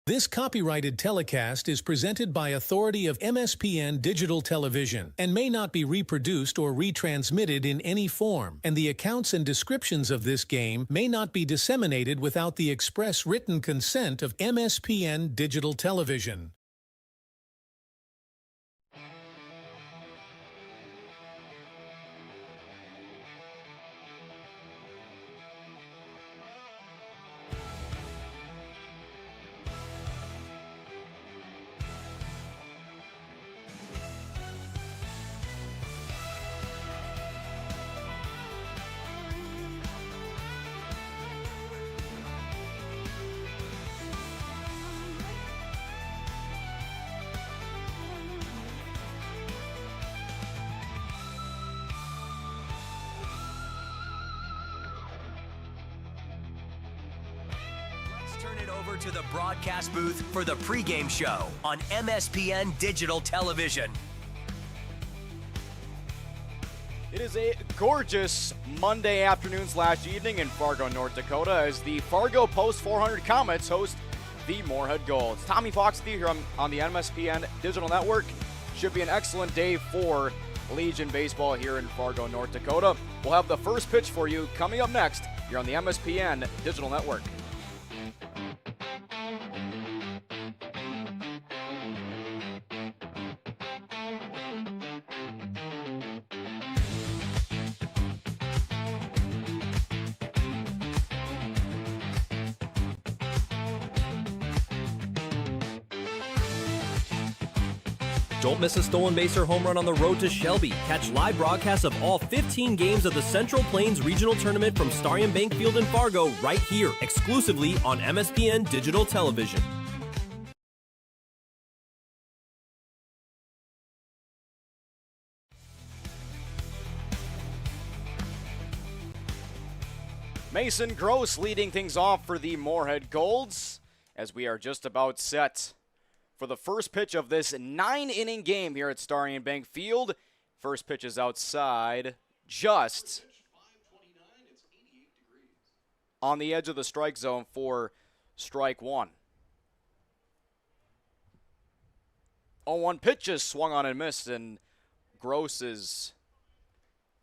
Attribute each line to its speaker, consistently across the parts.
Speaker 1: This copyrighted telecast is presented by authority of MSPN Digital Television and may not be reproduced or retransmitted in any form, and the accounts and descriptions of this game may not be disseminated without the express written consent of MSPN Digital Television.
Speaker 2: Turn it over to the broadcast booth for the pregame show on MSPN Digital Television.
Speaker 3: It is a gorgeous Monday afternoon/evening in Fargo, North Dakota, as the Fargo Post 400 Comets host the Moorhead Golds. Tommy Fox with you here on the MSPN Digital Network. Should be an excellent day for Legion baseball here in Fargo, North Dakota. We'll have the first pitch for you coming up next here on the MSPN Digital Network.
Speaker 4: Don't miss a stolen base or home run on the road to Shelby. Catch live broadcasts of all 15 games of the Central Plains Regional Tournament from Starion Bank Field in Fargo right here, exclusively on MSPN Digital Television.
Speaker 3: Mason Gross leading things off for the Moorhead Golds as we are just about set for the first pitch of this 9-inning game here at Starion Bank Field. First pitch is outside, just on the edge of the strike zone for strike one. 0-1 pitch is swung on and missed, and Gross is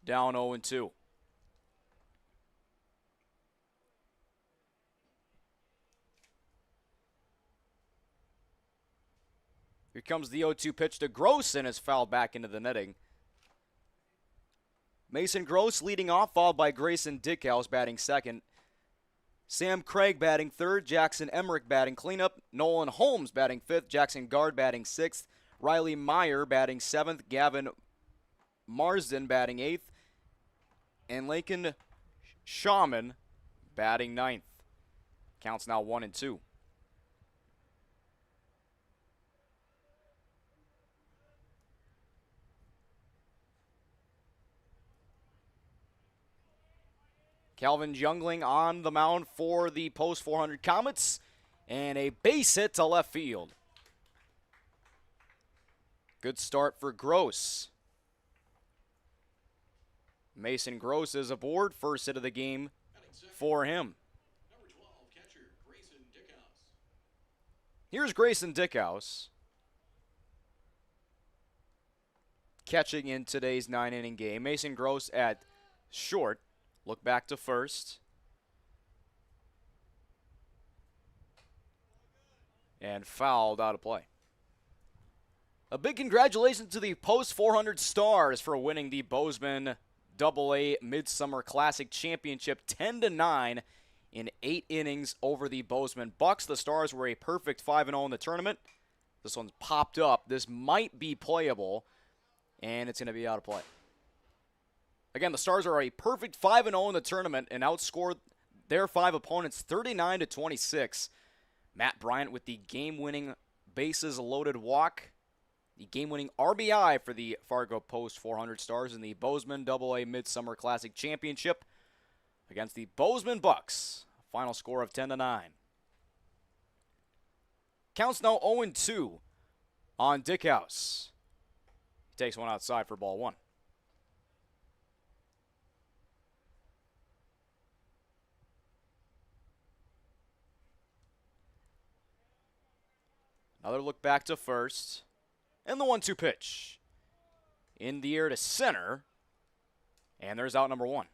Speaker 3: down 0-2. Here comes the 0-2 pitch to Gross, and is fouled back into the netting. Mason Gross leading off, followed by Grayson Dickhouse batting second. Sam Craig batting third. Jackson Emmerich batting cleanup. Nolan Holmes batting fifth. Jackson Guard batting sixth. Riley Meyer batting seventh. Gavin Marsden batting eighth. And Lakin Shaman batting ninth. Counts now 1-2. Calvin Jungling on the mound for the Post 400 Comets, and a base hit to left field. Good start for Gross. Mason Gross is aboard, first hit of the game for him.
Speaker 5: Number 12, catcher Grayson Dickhouse.
Speaker 3: Here's Grayson Dickhouse catching in today's 9-inning game. Mason Gross at short. Look back to first. And fouled out of play. A big congratulations to the Post 400 Stars for winning the Bozeman AA Midsummer Classic Championship 10-9 in 8 innings over the Bozeman Bucks. The Stars were a perfect 5-0 in the tournament. This one's popped up. This might be playable, and it's going to be out of play. Again, the Stars are a perfect 5-0 in the tournament and outscored their 5 opponents 39-26. Matt Bryant with the game-winning bases-loaded walk. The game-winning RBI for the Fargo Post 400 Stars in the Bozeman AA Midsummer Classic Championship against the Bozeman Bucks. Final score of 10-9. Counts now 0-2 on Dickhouse. He takes one outside for ball one. Another look back to first. And the 1-2 pitch. In the air to center. And there's out number 1.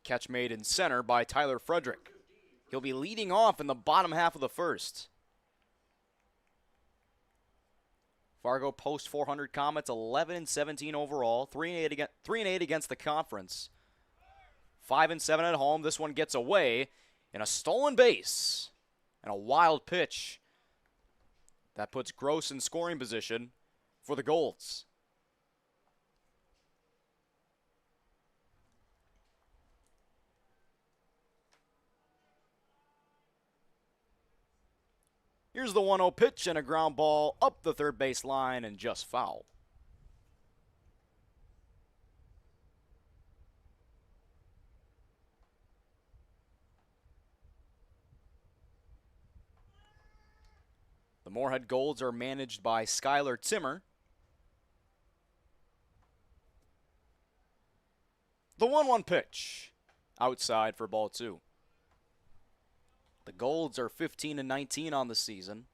Speaker 3: Catch made in center by Tyler Frederick. He'll be leading off in the bottom half of the first. Fargo Post 400 Comets 11-17 overall, 3-8 against the conference. 5-7 at home. This one gets away in a stolen base and a wild pitch that puts Gross in scoring position for the Golds. Here's the 1-0 pitch and a ground ball up the third base line and just foul. The Moorhead Golds are managed by Skylar Timmer. The 1-1 pitch outside for ball 2. The Golds are 15-19 on the season.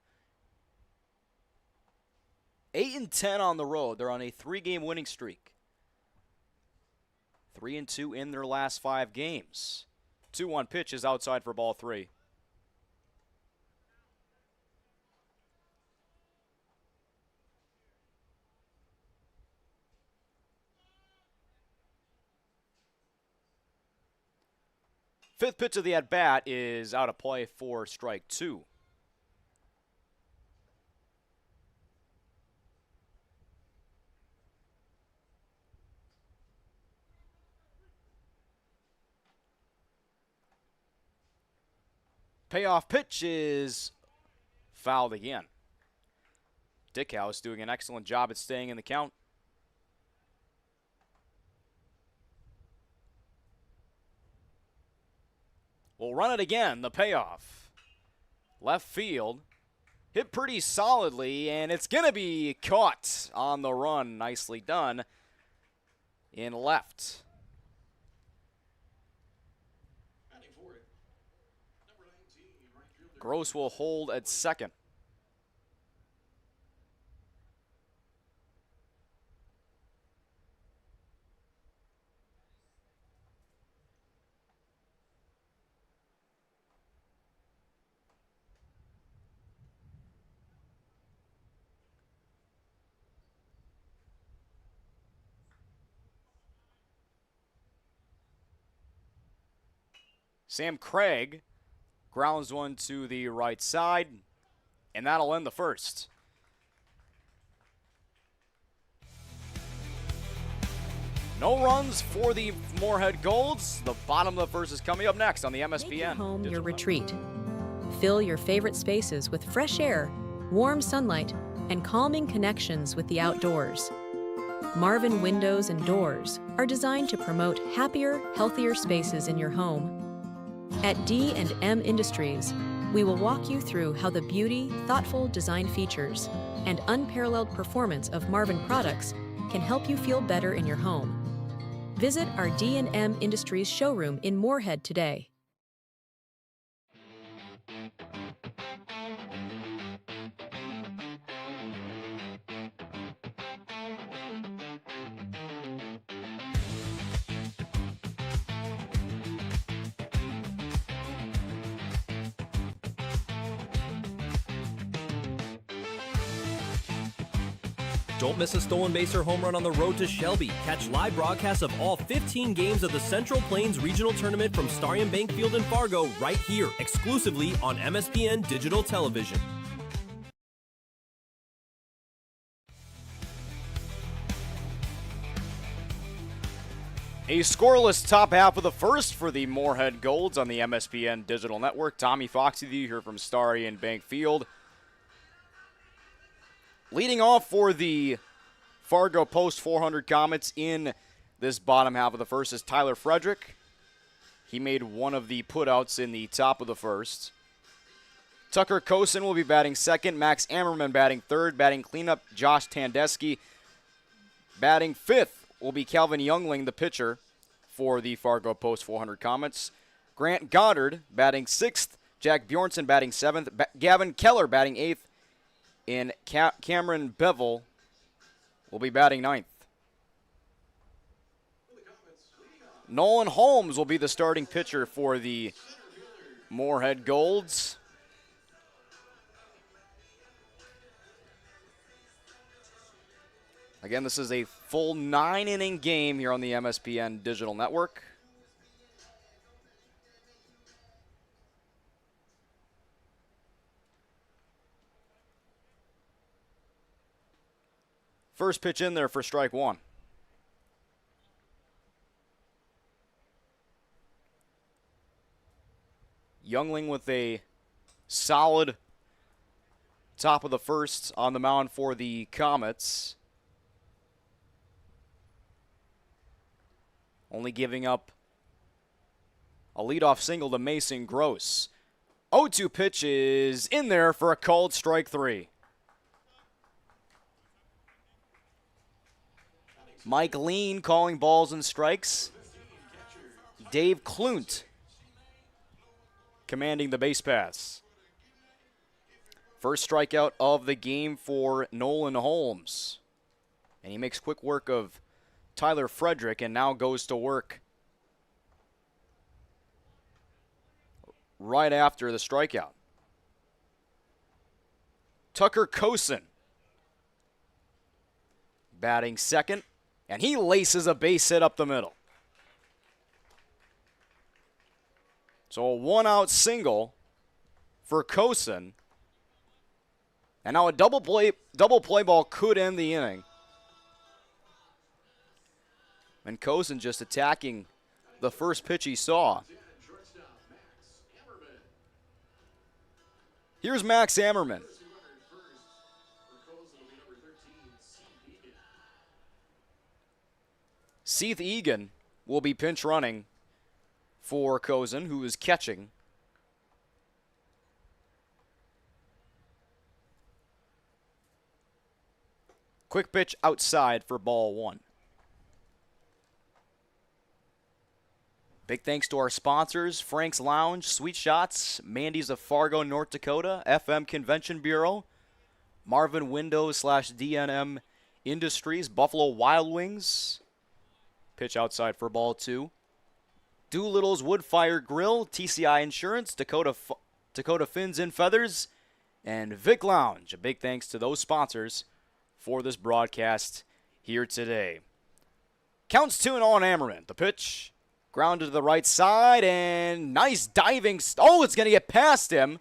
Speaker 3: 8-10 on the road. They're on a 3-game winning streak. 3-2 in their last 5 games. 2-1 pitch is outside for ball 3. Fifth pitch of the at-bat is out of play for strike 2. Payoff pitch is fouled again. Dickhouse doing an excellent job at staying in the count. We'll run it again, the payoff. Left field. Hit pretty solidly, and it's going to be caught on the run. Nicely done in left.
Speaker 5: Batting for it, number 19, right fielder.
Speaker 3: Gross will hold at second. Sam Craig grounds one to the right side, and that'll end the first. No runs for the Moorhead Golds. The bottom of the first is coming up next on the MSPN.
Speaker 6: Make your home your
Speaker 3: Digital
Speaker 6: retreat. Fill your favorite spaces with fresh air, warm sunlight, and calming connections with the outdoors. Marvin Windows and Doors are designed to promote happier, healthier spaces in your home. At D&M Industries, we will walk you through how the beauty, thoughtful design features, and unparalleled performance of Marvin products can help you feel better in your home. Visit our D&M Industries showroom in Moorhead today.
Speaker 4: Don't miss a stolen base or home run on the road to Shelby. Catch live broadcasts of all 15 games of the Central Plains Regional Tournament from Starion Bank Field in Fargo right here, exclusively on MSPN Digital Television.
Speaker 3: A scoreless top half of the first for the Moorhead Golds on the MSPN Digital Network. Tommy Fox with you here from Starion Bank Field. Leading off for the Fargo Post 400 Comets in this bottom half of the first is Tyler Frederick. He made one of the putouts in the top of the first. Tucker Kosen will be batting second. Max Ammerman batting third. Batting cleanup, Josh Tandesky. Batting fifth will be Calvin Youngling, the pitcher for the Fargo Post 400 Comets. Grant Goddard batting 6th. Jack Bjornson batting 7th. Gavin Keller batting 8th. And Cameron Bevel will be batting 9th. Nolan Holmes will be the starting pitcher for the Moorhead Golds. Again, this is a full 9-inning game here on the MSPN Digital Network. First pitch in there for strike one. Youngling with a solid top of the first on the mound for the Comets. Only giving up a leadoff single to Mason Gross. 0-2 pitch is in there for a called strike three. Mike Lean calling balls and strikes. Dave Klunt commanding the base pass. First strikeout of the game for Nolan Holmes. And he makes quick work of Tyler Frederick and now goes to work right after the strikeout. Tucker Kosen batting second, and he laces a base hit up the middle. So a one-out single for Kosen. And now a double play ball could end the inning. And Kosen just attacking the first pitch he saw. Here's Max Ammerman. Seth Egan will be pinch running for Kosen, who is catching. Quick pitch outside for ball one. Big thanks to our sponsors, Frank's Lounge, Sweet Shots, Mandy's of Fargo, North Dakota, FM Convention Bureau, Marvin Windows / DNM Industries, Buffalo Wild Wings. Pitch outside for ball two. Doolittle's Wood Fire Grill, TCI Insurance, Dakota Fins and Feathers, and Vic Lounge. A big thanks to those sponsors for this broadcast here today. Counts 2-0 on Ammerman. The pitch grounded to the right side, and nice diving. Oh, it's going to get past him.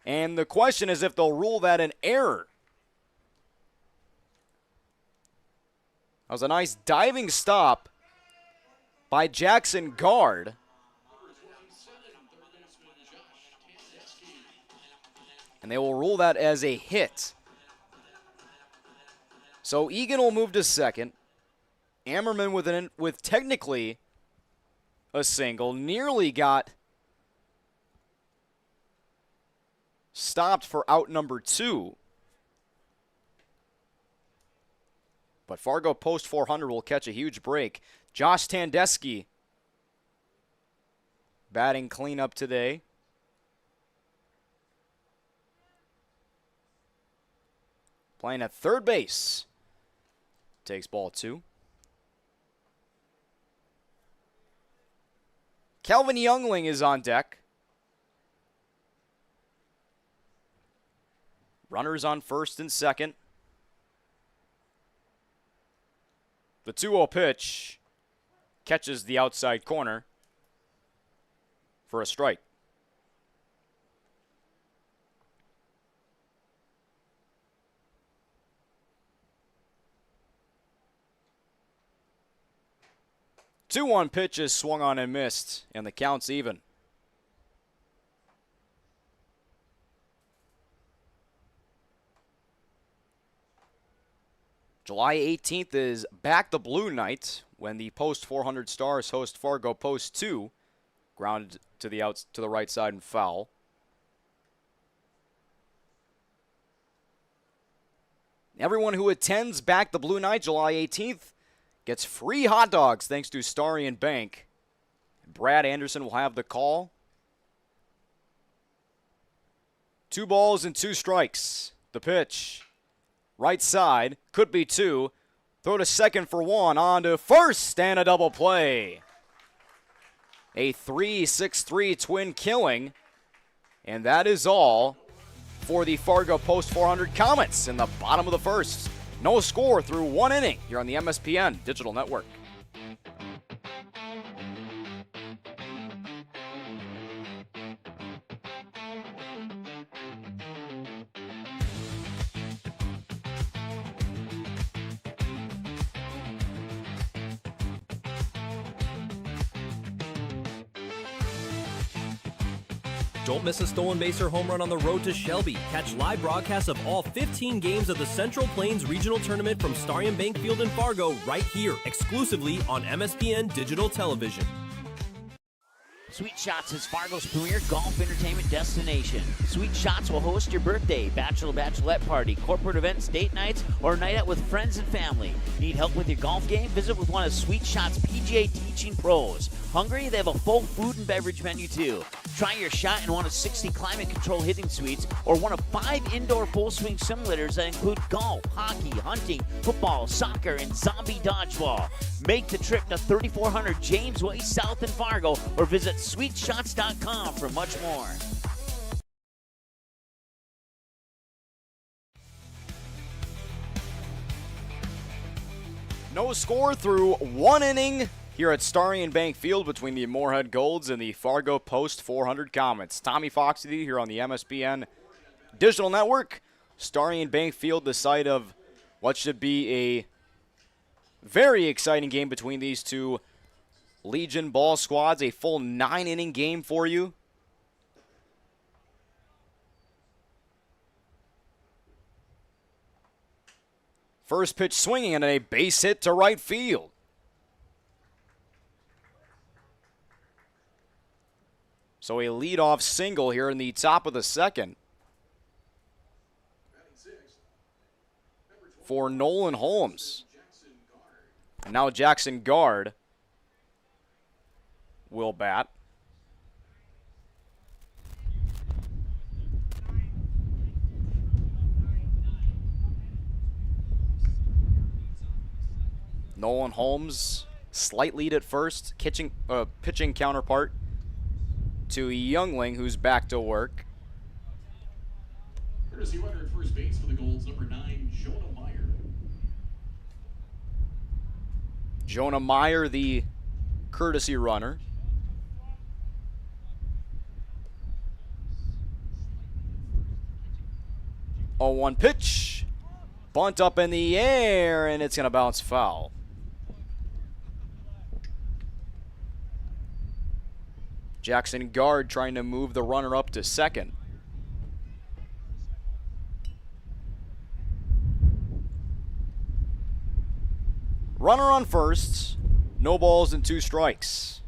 Speaker 3: And the question is if they'll rule that an error. That was a nice diving stop by Jackson Guard. And they will rule that as a hit. So Egan will move to second. Ammerman with technically a single. Nearly got stopped for out number 2. But Fargo Post 400 will catch a huge break. Josh Tandesky batting cleanup today. Playing at third base. Takes ball 2. Calvin Youngling is on deck. Runners on first and second. The 2-0 pitch catches the outside corner for a strike. The 2-1 pitch is swung on and missed, and the count's even. July 18th is Back the Blue night when the Post 400 Stars host Fargo Post 2, grounded to the right side and foul. Everyone who attends Back the Blue night July 18th gets free hot dogs thanks to Starion Bank Brad Anderson will have the call. 2 balls and 2 strikes. The pitch. Right side. Could be 2. Throw to second for 1. On to first and a double play. A 3-6-3 twin killing. And that is all for the Fargo Post 400 Comets in the bottom of the first. No score through 1 inning here on the MSPN Digital Network.
Speaker 4: Don't miss a stolen base or home run on the road to Shelby. Catch live broadcasts of all 15 games of the Central Plains Regional Tournament from Starion Bank Field in Fargo right here, exclusively on MSPN Digital Television.
Speaker 7: Sweet Shots is Fargo's premier golf entertainment destination. Sweet Shots will host your birthday, bachelorette party, corporate events, date nights, or a night out with friends and family. Need help with your golf game? Visit with one of Sweet Shots' PGA teaching pros. Hungry? They have a full food and beverage menu too. Try your shot in one of 60 climate control hitting suites or one of 5 indoor full swing simulators that include golf, hockey, hunting, football, soccer, and zombie dodgeball. Make the trip to 3400 James Way South in Fargo or visit sweetshots.com for much more.
Speaker 3: No score through 1 inning here at Starion Bank Field between the Moorhead Golds and the Fargo Post 400 Comets. Tommy Fox with you here on the MSPN Digital Network. Starion Bank Field, the site of what should be a very exciting game between these two Legion ball squads. A full 9-inning game for you. First pitch swinging and a base hit to right field. So a leadoff single here in the top of the second for Nolan Holmes. And now Jackson Guard will bat. Nolan Holmes, slight lead at first, pitching counterpart to Youngling, who's back to work.
Speaker 5: Courtesy runner at first base for the Golds, number 9, Jonah Meyer.
Speaker 3: Jonah Meyer, the courtesy runner. Oh, 1 pitch. Bunt up in the air, and it's going to bounce foul. Jackson Guard trying to move the runner up to second. Runner on first. No balls and 2 strikes.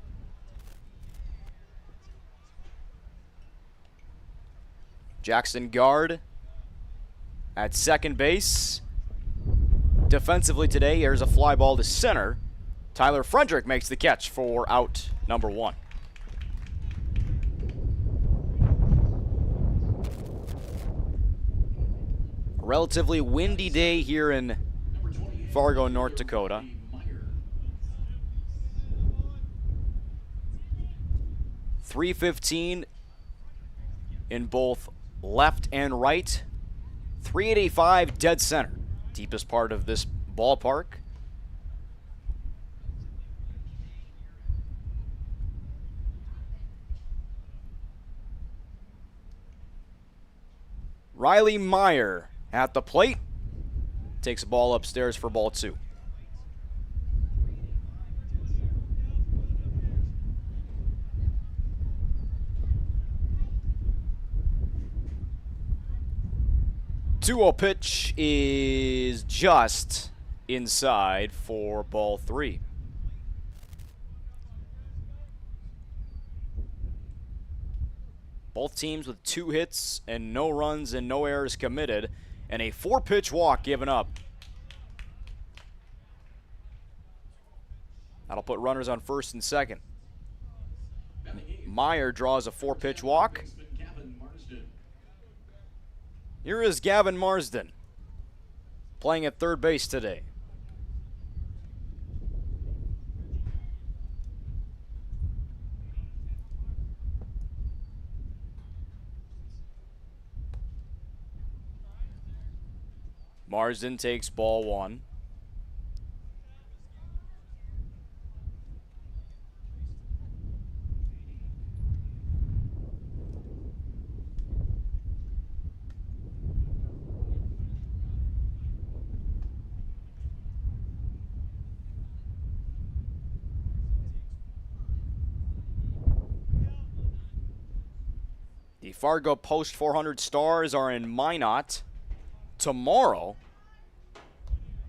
Speaker 3: Jackson Guard at second base. Defensively today, here's a fly ball to center. Tyler Frederick makes the catch for out number 1. A relatively windy day here in Fargo, North Dakota. .315 in both left and right. .385 dead center. Deepest part of this ballpark. Riley Meyer at the plate. Takes a ball upstairs for ball 2. Two-oh pitch is just inside for ball 3. Both teams with 2 hits and no runs and no errors committed, and a 4-pitch walk given up. That'll put runners on first and second. Meyer draws a 4-pitch walk. Here is Gavin Marsden playing at third base today. Marsden takes ball 1. The Fargo Post 400 Stars are in Minot tomorrow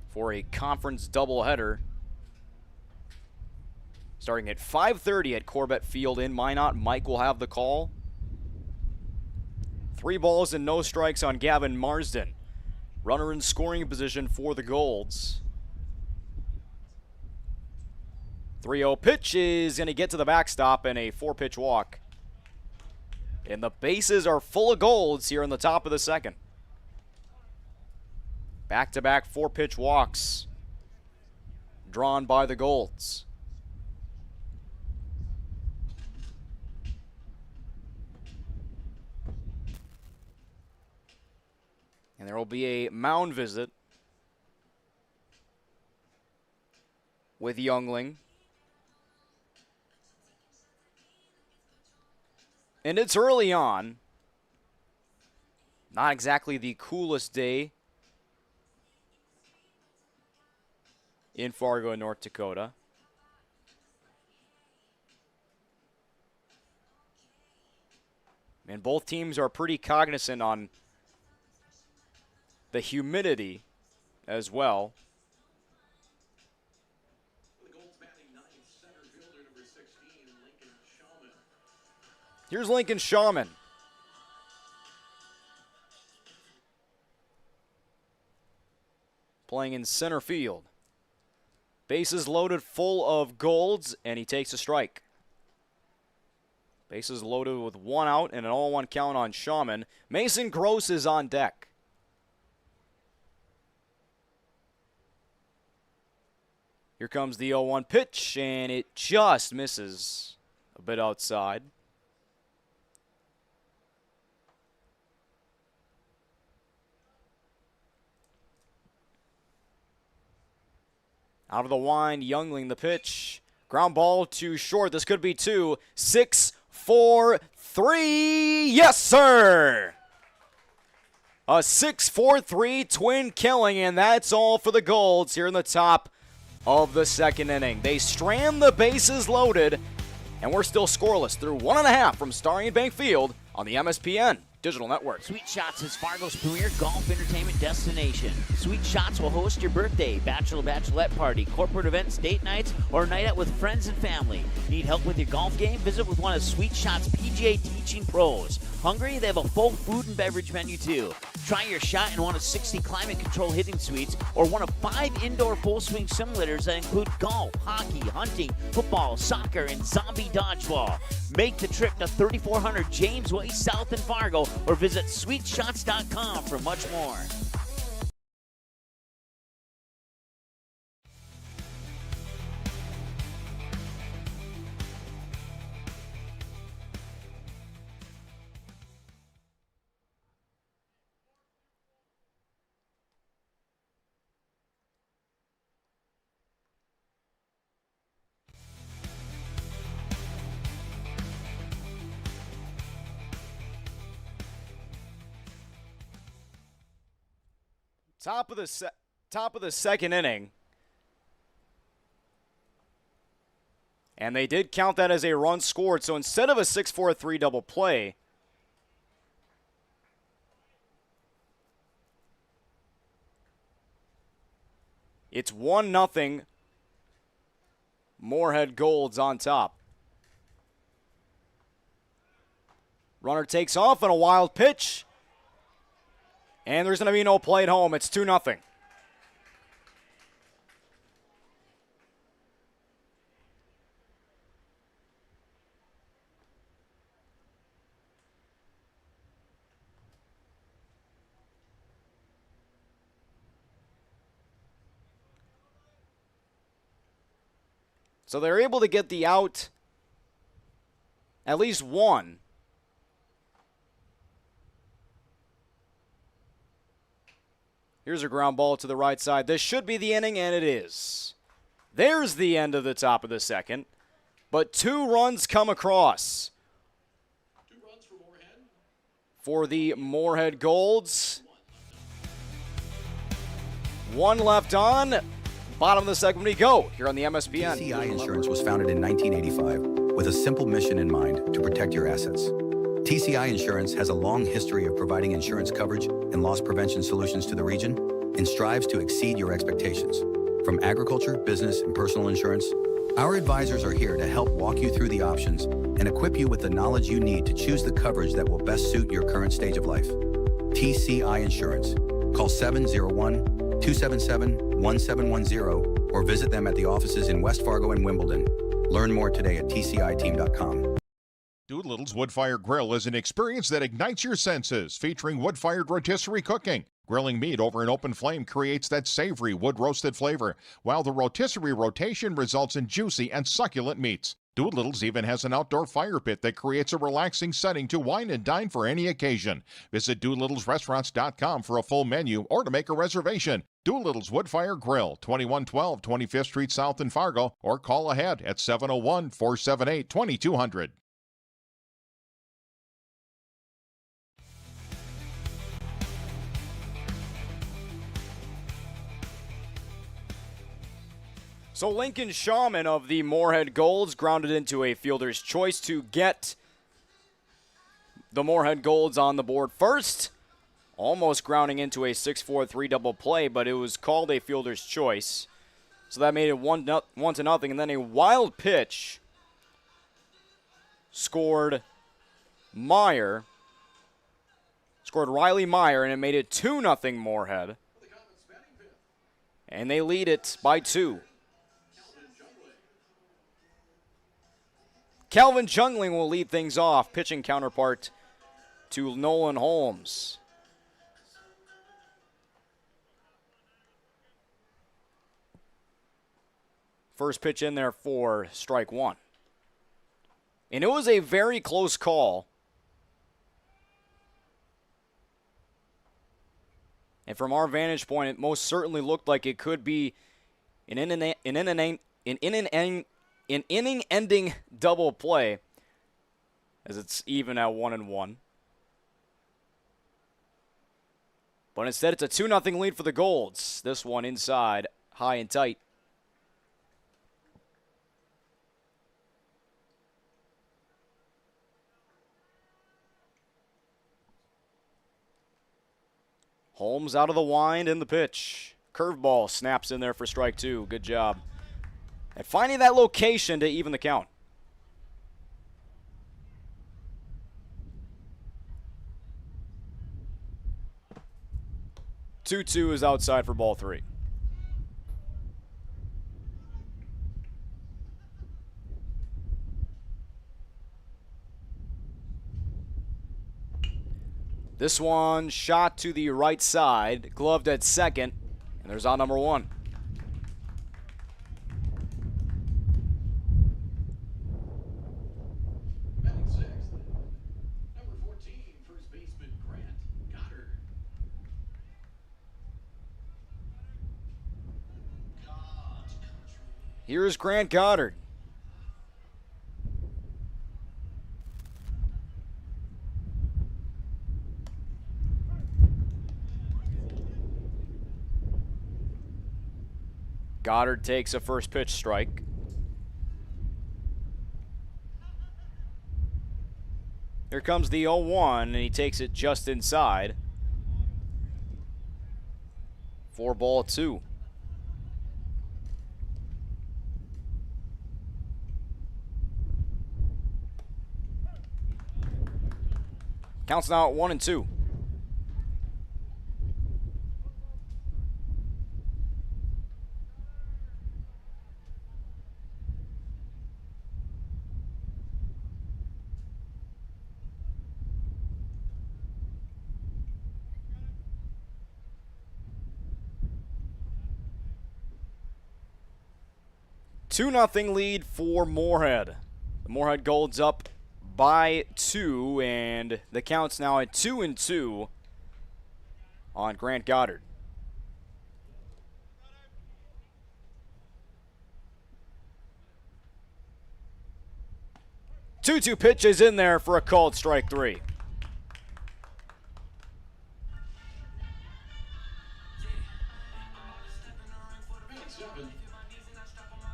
Speaker 3: for a conference doubleheader starting at 5:30 at Corbett Field in Minot. Mike will have the call. 3 balls and no strikes on Gavin Marsden. Runner in scoring position for the Golds. 3-0 pitch is going to get to the backstop and a 4-pitch walk. And the bases are full of Golds here in the top of the second. Back-to-back 4-pitch walks drawn by the Golds. And there will be a mound visit with Youngling. And it's early on. Not exactly the coolest day in Fargo, North Dakota. And both teams are pretty cognizant on the humidity as well. Here's Lincoln Shawman. Playing in center field. Bases loaded full of Golds, and he takes a strike. Bases loaded with 1 out and an 0-1 count on Shawman. Mason Gross is on deck. Here comes the 0-1 pitch, and it just misses a bit outside. Out of the wind, Youngling the pitch. Ground ball to short. This could be 2. 6, 4, 3. Yes, sir! A 6-4-3 twin killing, and that's all for the Golds here in the top of the second inning. They strand the bases loaded, and we're still scoreless through 1.5 from Starry and Bank Field on the MSPN Digital Network.
Speaker 7: Sweet Shots is Fargo's premier golf entertainment destination. Sweet Shots will host your birthday, bachelorette party, corporate events, date nights, or a night out with friends and family. Need help with your golf game? Visit with one of Sweet Shots' PGA teaching pros. Hungry? They have a full food and beverage menu too. Try your shot in one of 60 climate control hitting suites or one of 5 indoor full swing simulators that include golf, hockey, hunting, football, soccer, and zombie dodgeball. Make the trip to 3400 James Way South in Fargo or visit sweetshots.com for much more.
Speaker 3: Top of the second inning. And they did count that as a run scored. So instead of a 6-4-3 double play, it's 1-0 Moorhead Golds on top. Runner takes off on a wild pitch. And there's going to be no play at home. It's 2-0. So they're able to get the out, at least one. Here's a ground ball to the right side. This should be the inning, and it is. There's the end of the top of the second. But 2 runs come across.
Speaker 5: 2 runs for Moorhead.
Speaker 3: For the Moorhead Golds. 1 left on. Bottom of the second we go here on the MSPN.
Speaker 8: TCI Insurance was founded in 1985 with a simple mission in mind: to protect your assets. TCI Insurance has a long history of providing insurance coverage and loss prevention solutions to the region and strives to exceed your expectations. From agriculture, business, and personal insurance, our advisors are here to help walk you through the options and equip you with the knowledge you need to choose the coverage that will best suit your current stage of life. TCI Insurance. Call 701-277-1710 or visit them at the offices in West Fargo and Wimbledon. Learn more today at tciteam.com.
Speaker 9: Doolittle's Wood-Fired Grill is an experience that ignites your senses, featuring wood-fired rotisserie cooking. Grilling meat over an open flame creates that savory wood-roasted flavor, while the rotisserie rotation results in juicy and succulent meats. Doolittle's even has an outdoor fire pit that creates a relaxing setting to wine and dine for any occasion. Visit DoolittlesRestaurants.com for a full menu or to make a reservation. Doolittle's Wood-Fired Grill, 2112 25th Street South in Fargo, or call ahead at 701-478-2200.
Speaker 3: So Lincoln Shawman of the Moorhead Golds grounded into a fielder's choice to get the Moorhead Golds on the board first. Almost grounding into a 6-4-3 double play, but it was called a fielder's choice. So that made it 1-0, and then a wild pitch scored Riley Meyer, and it made it 2-0 Moorhead. And they lead it by 2. Calvin Jungling will lead things off, pitching counterpart to Nolan Holmes. First pitch in there for strike 1. And it was a very close call. And from our vantage point, it most certainly looked like it could be an inning-ending double play, as it's even at 1-1. But instead, it's a 2-0 lead for the Golds. This one inside, high and tight. Holmes out of the wind in the pitch. Curveball snaps in there for strike 2. Good job at finding that location to even the count. 2-2 is outside for ball 3. This one shot to the right side, gloved at second, and there's out number 1.
Speaker 5: Batting 6th, number 14, first baseman Grant Goddard. God's country.
Speaker 3: Here's Grant Goddard. Goddard takes a first pitch strike. Here comes the 0-1, and he takes it just inside. 4-2. Counts now at 1-2. 2-0 lead for Moorhead. The Moorhead Golds up by 2, and the count's now at 2-2 on Grant Goddard. Two pitch is in there for a called strike 3.
Speaker 5: At 7,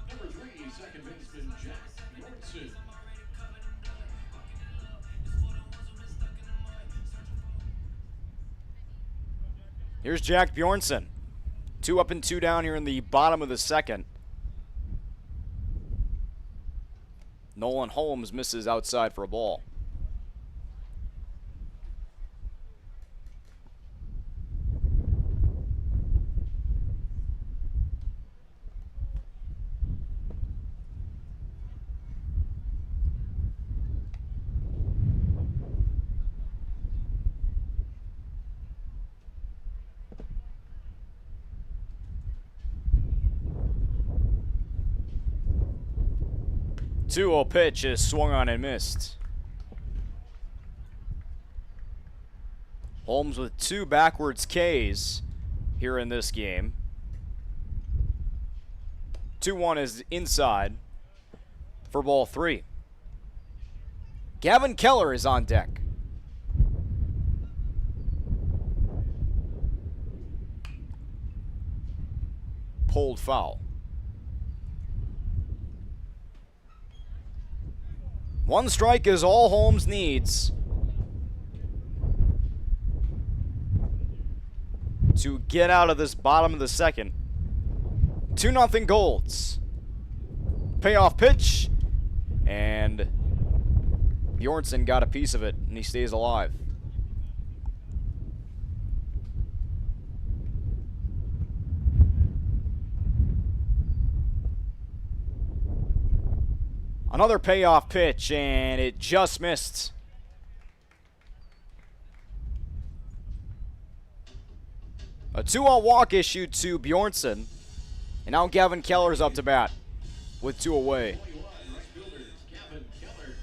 Speaker 5: number 3, second baseman Jack Bjornson.
Speaker 3: Here's Jack Bjornson. 2 up and 2 down here in the bottom of the second. Nolan Holmes misses outside for a ball. Two-0 pitch is swung on and missed. Holmes with 2 backwards Ks here in this game. 2-1 is inside for ball 3. Gavin Keller is on deck. Pulled foul. 1 strike is all Holmes needs to get out of this bottom of the second. 2-0 Golds. Payoff pitch, and Bjornson got a piece of it, and he stays alive. Another payoff pitch, and it just missed. A 2-0 walk issued to Bjornson, and now Gavin Keller's up to bat with 2 away.
Speaker 5: Gavin Keller.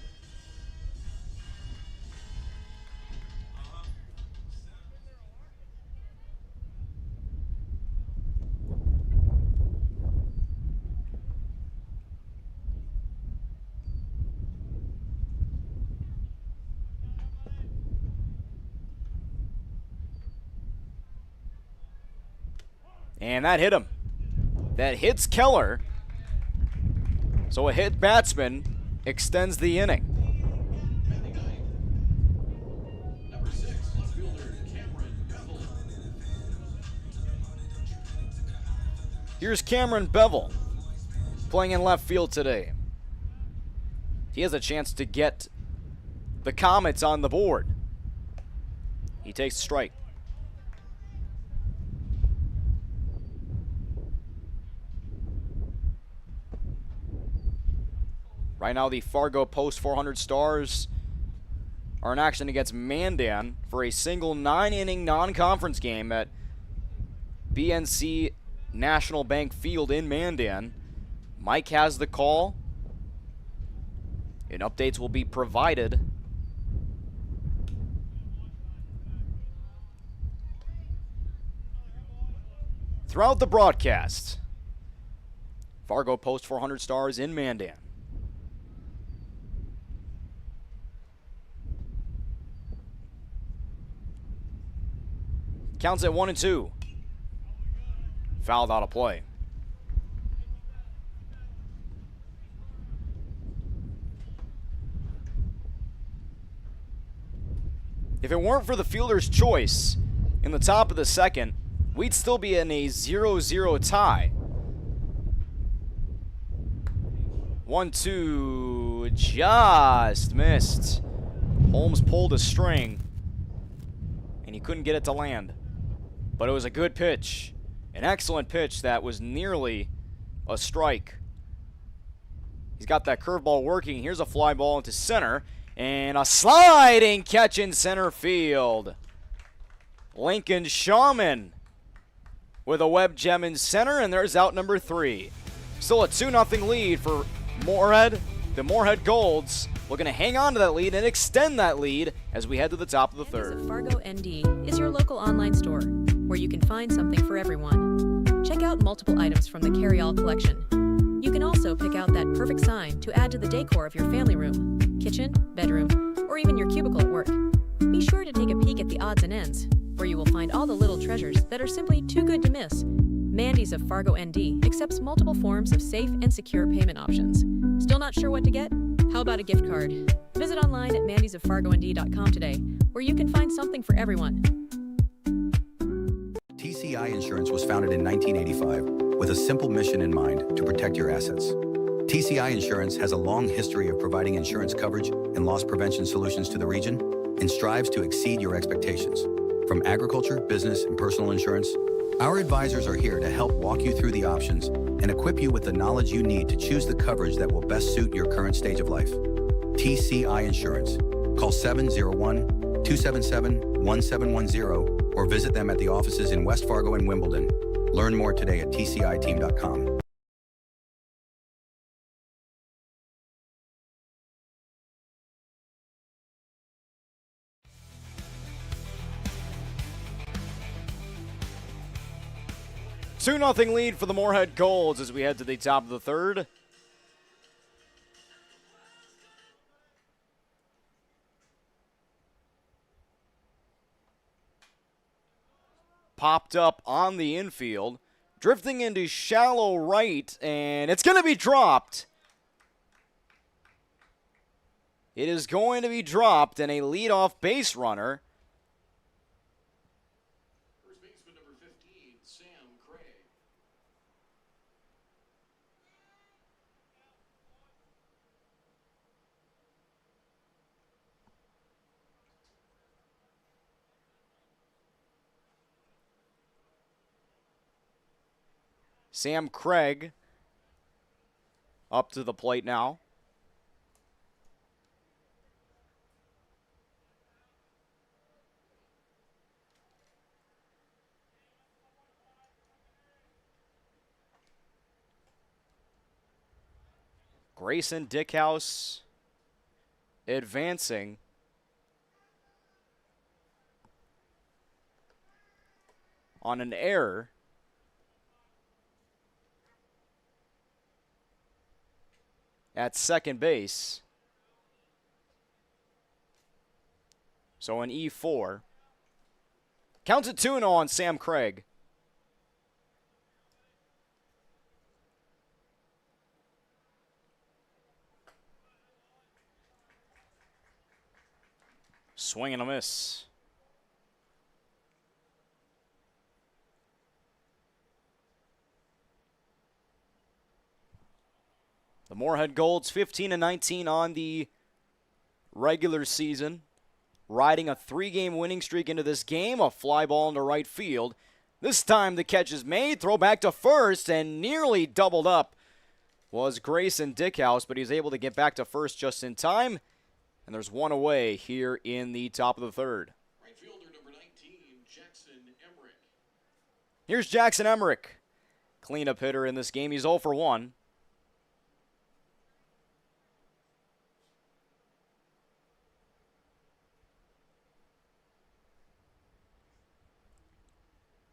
Speaker 3: And that hit him. That hits Keller. So a hit batsman extends the inning.
Speaker 5: Batting ninth, number 6, left fielder Cameron Bevel.
Speaker 3: Here's Cameron Bevel playing in left field today. He has a chance to get the Comets on the board. He takes a strike. Right now, the Fargo Post 400 Stars are in action against Mandan for a single 9-inning non-conference game at BNC National Bank Field in Mandan. Mike has the call, and updates will be provided throughout the broadcast. Fargo Post 400 Stars in Mandan. Counts at 1-2. Fouled out of play. If it weren't for the fielder's choice in the top of the second, we'd still be in a 0-0 tie. 1-2, just missed. Holmes pulled a string, and he couldn't get it to land. But it was a good pitch, an excellent pitch that was nearly a strike. He's got that curveball working. Here's a fly ball into center, and a sliding catch in center field. Lincoln Shawman with a web gem in center, and there's out number 3. Still a 2-0 lead for Moorhead. The Moorhead Golds looking to hang on to that lead and extend that lead as we head to the top of the third.
Speaker 6: Fargo ND is your local online store where you can find something for everyone. Check out multiple items from the carry-all collection. You can also pick out that perfect sign to add to the decor of your family room, kitchen, bedroom, or even your cubicle at work. Be sure to take a peek at the odds and ends, where you will find all the little treasures that are simply too good to miss. Mandy's of Fargo ND accepts multiple forms of safe and secure payment options. Still not sure what to get? How about a gift card? Visit online at mandysoffargond.com today, where you can find something for everyone.
Speaker 8: TCI Insurance was founded in 1985 with a simple mission in mind to protect your assets. TCI Insurance has a long history of providing insurance coverage and loss prevention solutions to the region and strives to exceed your expectations. From agriculture, business, and personal insurance, our advisors are here to help walk you through the options and equip you with the knowledge you need to choose the coverage that will best suit your current stage of life. TCI Insurance. Call 701-277-1710 or visit them at the offices in West Fargo and Wimbledon. Learn more today at tciteam.com.
Speaker 3: Two 2-0 lead for the Moorhead Golds as we head to the top of the third. Popped up on the infield, drifting into shallow right, and it's going to be dropped. It is going to be dropped, and a leadoff base runner.
Speaker 5: First baseman number 15, Sam Craig.
Speaker 3: Sam Craig up to the plate now. Grayson Dickhouse advancing. On an error. At second base. So an E4. Counts at 2-0 on Sam Craig. Swing and a miss. The Moorhead Golds 15-19 on the regular season, riding a 3-game winning streak into this game. A fly ball into right field. This time the catch is made, throw back to first, and nearly doubled up was Grayson Dickhouse, but he's able to get back to first just in time. And there's one away here in the top of the third.
Speaker 5: Right fielder number 19, Jackson Emmerich.
Speaker 3: Here's Jackson Emmerich, cleanup hitter in this game. He's 0 for 1.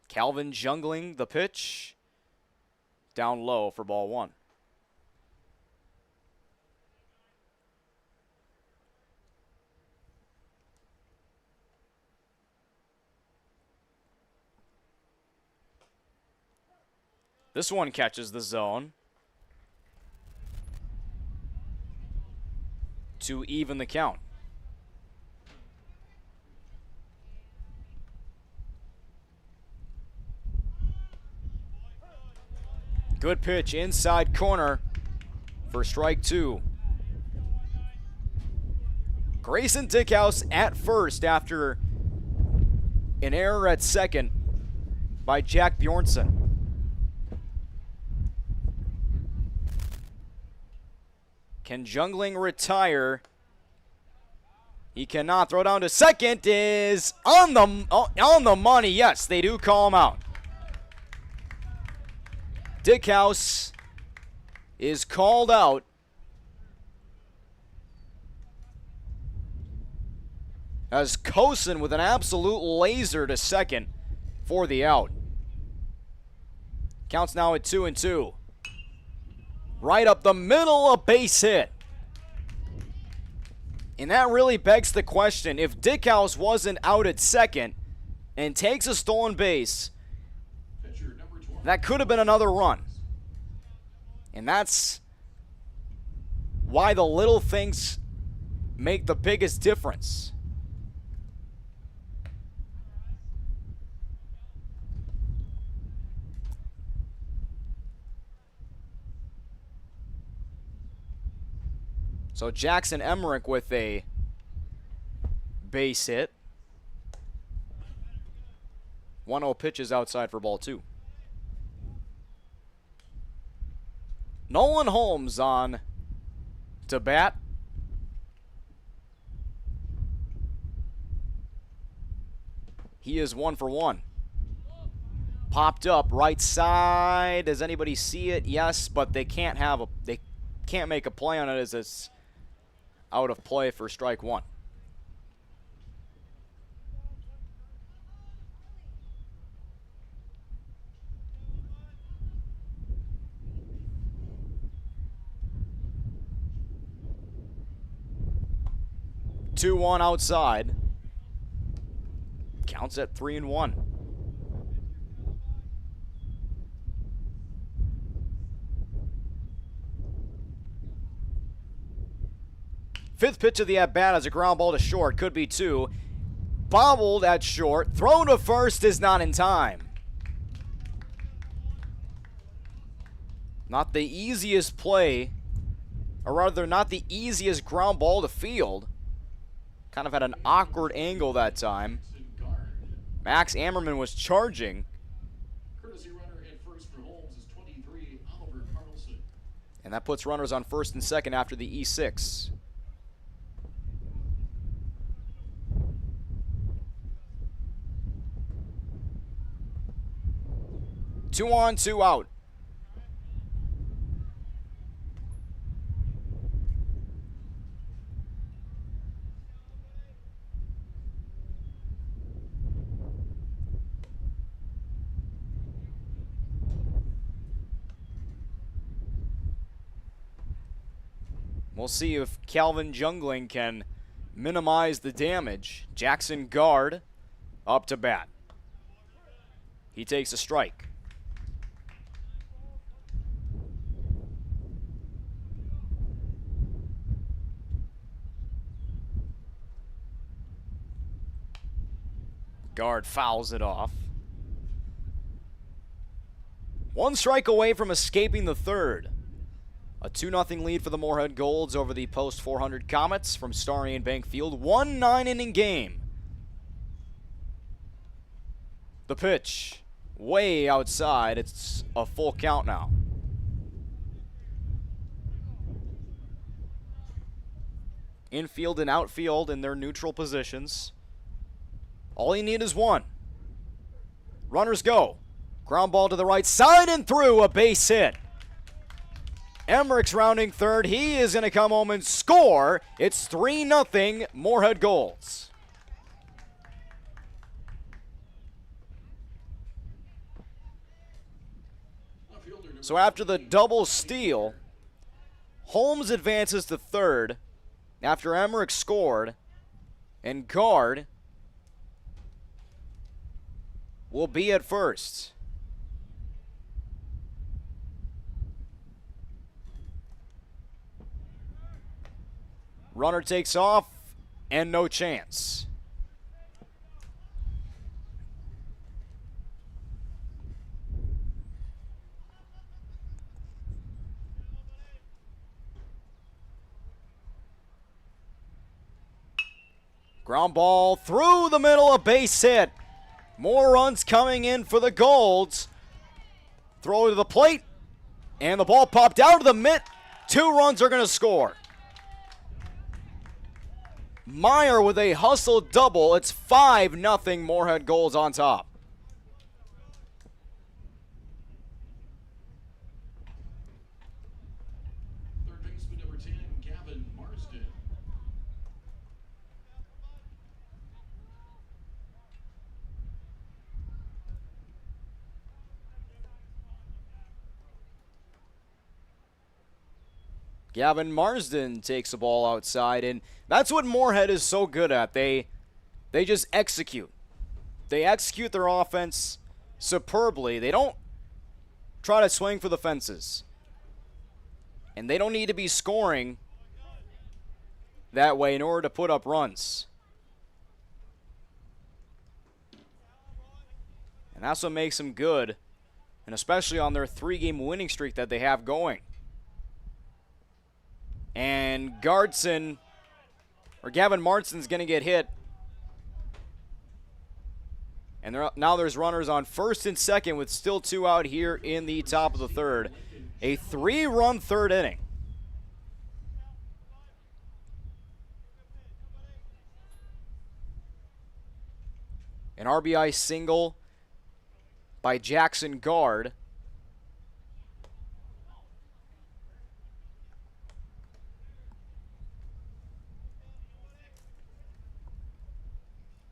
Speaker 3: Calvin jungling the pitch. Down low for ball 1. This one catches the zone to even the count. Good pitch inside corner for strike 2. Grayson Dickhouse at first after an error at second by Jack Bjornsson. Can Jungling retire? He cannot. Throw down to second is on the money. Yes, they do call him out. Dickhouse is called out. As Kosen with an absolute laser to second for the out. Counts now at 2-2. Right up the middle, a base hit. And that really begs the question, if Dickhouse wasn't out at second and takes a stolen base, that could have been another run. And that's why the little things make the biggest difference. So Jackson Emmerich with a base hit. 1-0 pitches outside for ball 2. Nolan Holmes on to bat. He is 1 for 1. Popped up right side. Does anybody see it? Yes, but they can't make a play on it as it's out of play for strike 1. Two one outside. Counts at 3-1. Fifth pitch of the at-bat as a ground ball to short. Could be 2. Bobbled at short. Thrown to first is not in time. Not the easiest play, or rather not the easiest ground ball to field. Kind of had an awkward angle that time. Max Ammerman was charging.
Speaker 5: Courtesy runner at first for Holmes is 23, Oliver Carlson.
Speaker 3: And that puts runners on first and second after the E6. Two on, 2 out. We'll see if Calvin Jungling can minimize the damage. Jackson Guard up to bat. He takes a strike. Guard fouls it off. 1 strike away from escaping the third. A 2-0 lead for the Moorhead Golds over the Post 400 Comets from Starion Bank Field. 1 9-inning game. The pitch way outside. It's a full count now. Infield and outfield in their neutral positions. All you need is 1. Runners go. Ground ball to the right side and through, a base hit. Emmerich's rounding third. He is going to come home and score. It's 3-0 Moorhead Golds. So after the double steal, Holmes advances to third after Emmerich scored, and Guard will be at first. Runner takes off, and no chance. Ground ball through the middle, a base hit. More runs coming in for the Golds. Throw to the plate, and the ball popped out of the mitt. 2 runs are going to score. Meyer with a hustle double. It's 5-0 Moorhead Golds on top.
Speaker 5: Marsden.
Speaker 3: Gavin Marsden takes the ball outside, and that's what Moorhead is so good at. They just execute. They execute their offense superbly. They don't try to swing for the fences. And they don't need to be scoring that way in order to put up runs. And that's what makes them good, and especially on their 3-game winning streak that they have going. And Gavin Marsden's going to get hit. And now there's runners on first and second with still 2 out here in the top of the third. A 3-run third inning. An RBI single by Jackson Guard.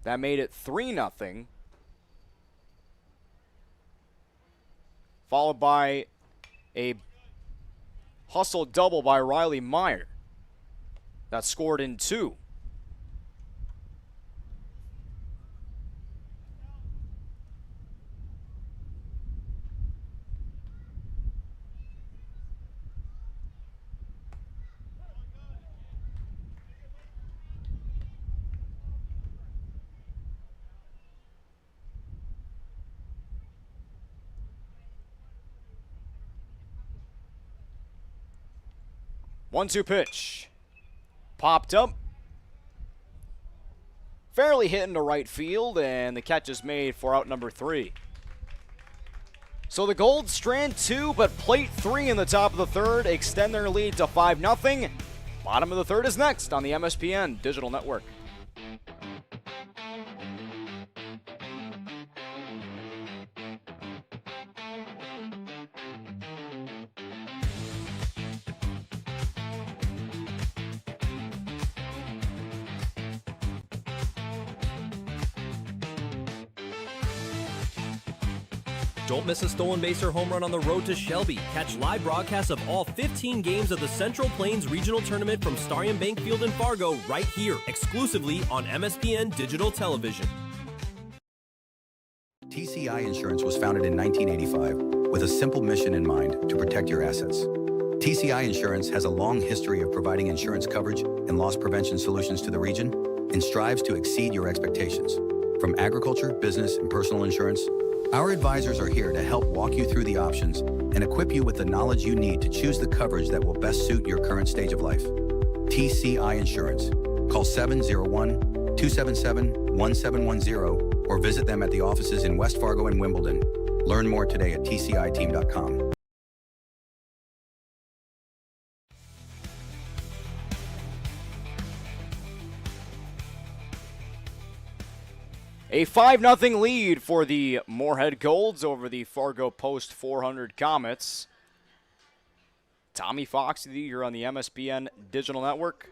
Speaker 3: That made it 3-0. Followed by a hustle double by Riley Meyer. That scored in 2. One-two pitch. Popped up. Fairly hit into right field, and the catch is made for out number 3. So the Golds strand 2, but plate 3 in the top of the third, extend their lead to 5-0. Bottom of the third is next on the MSPN Digital Network.
Speaker 4: Don't miss a stolen base or home run on the road to Shelby. Catch live broadcasts of all 15 games of the Central Plains Regional Tournament from Starion Bank Field in Fargo right here, exclusively on MSPN Digital Television.
Speaker 8: TCI Insurance was founded in 1985 with a simple mission in mind to protect your assets. TCI Insurance has a long history of providing insurance coverage and loss prevention solutions to the region and strives to exceed your expectations. From agriculture, business, and personal insurance, our advisors are here to help walk you through the options and equip you with the knowledge you need to choose the coverage that will best suit your current stage of life. TCI Insurance. Call 701-277-1710 or visit them at the offices in West Fargo and Wimbledon. Learn more today at tciteam.com.
Speaker 3: A 5-0 lead for the Moorhead Golds over the Fargo Post 400 Comets. Tommy Fox here on the MSPN Digital Network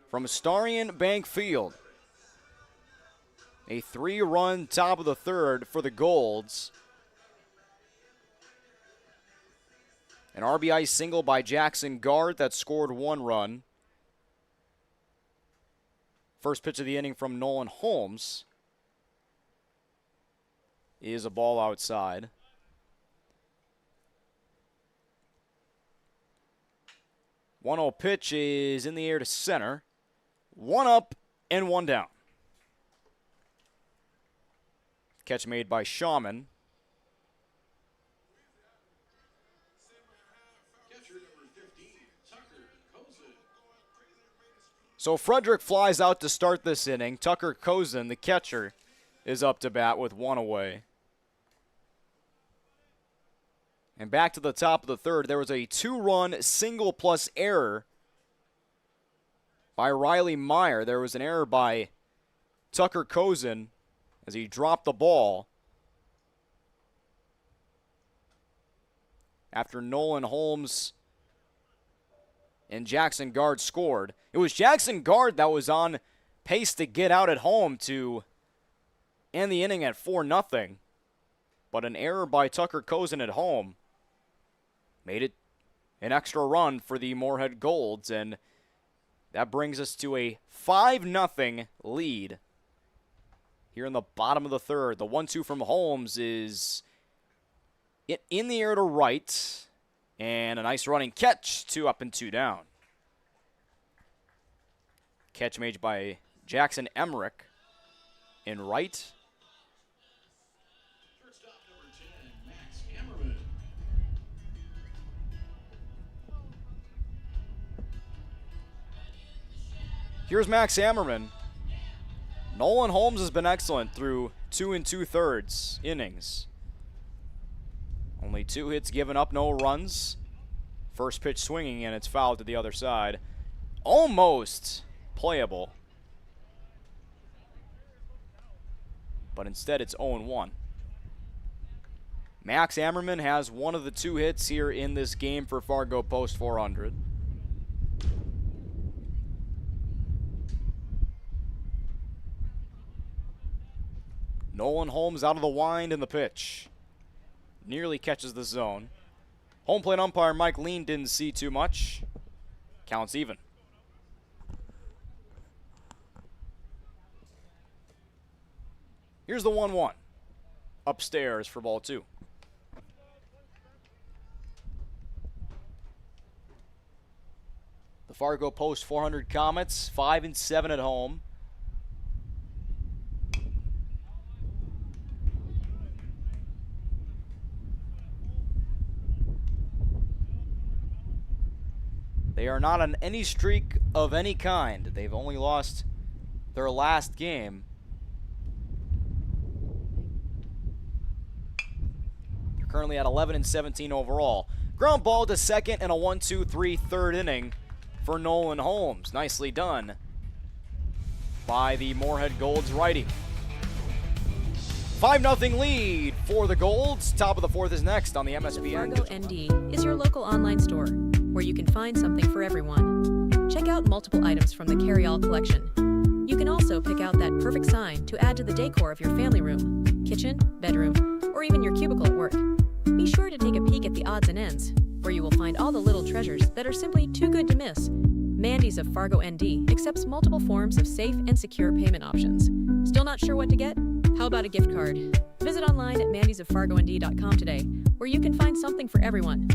Speaker 3: from Starion Bank Field. A 3-run top of the third for the Golds. An RBI single by Jackson Guard that scored 1 run. First pitch of the inning from Nolan Holmes is a ball outside. One 0 pitch is in the air to center. 1 up and 1 down. Catch made by Shaman. So Frederick flies out to start this inning. Tucker Kozin, the catcher, is up to bat with 1 away. And back to the top of the third, there was a 2-run single plus error by Riley Meyer. There was an error by Tucker Kozin as he dropped the ball after Nolan Holmes and Jackson Guard scored. It was Jackson Guard that was on pace to get out at home to end the inning at 4-0. But an error by Tucker Cozen at home made it an extra run for the Moorhead Golds, and that brings us to a 5-0 lead here in the bottom of the third. The 1-2 from Holmes is in the air to right, and a nice running catch, 2 up and 2 down. Catch made by Jackson Emmerich in right.
Speaker 5: Shortstop number 10, Max Hammerman.
Speaker 3: Here's Max Hammerman. Nolan Holmes has been excellent through 2 2/3 innings. Only 2 hits given up, no runs. First pitch swinging, and it's fouled to the other side. Almost playable. But instead it's 0-1. Max Hammerman has one of the 2 hits here in this game for Fargo Post 400. Nolan Holmes out of the wind in the pitch. Nearly catches the zone. Home plate umpire Mike Lean didn't see too much. Counts even. Here's the 1-1. Upstairs for ball 2. The Fargo Post 400 Comets, 5-7 at home. They are not on any streak of any kind. They've only lost their last game. They're currently at 11-17 overall. Ground ball to second and a 1-2-3 third inning for Nolan Holmes. Nicely done by the Moorhead Golds righty. 5-0 lead for the Golds. Top of the fourth is next on the MSPN.
Speaker 6: Fargo ND is your local online store where you can find something for everyone. Check out multiple items from the carry-all collection. You can also pick out that perfect sign to add to the decor of your family room, kitchen, bedroom, or even your cubicle at work. Be sure to take a peek at the odds and ends, where you will find all the little treasures that are simply too good to miss. Mandy's of Fargo ND accepts multiple forms of safe and secure payment options. Still not sure what to get? How about a gift card? Visit online at mandysoffargond.com today, where you can find something for everyone.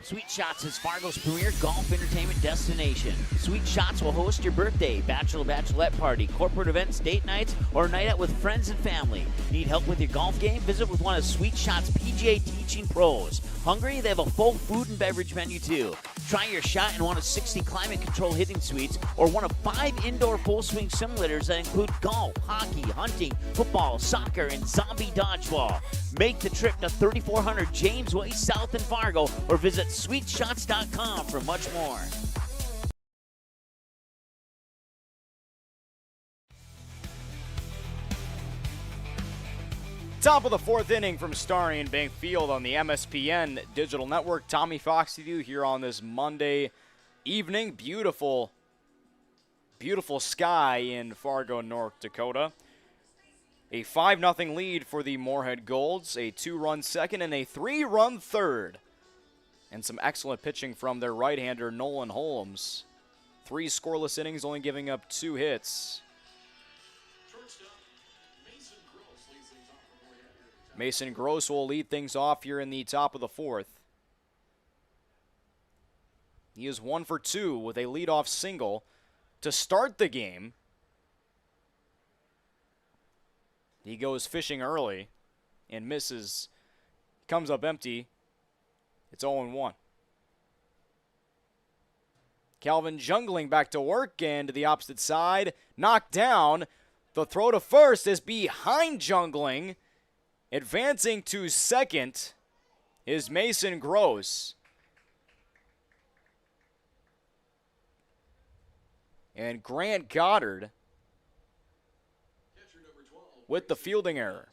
Speaker 7: Sweet Shots is Fargo's premier golf entertainment destination. Sweet Shots will host your birthday, bachelorette party, corporate events, date nights, or a night out with friends and family. Need help with your golf game? Visit with one of Sweet Shots' PGA teaching pros. Hungry? They have a full food and beverage menu too. Try your shot in one of 60 climate control hitting suites or one of 5 indoor full swing simulators that include golf, hockey, hunting, football, soccer, and zombie dodgeball. Make the trip to 3400 James Way South in Fargo or visit sweetshots.com for much more.
Speaker 3: Top of the fourth inning from Starry and Bank Field on the MSPN Digital Network. Tommy Fox with you here on this Monday evening. Beautiful, beautiful sky in Fargo, North Dakota. A 5-0 lead for the Moorhead Golds, a 2-run second and a 3-run third. And some excellent pitching from their right-hander, Nolan Holmes. 3 scoreless innings, only giving up 2 hits. Mason Gross will lead things off here in the top of the fourth. He is 1 for 2 with a leadoff single to start the game. He goes fishing early and misses. Comes up empty. It's 0-1. Calvin Jungling back to work and to the opposite side. Knocked down. The throw to first is behind Jungling. Advancing to second is Mason Gross. And Grant Goddard with the fielding error.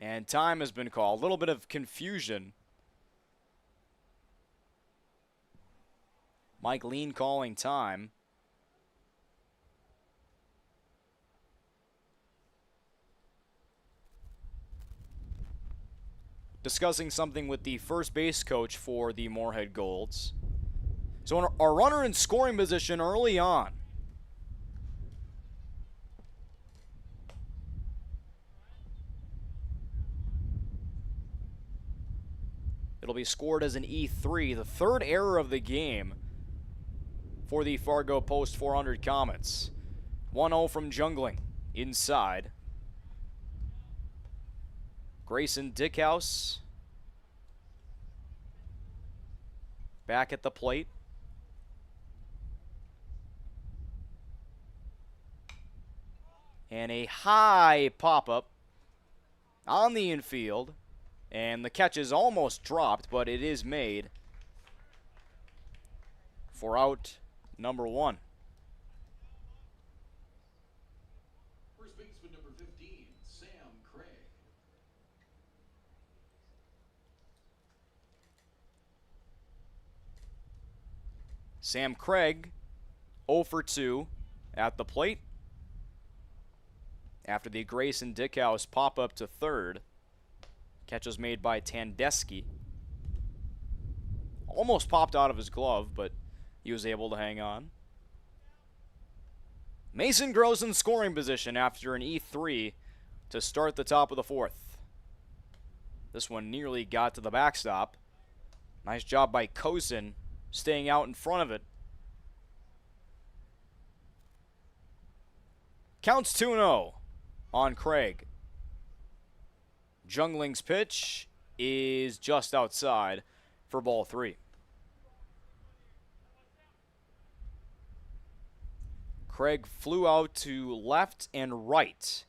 Speaker 3: And time has been called. A little bit of confusion. Mike Lean calling time. Discussing something with the first base coach for the Moorhead Golds. So our runner in scoring position early on. It'll be scored as an E3, the third error of the game for the Fargo Post 400 Comets. 1-0 from Jungling inside. Grayson Dickhouse back at the plate. And a high pop-up on the infield. And the catch is almost dropped, but it is made for out number 1.
Speaker 5: First baseman number 15, Sam Craig.
Speaker 3: Sam Craig, 0 for 2 at the plate after the Grayson Dickhouse pop-up to third. Catch was made by Tandeschi. Almost popped out of his glove, but he was able to hang on. Mason Gross in scoring position after an E3 to start the top of the 4th. This one nearly got to the backstop. Nice job by Cosin staying out in front of it. Counts 2-0 on Craig. Jungling's pitch is just outside for ball 3. Craig flew out to left and right.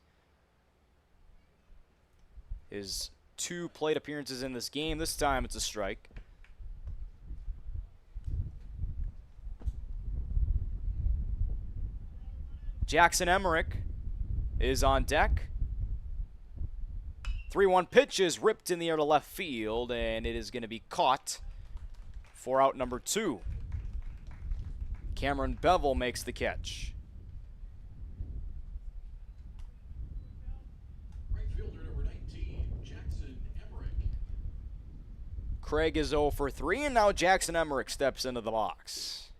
Speaker 3: His 2 plate appearances in this game. This time it's a strike. Jackson Emmerich is on deck. 3-1 pitch is ripped in the air to left field, and it is going to be caught for out number 2. Cameron Bevel makes the catch.
Speaker 5: Right fielder number 19, Jackson Emmerich.
Speaker 3: Craig is 0 for 3, and now Jackson Emmerich steps into the box.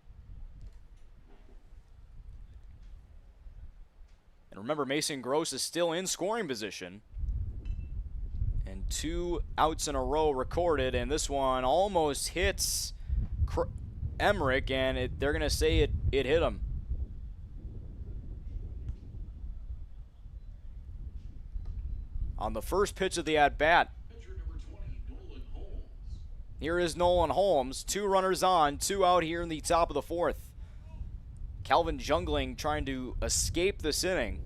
Speaker 3: And remember, Mason Gross is still in scoring position. And 2 outs in a row recorded, and this one almost hits Emmerich, and they're going to say it hit him. On the first pitch of the at-bat,
Speaker 5: Pitcher number 20, Nolan Holmes.
Speaker 3: here is Nolan Holmes. 2 runners on, 2 out here in the top of the 4th. Calvin Jungling trying to escape this inning.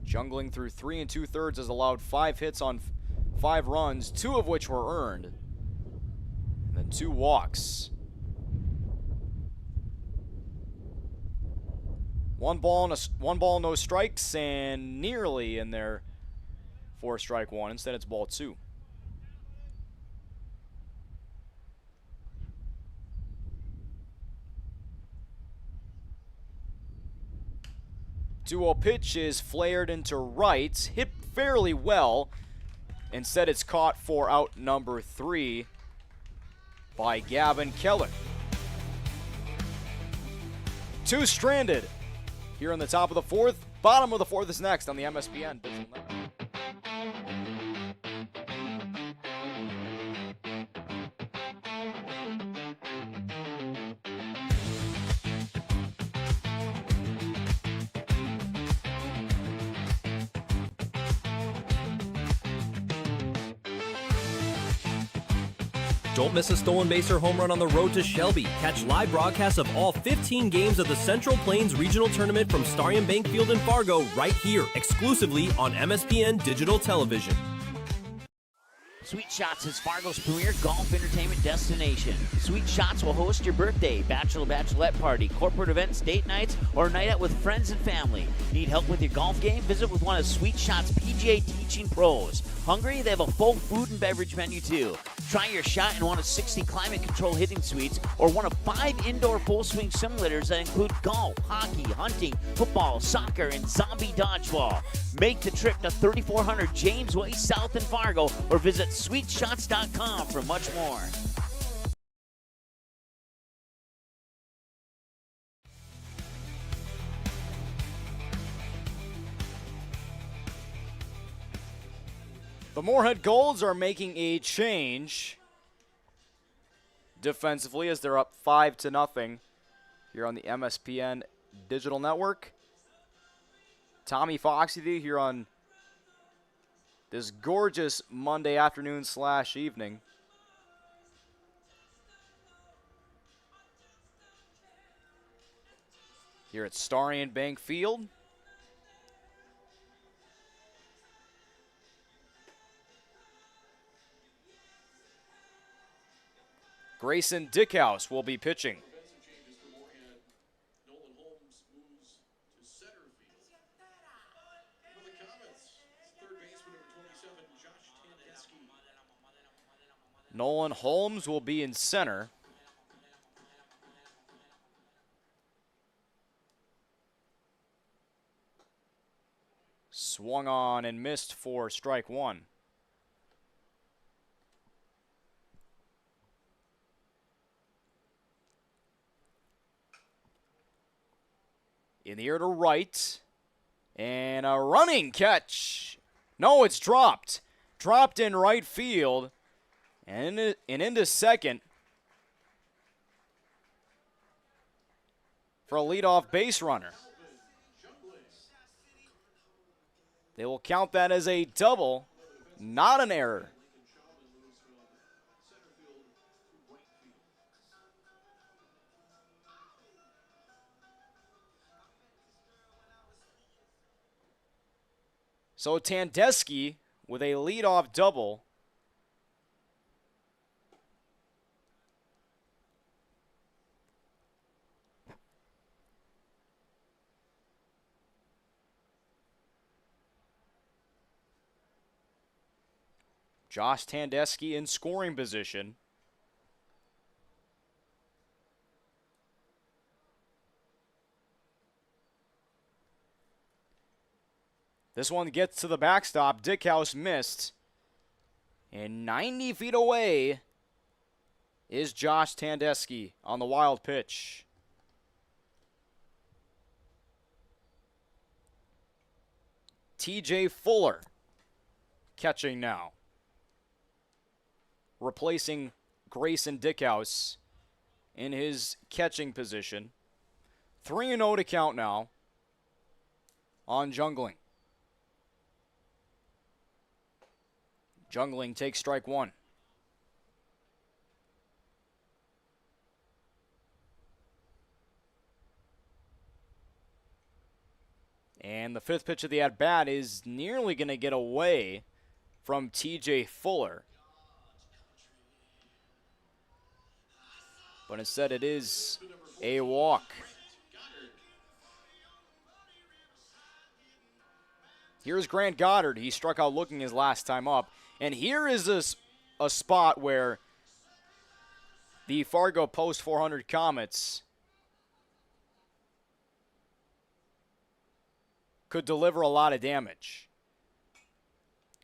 Speaker 3: Jungling through 3 2/3 has allowed 5 hits on 5 runs, 2 of which were earned. And then 2 walks. 1 ball, no strikes, and nearly in there for strike 1. Instead, it's ball 2. Duo pitch is flared into right, hit fairly well. Instead, it's caught for out number 3 by Gavin Keller. 2 stranded here in the top of the 4th. Bottom of the 4th is next on the MSPN Digital Network.
Speaker 4: Don't miss a stolen base or home run on the road to Shelby. Catch live broadcasts of all 15 games of the Central Plains Regional Tournament from Starion Bank Field in Fargo right here, exclusively on MSPN Digital Television.
Speaker 7: Sweet Shots is Fargo's premier golf entertainment destination. Sweet Shots will host your birthday, bachelorette party, corporate events, date nights, or night out with friends and family. Need help with your golf game? Visit with one of Sweet Shots' PGA teaching pros. Hungry? They have a full food and beverage menu too. Try your shot in one of 60 climate control hitting suites or one of 5 indoor full swing simulators that include golf, hockey, hunting, football, soccer, and zombie dodgeball. Make the trip to 3400 James Way South in Fargo or visit sweetshots.com for much more.
Speaker 3: The Moorhead Golds are making a change defensively as they're up 5-0 here on the MSPN Digital Network. Tommy Foxy here on this gorgeous Monday afternoon / evening. Here at Starion Bank Field. Grayson Dickhouse will be pitching.
Speaker 5: Defensive changes for Moorhead. Nolan Holmes moves to center field. For the Comets, third baseman number 27, Josh Tandesky.
Speaker 3: Nolan Holmes will be in center. Swung on and missed for strike one. In the air to right. And a running catch. No, it's dropped. Dropped in right field. And into second. For a leadoff base runner. They will count that as a double, not an error. So Tandesky with a leadoff double. Josh Tandesky in scoring position. This one gets to the backstop. Dickhouse missed. And 90 feet away is Josh Tandesky on the wild pitch. TJ Fuller catching now. Replacing Grayson Dickhouse in his catching position. 3-0 to count now on Jungling. Jungling takes strike one. And the fifth pitch of the at-bat is nearly going to get away from TJ Fuller. But instead it is a walk. Here's Grant Goddard. He struck out looking his last time up. And here is a spot where the Fargo Post 400 Comets could deliver a lot of damage.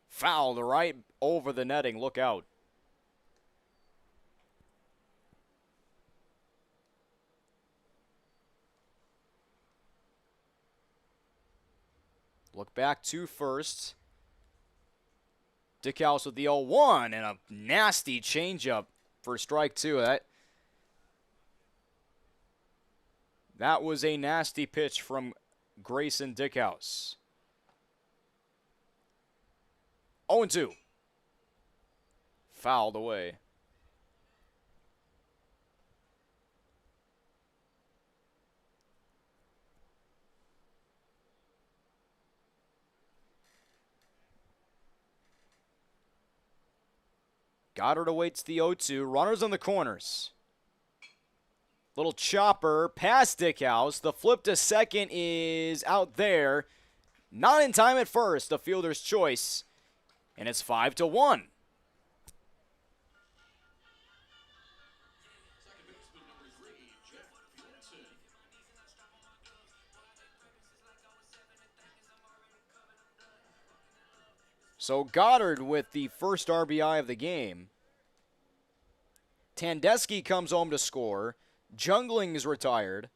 Speaker 3: Fouled right over the netting. Look out. Look back to first. Dickhouse with the 0-1 and a nasty changeup for strike two. That was a nasty pitch from Grayson Dickhouse. 0-2. Fouled away. Goddard awaits the 0-2. Runners on the corners. Little chopper past Dickhouse. The flip to second is out there. Not in time at first. A fielder's choice. And it's 5-1. So Goddard with the first RBI of the game. Tandeschi comes home to score. Jungling is retired.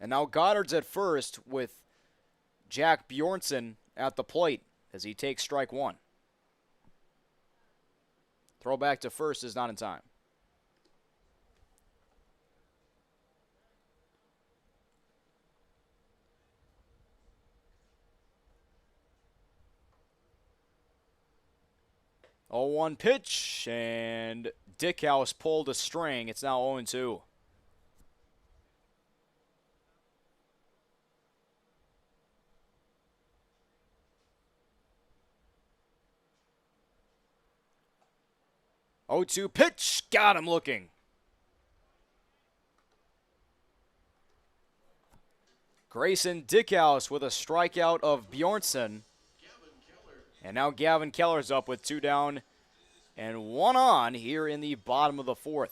Speaker 3: And now Goddard's at first with Jack Bjornsson at the plate as he takes strike one. Throw back to first is not in time. Oh, 1 pitch, and Dickhouse pulled a string. It's now 0-2. Oh, 2 pitch, got him looking. Grayson Dickhouse with a strikeout of Bjornsson. And now Gavin Keller's up with 2 down and 1 on here in the bottom of the 4th.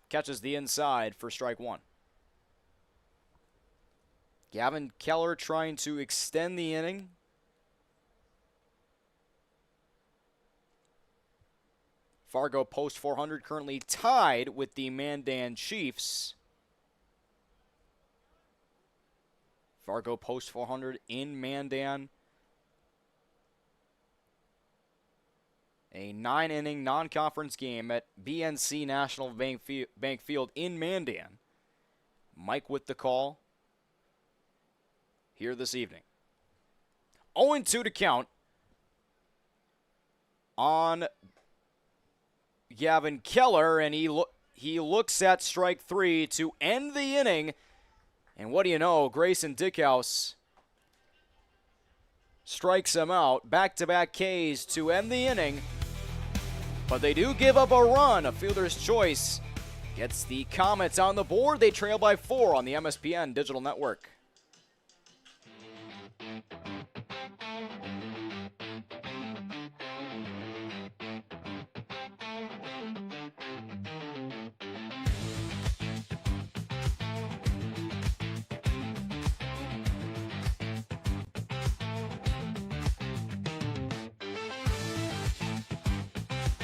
Speaker 3: Catches the inside for strike 1. Gavin Keller trying to extend the inning. Fargo Post 400 currently tied with the Mandan Chiefs. Fargo Post 400 in Mandan. A 9-inning non-conference game at BNC National Bank Field in Mandan. Mike with the call here this evening. 0-2 to count on Gavin Keller, and he looks at strike 3 to end the inning. And what do you know, Grayson Dickhouse strikes him out. Back-to-back Ks to end the inning. But they do give up a run. A fielder's choice gets the Comets on the board. They trail by 4 on the MSPN Digital Network.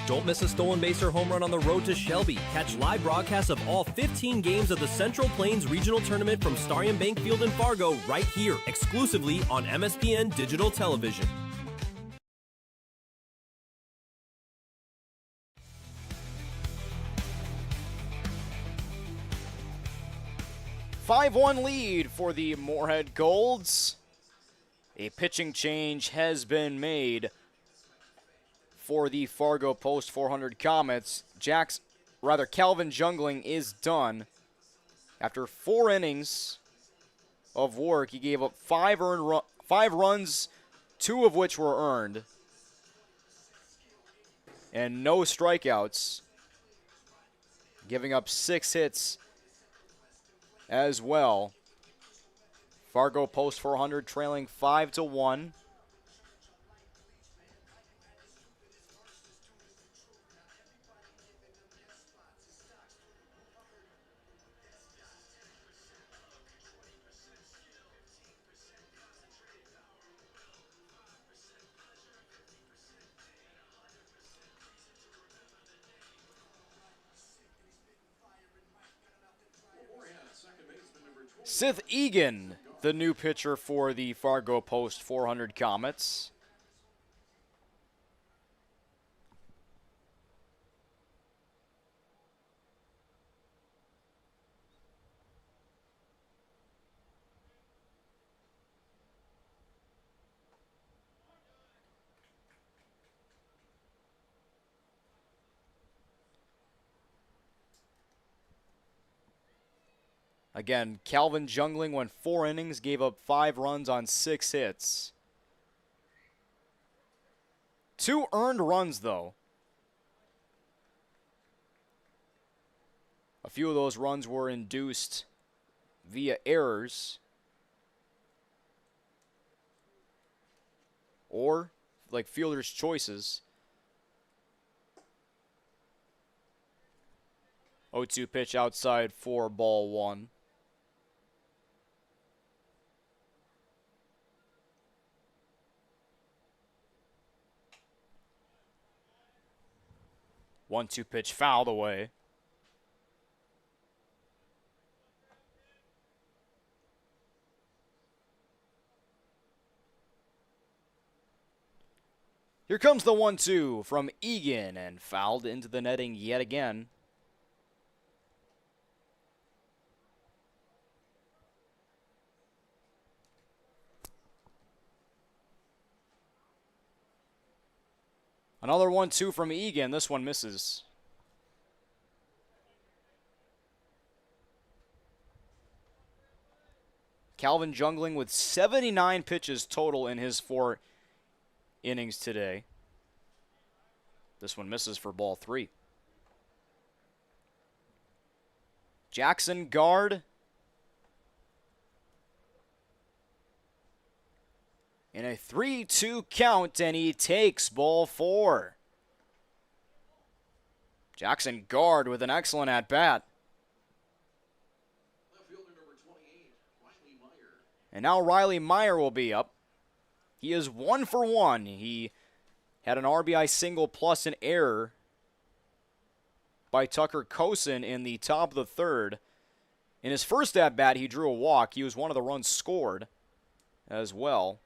Speaker 4: Don't miss a stolen base or home run on the road to Shelby. Catch live broadcasts of all 15 games of the Central Plains Regional Tournament from Starion Bank Field in Fargo right here, exclusively on MSPN Digital Television.
Speaker 3: "5-1 lead for the Moorhead Golds. A pitching change has been made for the Fargo Post 400 Comets. Calvin Jungling is done. After 4 innings of work, he gave up 5 runs, 2 of which were earned, and no strikeouts, giving up 6 hits as well. Fargo Post 400 trailing 5-1. Sith Egan, the new pitcher for the Fargo Post 400 Comets. Again, Calvin Jungling went 4 innings, gave up 5 runs on 6 hits. 2 earned runs, though. A few of those runs were induced via errors or like fielders' choices. 0-2 pitch outside for ball 1. One-two pitch fouled away. Here comes the 1-2 from Egan and fouled into the netting yet again. Another 1-2 from Egan. This one misses. Calvin Jungling with 79 pitches total in his 4 innings today. This one misses for ball 3. Jackson Guard. In a 3-2 count, and he takes ball 4. Jackson Guard with an excellent at-bat.
Speaker 5: Left fielder number 28, Riley Meyer.
Speaker 3: And now Riley Meyer will be up. He is 1 for 1. He had an RBI single plus an error by Tucker Kosin in the top of the 3rd. In his first at-bat, he drew a walk. He was one of the runs scored as well.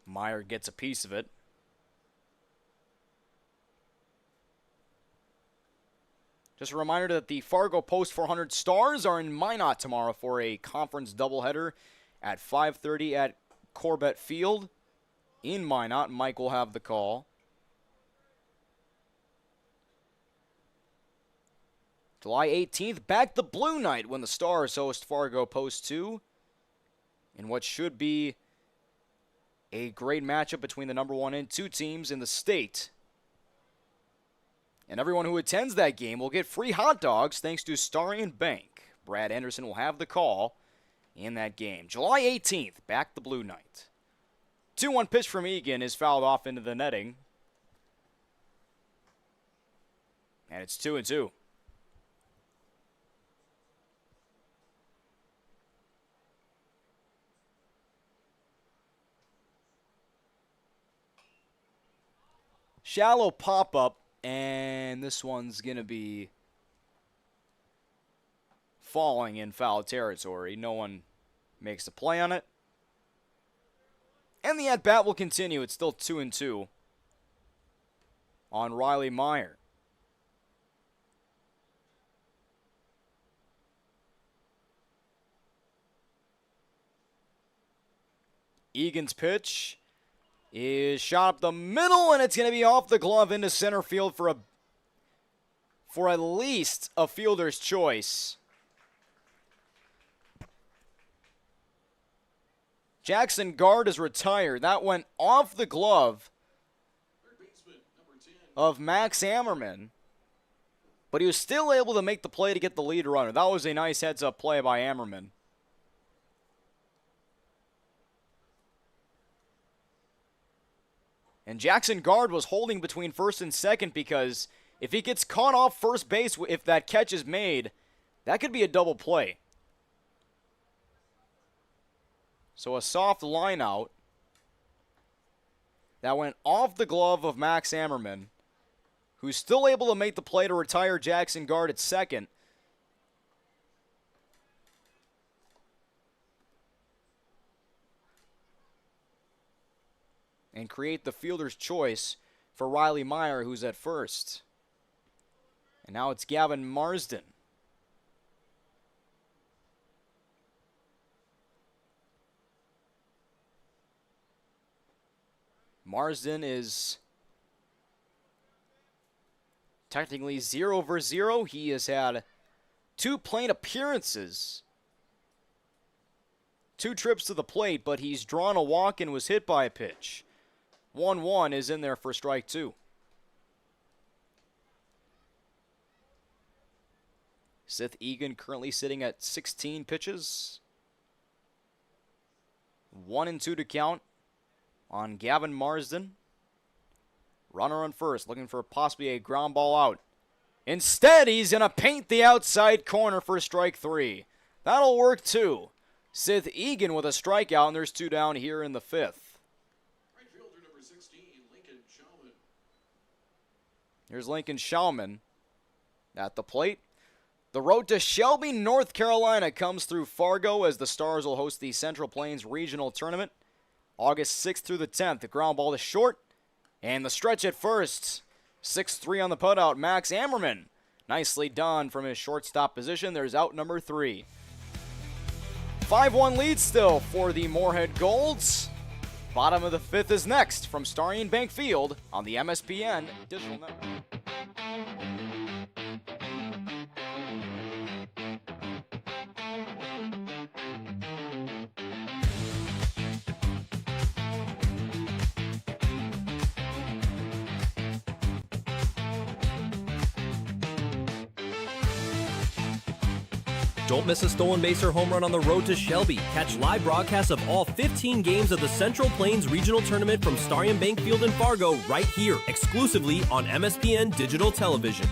Speaker 3: Meyer gets a piece of it. Just a reminder that the Fargo Post 400 Stars are in Minot tomorrow for a conference doubleheader at 5:30 at Corbett Field in Minot. Mike will have the call. July 18th, back the Blue Night when the Stars host Fargo Post 2 in what should be a great matchup between the number 1 and 2 teams in the state. And everyone who attends that game will get free hot dogs thanks to Starion Bank. Brad Anderson will have the call in that game. July 18th, back the Blue Night. 2-1 pitch from Egan is fouled off into the netting. And it's 2-2. Shallow pop-up, and this one's going to be falling in foul territory. No one makes a play on it. And the at-bat will continue. It's still 2-2 on Riley Meyer. Egan's pitch is shot up the middle, and it's going to be off the glove into center field for at least a fielder's choice. Jackson Guard is retired. That went off the glove of Max Ammerman, but he was still able to make the play to get the lead runner. That was a nice heads-up play by Ammerman. And Jackson Guard was holding between first and second because if he gets caught off first base, if that catch is made, that could be a double play. So a soft line out that went off the glove of Max Ammerman, who's still able to make the play to retire Jackson Guard at second. And create the fielder's choice for Riley Meyer, who's at first. And now it's Gavin Marsden. Marsden is technically 0 for 0. He has had 2 plate appearances, 2 trips to the plate, but he's drawn a walk and was hit by a pitch. 1-1 is in there for strike 2. Seth Egan currently sitting at 16 pitches. 1-2 to count on Gavin Marsden. Runner on first, looking for possibly a ground ball out. Instead, he's going to paint the outside corner for strike 3. That'll work too. Seth Egan with a strikeout, and there's 2 down here in the 5th.
Speaker 5: Right fielder number 16, Lincoln Schauman.
Speaker 3: Here's Lincoln Schauman at the plate. The road to Shelby, North Carolina comes through Fargo as the Stars will host the Central Plains Regional Tournament August 6th through the 10th. The ground ball is short, and the stretch at first. 6-3 on the putout, Max Ammerman. Nicely done from his shortstop position. There's out number 3. 5-1 lead still for the Moorhead Golds. Bottom of the 5th is next from Starry Bank Field on the MSPN Digital Network.
Speaker 4: Don't miss a stolen base or home run on the road to Shelby. Catch live broadcasts of all 15 games of the Central Plains Regional Tournament from Starry Bank Field in Fargo right here, exclusively on MSPN Digital Television.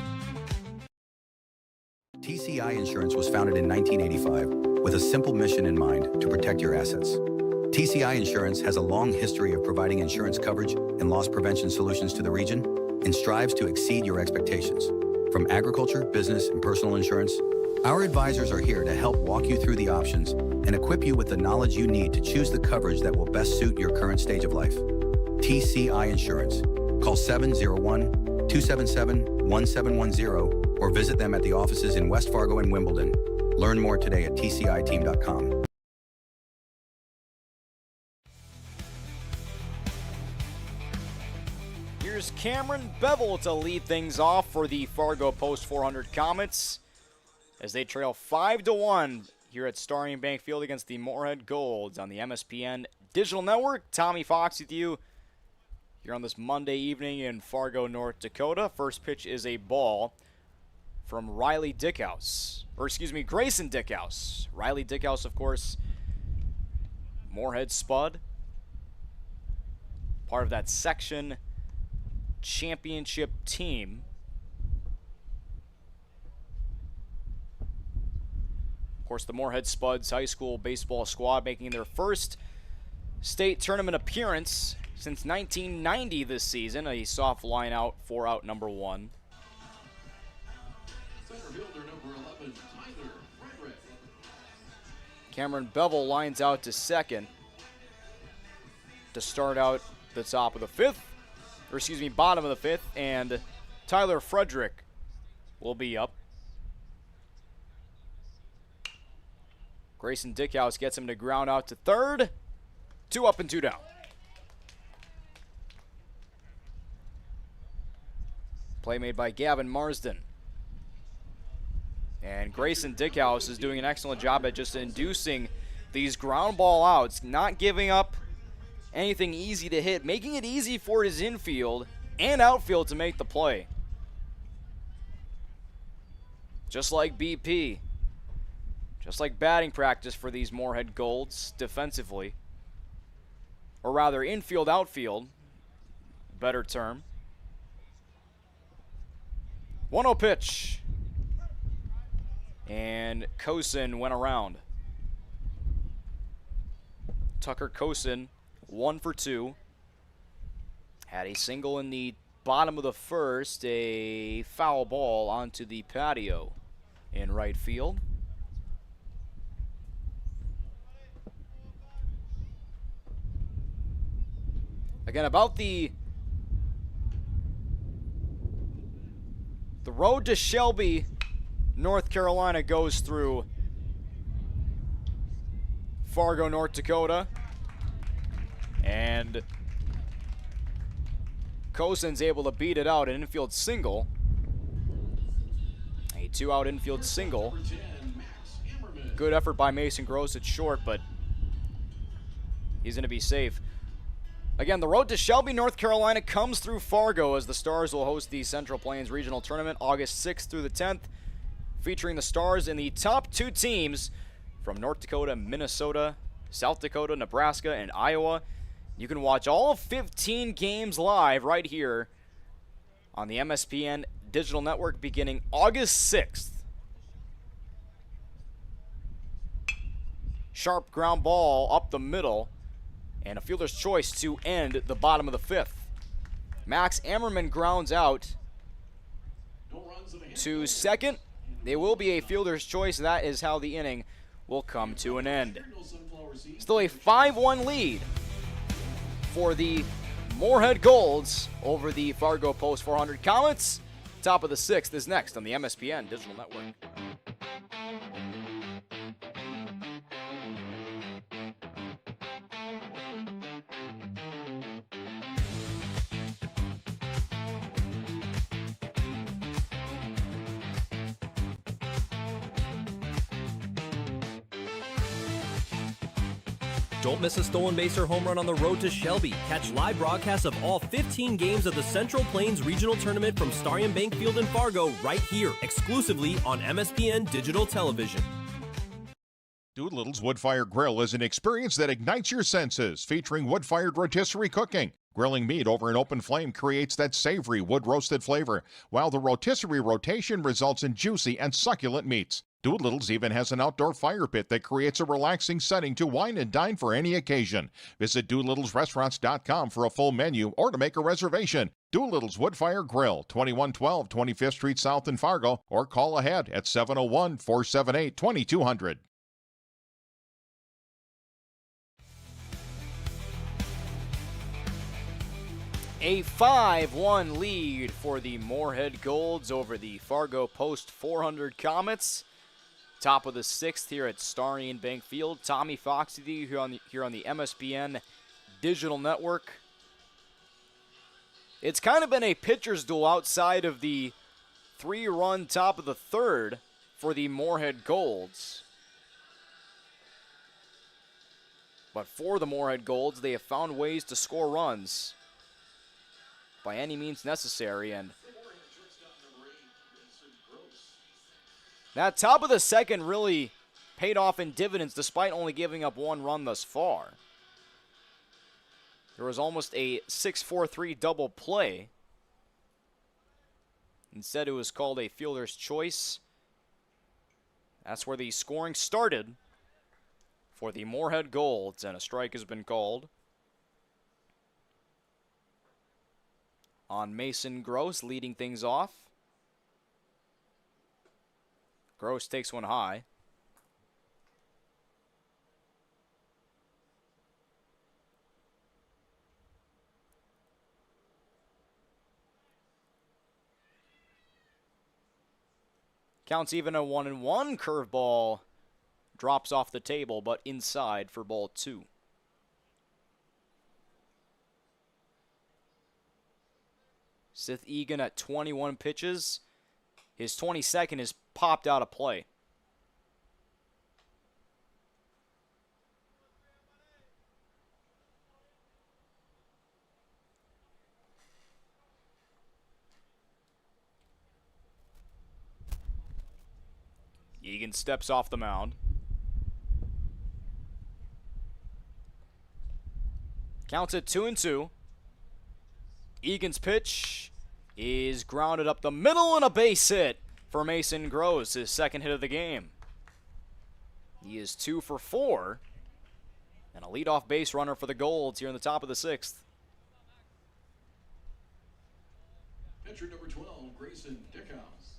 Speaker 8: TCI Insurance was founded in 1985 with a simple mission in mind: to protect your assets. TCI Insurance has a long history of providing insurance coverage and loss prevention solutions to the region and strives to exceed your expectations. From agriculture, business, and personal insurance, our advisors are here to help walk you through the options and equip you with the knowledge you need to choose the coverage that will best suit your current stage of life. TCI Insurance. Call 701-277-1710 or visit them at the offices in West Fargo and Wimbledon. Learn more today at tciteam.com.
Speaker 3: Here's Cameron Bevel to lead things off for the Fargo Post 400 Comets as they trail 5-1 here at Starry Bank Field against the Moorhead Golds on the MSPN Digital Network. Tommy Fox with you here on this Monday evening in Fargo, North Dakota. First pitch is a ball from Grayson Dickhouse. Riley Dickhouse, of course, Moorhead Spud, part of that section championship team. Of course, the Moorhead Spuds high school baseball squad making their first state tournament appearance since 1990 this season. A soft line out for out number 1.
Speaker 5: Center fielder number 11, Tyler Frederick.
Speaker 3: Cameron Bevel lines out to second to start out the bottom of the 5th, and Tyler Frederick will be up. Grayson Dickhouse gets him to ground out to third. 2 up and 2 down. Play made by Gavin Marsden. And Grayson Dickhouse is doing an excellent job at just inducing these ground ball outs, not giving up anything easy to hit, making it easy for his infield and outfield to make the play. Just like BP. Just like batting practice for these Moorhead Golds defensively. Or rather, infield, outfield. Better term. 1-0 pitch. And Kosin went around. Tucker Kosin, 1 for 2. Had a single in the bottom of the 1st, a foul ball onto the patio in right field. Again, about the road to Shelby, North Carolina goes through Fargo, North Dakota. And Kosin's able to beat it out, an infield single. A 2-out infield single. Good effort by Mason Gross at short, but he's going to be safe. Again, the road to Shelby, North Carolina comes through Fargo as the Stars will host the Central Plains Regional Tournament August 6th through the 10th, featuring the Stars in the top 2 teams from North Dakota, Minnesota, South Dakota, Nebraska, and Iowa. You can watch all 15 games live right here on the MSPN Digital Network beginning August 6th. Sharp ground ball up the middle, and a fielder's choice to end the bottom of the 5th. Max Ammerman grounds out to second. There will be a fielder's choice. That is how the inning will come to an end. Still a 5-1 lead for the Moorhead Golds over the Fargo Post 400 Comets. Top of the 6th is next on the MSPN Digital Network.
Speaker 4: Don't miss a stolen base or home run on the road to Shelby. Catch live broadcasts of all 15 games of the Central Plains Regional Tournament from Starion Bank Field in Fargo right here, exclusively on MSPN Digital Television.
Speaker 9: Doolittle's Wood-Fire Grill is an experience that ignites your senses, featuring wood-fired rotisserie cooking. Grilling meat over an open flame creates that savory wood-roasted flavor, while the rotisserie rotation results in juicy and succulent meats. Doolittle's even has an outdoor fire pit that creates a relaxing setting to wine and dine for any occasion. Visit DoolittlesRestaurants.com for a full menu or to make a reservation. Doolittle's Wood-Fire Grill, 2112 25th Street South in Fargo, or call ahead at 701-478-2200.
Speaker 3: A 5-1 lead for the Moorhead Golds over the Fargo Post 400 Comets. Top of the 6th here at Starion Bank Field. Tommy Foxy here on the MSPN Digital Network. It's kind of been a pitcher's duel outside of the 3-run top of the 3rd for the Moorhead Golds. But for the Moorhead Golds, they have found ways to score runs by any means necessary, and that top of the 2nd really paid off in dividends despite only giving up 1 run thus far. There was almost a 6-4-3 double play. Instead, it was called a fielder's choice. That's where the scoring started for the Moorhead Golds, and a strike has been called on Mason Gross, leading things off. Gross takes one high. Counts even a 1-1. Curveball drops off the table, but inside for ball 2. Seth Egan at 21 pitches. His 22nd is popped out of play. Egan steps off the mound. Counts at 2-2. Egan's pitch is grounded up the middle, and a base hit for Mason Gross, his 2nd hit of the game. He is 2 for 4, and a leadoff base runner for the Golds here in the top of the 6th.
Speaker 5: Pitcher number 12, Grayson Dickhouse.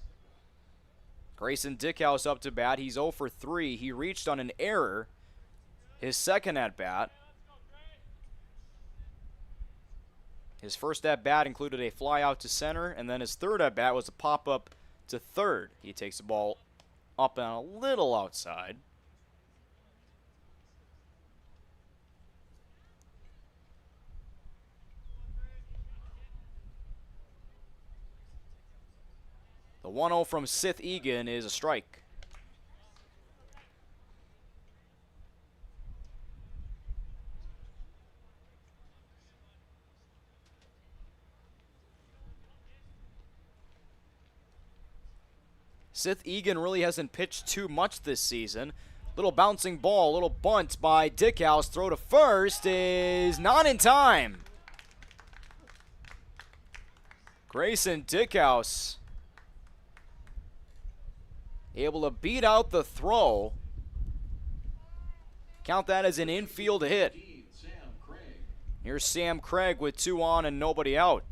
Speaker 3: Grayson Dickhouse up to bat. He's 0 for 3. He reached on an error his 2nd at-bat. His first at-bat included a fly out to center, and then his 3rd at-bat was a pop-up to 3rd. He takes the ball up and a little outside. The 1-0 from Seth Egan is a strike. Seth Egan really hasn't pitched too much this season. Little bouncing ball, little bunt by Dickhouse. Throw to first is not in time. Grayson Dickhouse able to beat out the throw. Count that as an infield hit. Here's Sam Craig with 2 on and nobody out.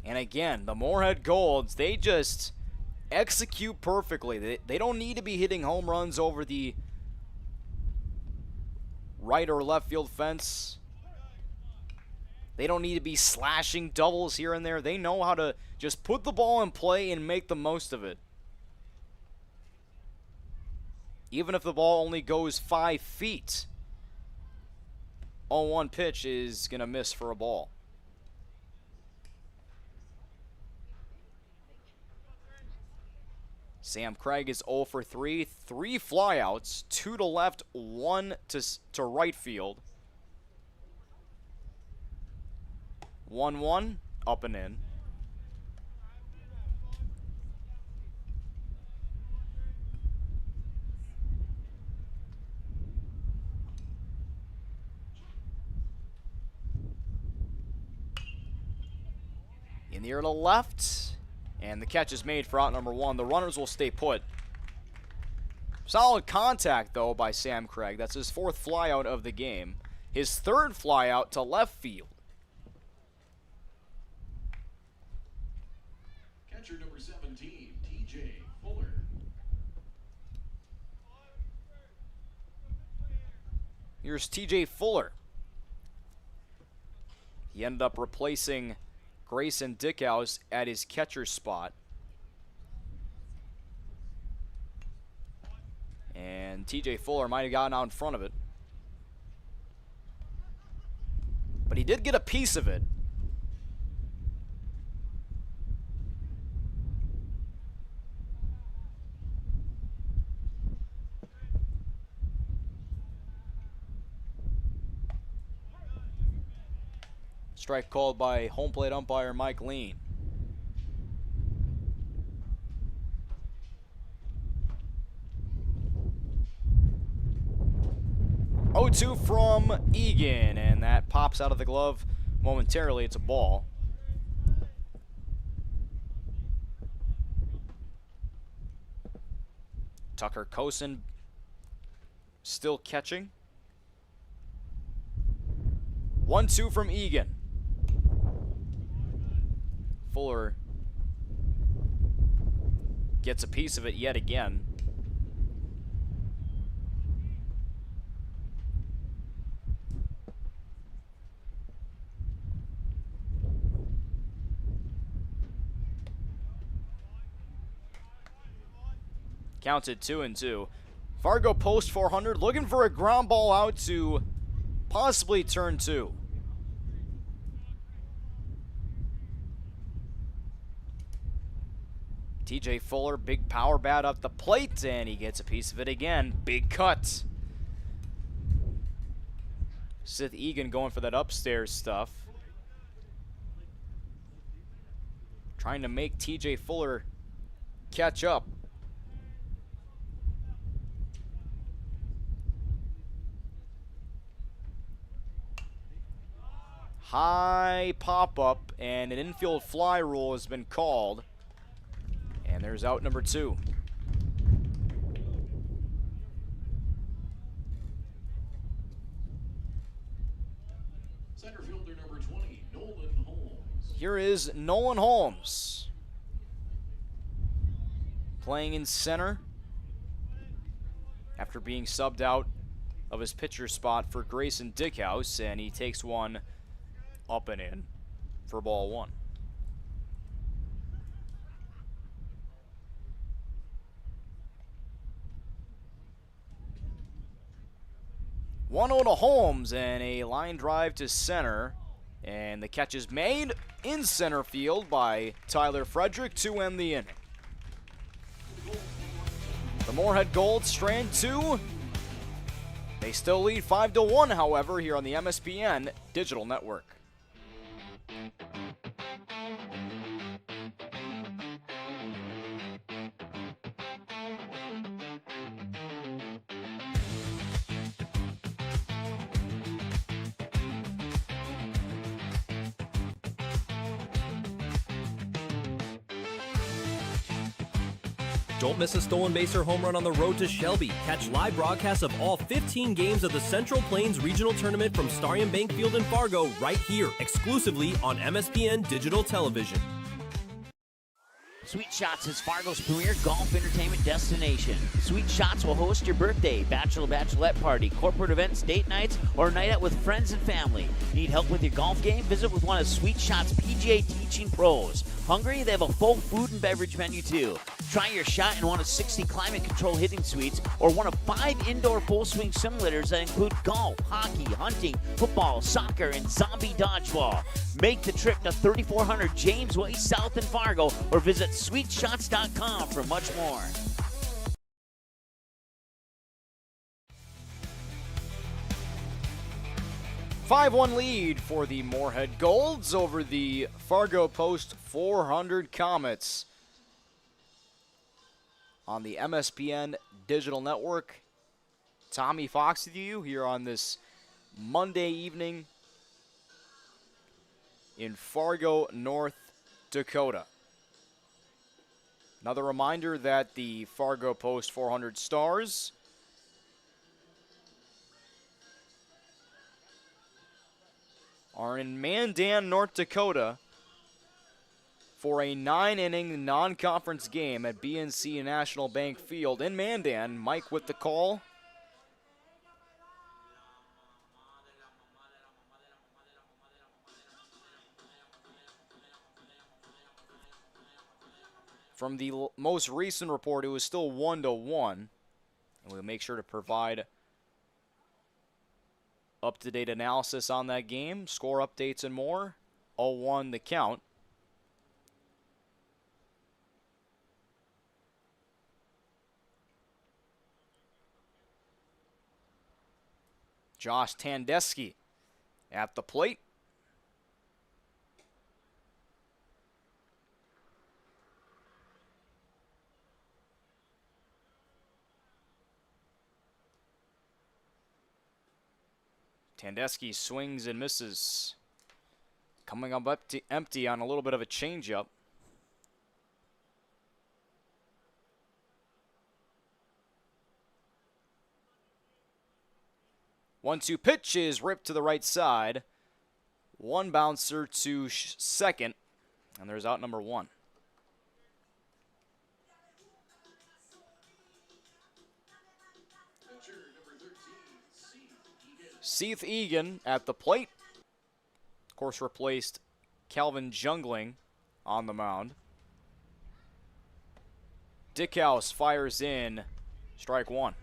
Speaker 3: And again, the Moorhead Golds, they just execute perfectly. They don't need to be hitting home runs over the right or left field fence. They don't need to be slashing doubles here and there. They know how to just put the ball in play and make the most of it. Even if the ball only goes 5 feet, 0-1 pitch is going to miss for a ball. Sam Craig is 0 for 3. 3 flyouts, 2 to left, 1 to right field. 1-1, up and in. In the air to left. And the catch is made for out number 1. The runners will stay put. Solid contact, though, by Sam Craig. That's his 4th flyout of the game. His 3rd flyout to left field.
Speaker 5: Catcher number 17, TJ Fuller.
Speaker 3: Here's TJ Fuller. He ended up replacing Grayson Dickhouse at his catcher spot. And TJ Fuller might have gotten out in front of it. But he did get a piece of it. Strike called by home plate umpire Mike Lean. Oh, 2 from Egan, and that pops out of the glove momentarily. It's a ball. Tucker Kosen still catching. 1-2 from Egan. Fuller gets a piece of it yet again. Counted 2-2. Fargo Post 400 looking for a ground ball out to possibly turn 2. TJ Fuller, big power bat up the plate, and he gets a piece of it again. Big cut. Seth Egan going for that upstairs stuff. Trying to make TJ Fuller catch up. High pop-up, and an infield fly rule has been called. And there's out number 2.
Speaker 5: Center fielder number 20, Nolan Holmes.
Speaker 3: Here is Nolan Holmes. Playing in center after being subbed out of his pitcher spot for Grayson Dickhouse, and he takes one up and in for ball 1. One to Holmes and a line drive to center, and the catch is made in center field by Tyler Frederick to end the inning. The Moorhead Golds strand 2. They still lead 5-1, however, here on the MSPN Digital Network.
Speaker 4: Don't miss a stolen base or home run on the road to Shelby. Catch live broadcasts of all 15 games of the Central Plains Regional Tournament from Starion Bank Field in Fargo right here, exclusively on MSPN Digital Television.
Speaker 7: Sweet Shots is Fargo's premier golf entertainment destination. Sweet Shots will host your birthday, bachelorette party, corporate events, date nights, or night out with friends and family. Need help with your golf game? Visit with one of Sweet Shots' PGA teaching pros. Hungry? They have a full food and beverage menu too. Try your shot in one of 60 climate control hitting suites or one of 5 indoor full swing simulators that include golf, hockey, hunting, football, soccer, and zombie dodgeball. Make the trip to 3400 James Way South in Fargo or visit sweetshots.com for much more.
Speaker 3: $5-1 lead for the Moorhead Golds over the Fargo Post 400 Comets on the MSPN Digital Network. Tommy Fox with you here on this Monday evening in Fargo, North Dakota. Another reminder that the Fargo Post 400 Stars are in Mandan, North Dakota for a 9-inning non-conference game at BNC National Bank Field in Mandan. Mike with the call. From the most recent report, it was still 1-1. And we'll make sure to provide up-to-date analysis on that game, score updates and more. 0-1 the count. Josh Tandesky at the plate. Tandesky swings and misses. Coming up empty on a little bit of a changeup. One-two pitch is ripped to the right side. One bouncer to second, and there's out number 1. Seth Egan at the plate. Of course, replaced Calvin Jungling on the mound. Dickhouse fires in strike 1.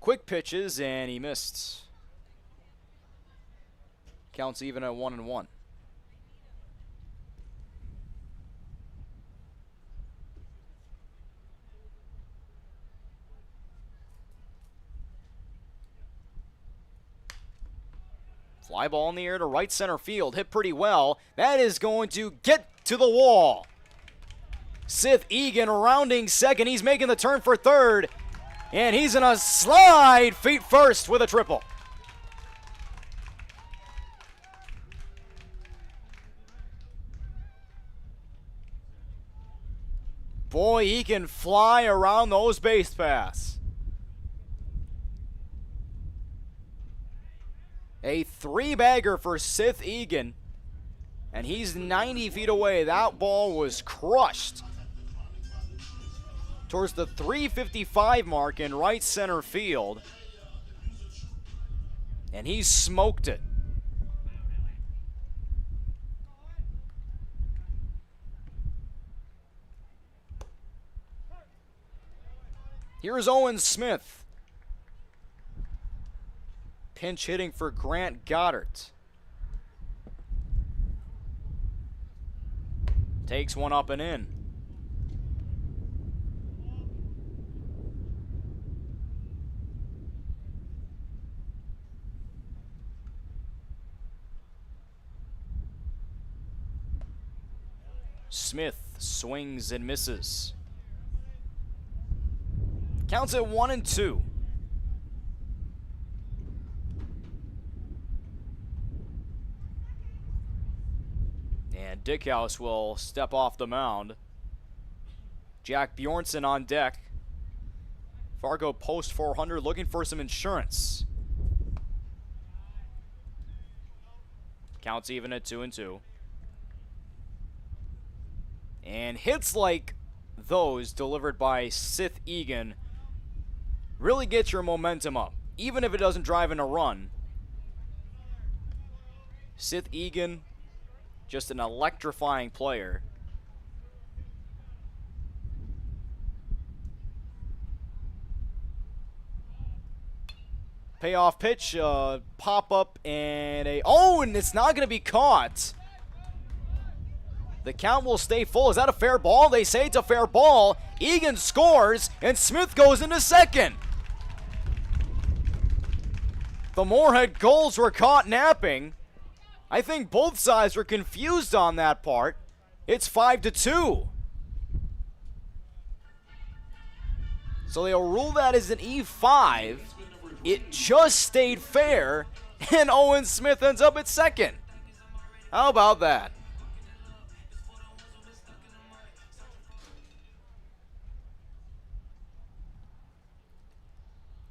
Speaker 3: Quick pitches, and he missed. Counts even at 1-1. Fly ball in the air to right center field. Hit pretty well. That is going to get to the wall. Seth Egan rounding second. He's making the turn for third. And he's going to slide feet first with a triple. Boy, he can fly around those base paths. A 3-bagger for Seth Egan, and he's 90 feet away. That ball was crushed towards the 355 mark in right center field, and he smoked it. Here's Owen Smith. pinch hitting for Grant Goddard. Takes one up and in. Smith swings and misses. Counts at 1-2. And Dickhouse will step off the mound. Jack Bjornson on deck. Fargo Post 400 looking for some insurance. Counts even at 2-2. And hits like those delivered by Sith Egan really get your momentum up, even if it doesn't drive in a run. Sith Egan, just an electrifying player. Payoff pitch, pop up, and and it's not going to be caught. The count will stay full. Is that a fair ball? They say it's a fair ball. Egan scores, and Smith goes into second. The Moorhead Golds were caught napping. I think both sides were confused on that part. It's 5-2. So they'll rule that as an E5. It just stayed fair, and Owen Smith ends up at second. How about that?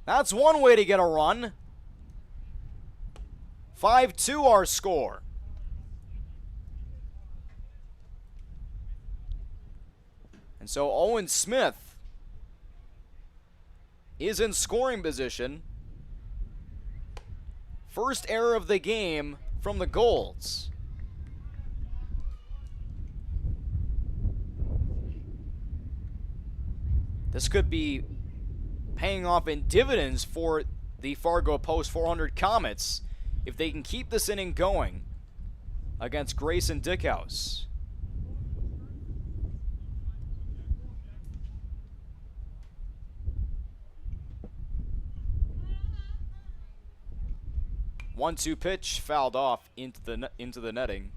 Speaker 3: That's one way to get a run. 5-2 our score. And so Owen Smith is in scoring position. First error of the game from the Golds. This could be paying off in dividends for the Fargo Post 400 Comets if they can keep this inning going against Grayson Dickhouse. One-two pitch fouled off into the netting.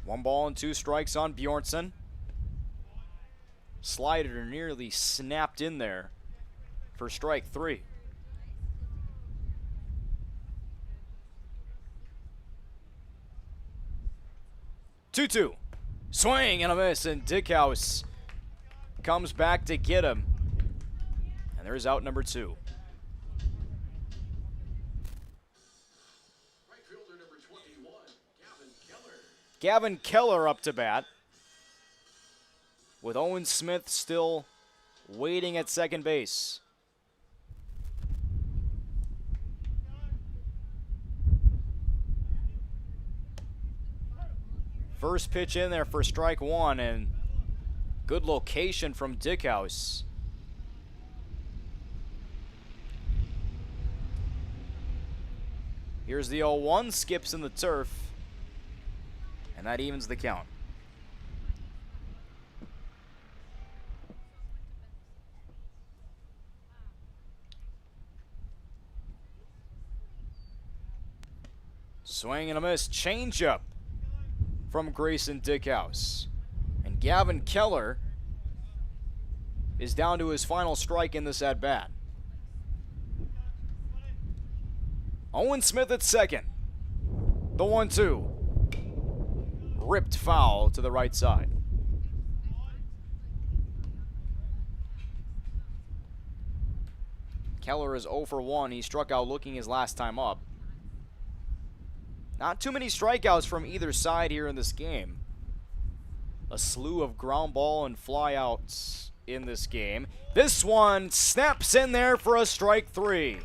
Speaker 3: One ball and two strikes on Bjornson. Slider nearly snapped in there for strike three. Two-two. Swing and a miss, and Dickhouse comes back to get him. And there's out number two.
Speaker 5: Right fielder number 21, Gavin Keller.
Speaker 3: Gavin Keller up to bat, with Owen Smith still waiting at second base. First pitch in there for strike one, and good location from Dickhouse. Here's the 0-1, skips in the turf, and that evens the count. Swing and a miss, changeup from Grayson Dickhouse. And Gavin Keller is down to his final strike in this at-bat. Owen Smith at second. The 1-2. Ripped foul to the right side. Keller is 0 for 1. He struck out looking his last time up. Not too many strikeouts from either side here in this game. A slew of ground ball and flyouts in this game. This one snaps in there for a strike three.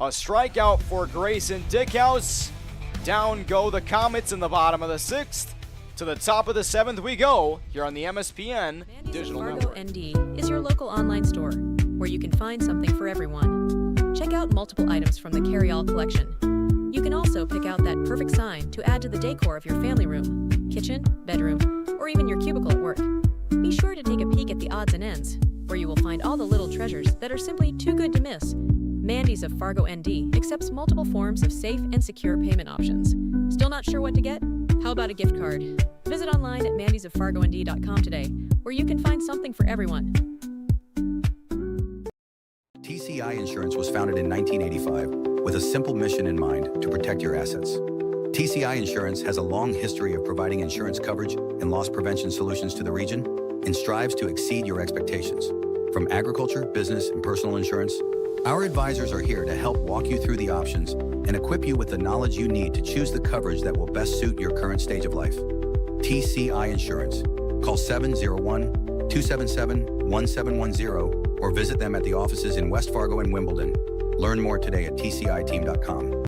Speaker 3: A strikeout for Grayson Dickhouse. Down go the Comets in the bottom of the 6th. To the top of the 7th we go here on the MSPN Digital
Speaker 6: Fargo
Speaker 3: Network.
Speaker 6: ND is your local online store where you can find something for everyone. Check out multiple items from the carry-all collection. You can also pick out that perfect sign to add to the decor of your family room, kitchen, bedroom, or even your cubicle at work. Be sure to take a peek at the odds and ends, where you will find all the little treasures that are simply too good to miss. Mandy's of Fargo ND accepts multiple forms of safe and secure payment options. Still not sure what to get? How about a gift card? Visit online at mandysoffargond.com today, where you can find something for everyone.
Speaker 8: TCI Insurance was founded in 1985 with a simple mission in mind: to protect your assets. TCI Insurance has a long history of providing insurance coverage and loss prevention solutions to the region and strives to exceed your expectations. From agriculture, business, and personal insurance, our advisors are here to help walk you through the options and equip you with the knowledge you need to choose the coverage that will best suit your current stage of life. TCI Insurance. Call 701-277-1710 or visit them at the offices in West Fargo and Wimbledon. Learn more today at tciteam.com.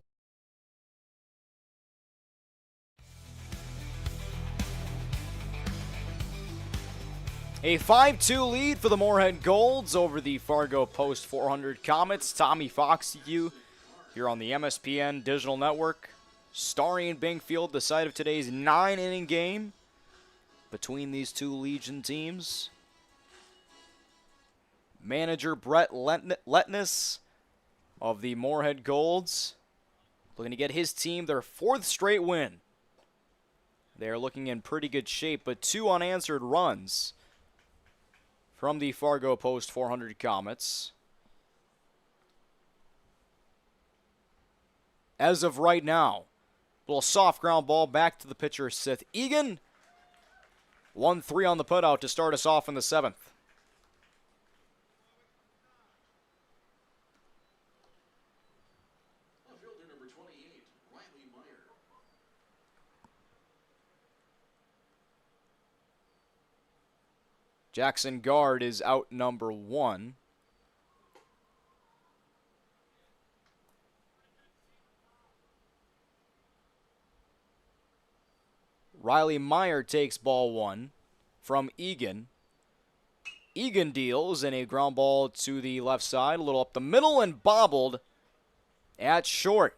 Speaker 3: A 5-2 lead for the Moorhead Golds over the Fargo Post 400 Comets. Tommy Fox to you here on the MSPN Digital Network. Starry and Bankfield, the site of today's 9-inning game between these two Legion teams. Manager Brett Letness of the Moorhead Golds looking to get his team their 4th straight win. They are looking in pretty good shape, but 2 unanswered runs from the Fargo Post 400 Comets. As of right now, little soft ground ball back to the pitcher, Seth Egan. 1-3 on the putout to start us off in the 7th.
Speaker 5: Fielder number 28, Riley Meyer.
Speaker 3: Jackson Guard is out number 1. Riley Meyer takes ball 1 from Egan. Egan deals in a ground ball to the left side, a little up the middle and bobbled at short.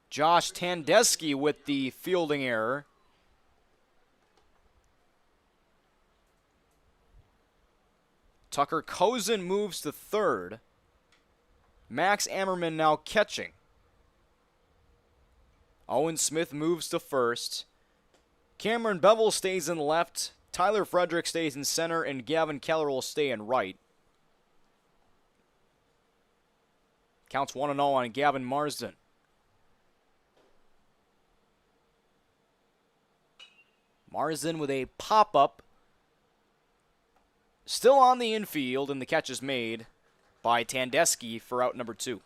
Speaker 3: Josh Tandeschi with the fielding error. Tucker Cozen moves to 3rd. Max Ammerman now catching. Owen Smith moves to 1st. Cameron Bevel stays in left. Tyler Frederick stays in center, and Gavin Keller will stay in right. Counts 1-0 on Gavin Marsden. Marsden with a pop-up. Still on the infield, and the catch is made by Tandeschi for out number 2.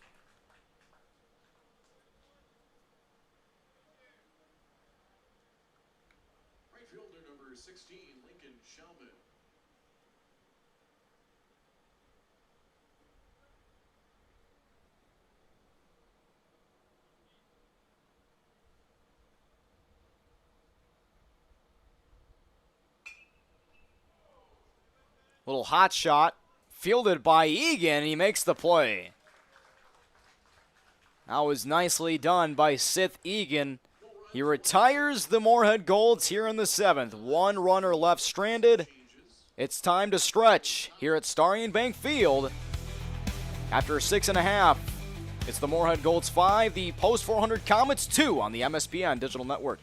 Speaker 5: Right fielder number 16, Lincoln Shelman.
Speaker 3: Little hot shot. Fielded by Egan, he makes the play. That was nicely done by Seth Egan. He retires the Moorhead Golds here in the 7th. 1 runner left stranded. It's time to stretch here at Starry and Bank Field. After 6.5, it's the Moorhead Golds 5, the Post 400 Comets 2 on the MSPN Digital Network.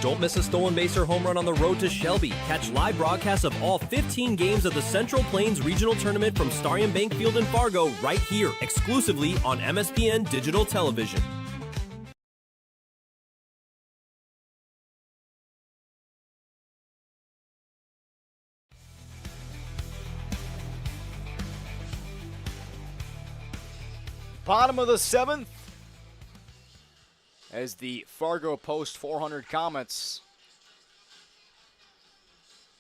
Speaker 4: Don't miss a stolen base or home run on the road to Shelby. Catch live broadcasts of all 15 games of the Central Plains Regional Tournament from Starry and Bank Field in Fargo right here, exclusively on MSPN Digital Television.
Speaker 3: bottom of the 7th, as the Fargo Post 400 Comets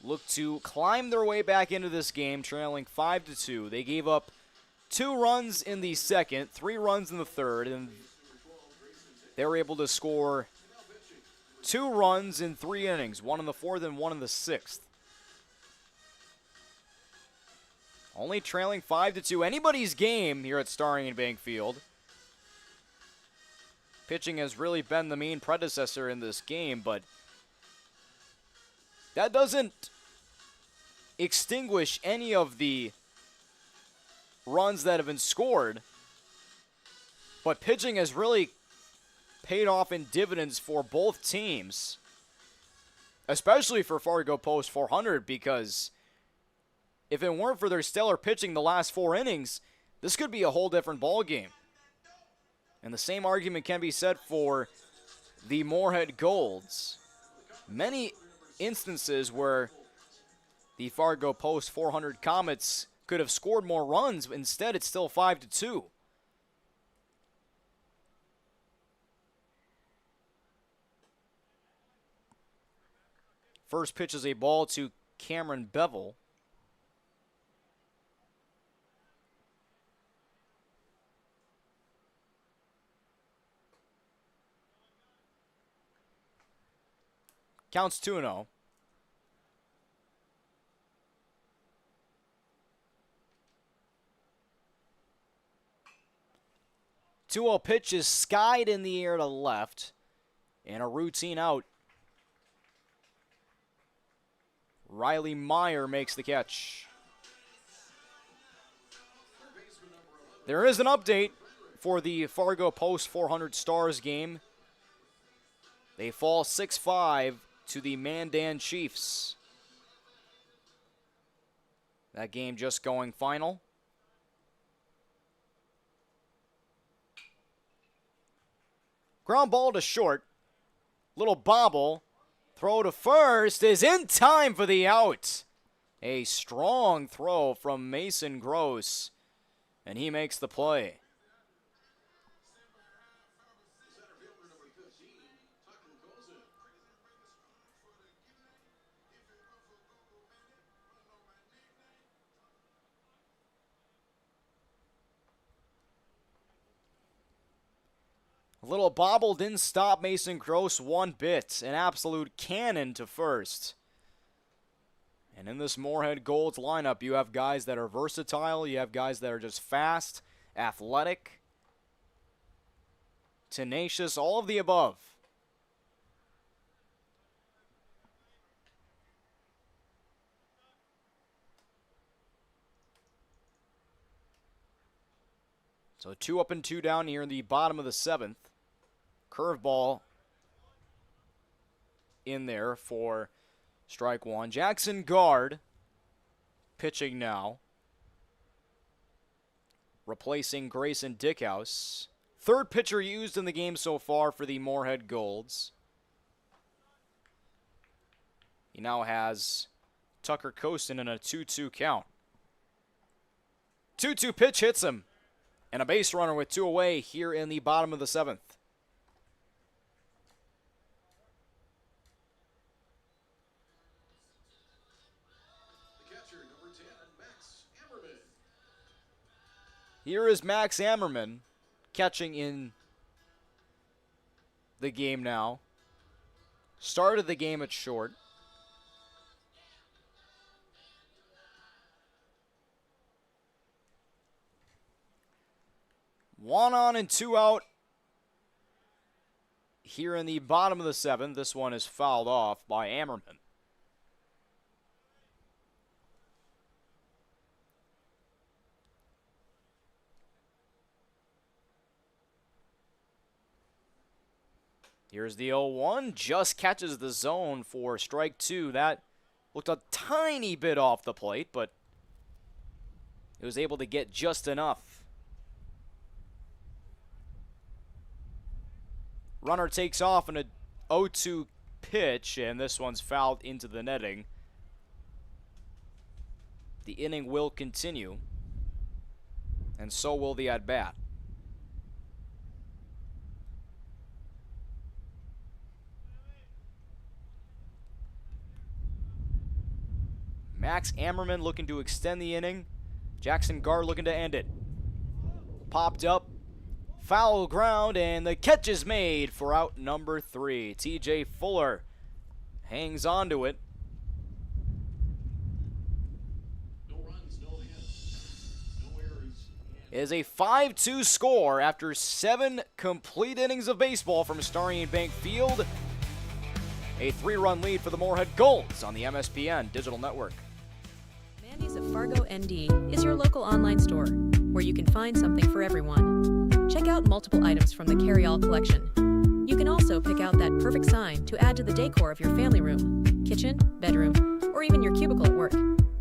Speaker 3: look to climb their way back into this game, trailing 5-2. They gave up 2 runs in the second, 3 runs in the third, and they were able to score 2 runs in 3 innings, 1 in the 4th and 1 in the 6th. Only trailing 5-2. Anybody's game here at Starring and Bank Field. Pitching has really been the main predecessor in this game, but that doesn't extinguish any of the runs that have been scored. But pitching has really paid off in dividends for both teams, especially for Fargo Post 400, because if it weren't for their stellar pitching the last 4 innings, this could be a whole different ball game. And the same argument can be said for the Moorhead Golds. Many instances where the Fargo Post 400 Comets could have scored more runs, instead it's still 5-2. First pitch is a ball to Cameron Bevel. Counts 2-0. Two-0 pitch is skied in the air to left, and a routine out. Riley Meyer makes the catch. There is an update for the Fargo Post 400 Stars game. They fall 6-5 to the Mandan Chiefs. That game just going final. Ground ball to short. Little bobble. Throw to first is in time for the out. A strong throw from Mason Gross, and he makes the play. A little bobble didn't stop Mason Gross one bit. An absolute cannon to first. And in this Moorhead Golds lineup, you have guys that are versatile. You have guys that are just fast, athletic, tenacious, all of the above. So 2 up and 2 down here in the bottom of the 7th. Curveball in there for strike 1. Jackson Guard pitching now, replacing Grayson Dickhouse. Third pitcher used in the game so far for the Moorhead Golds. He now has Tucker Coaston in a 2-2 count. 2-2 pitch hits him, and a base runner with 2 away here in the bottom of the 7th. Here is Max Ammerman catching in the game now. Started the game at short. One on and 2 out here in the bottom of the 7th. This one is fouled off by Ammerman. Here's the 0-1, just catches the zone for strike 2. That looked a tiny bit off the plate, but it was able to get just enough. Runner takes off in a 0-2 pitch, and this one's fouled into the netting. The inning will continue, and so will the at-bat. Max Ammerman looking to extend the inning. Jackson Gard looking to end it. Popped up. Foul ground, and the catch is made for out number 3. TJ Fuller hangs on to it.
Speaker 5: No runs, no hits, no errors.
Speaker 3: It is a 5-2 score after 7 complete innings of baseball from Starry Bank Field. A 3-run lead for the Moorhead Golds on the MSPN Digital Network.
Speaker 6: Mandy's of Fargo ND is your local online store where you can find something for everyone. Check out multiple items from the carry-all collection. You can also pick out that perfect sign to add to the decor of your family room, kitchen, bedroom, or even your cubicle at work.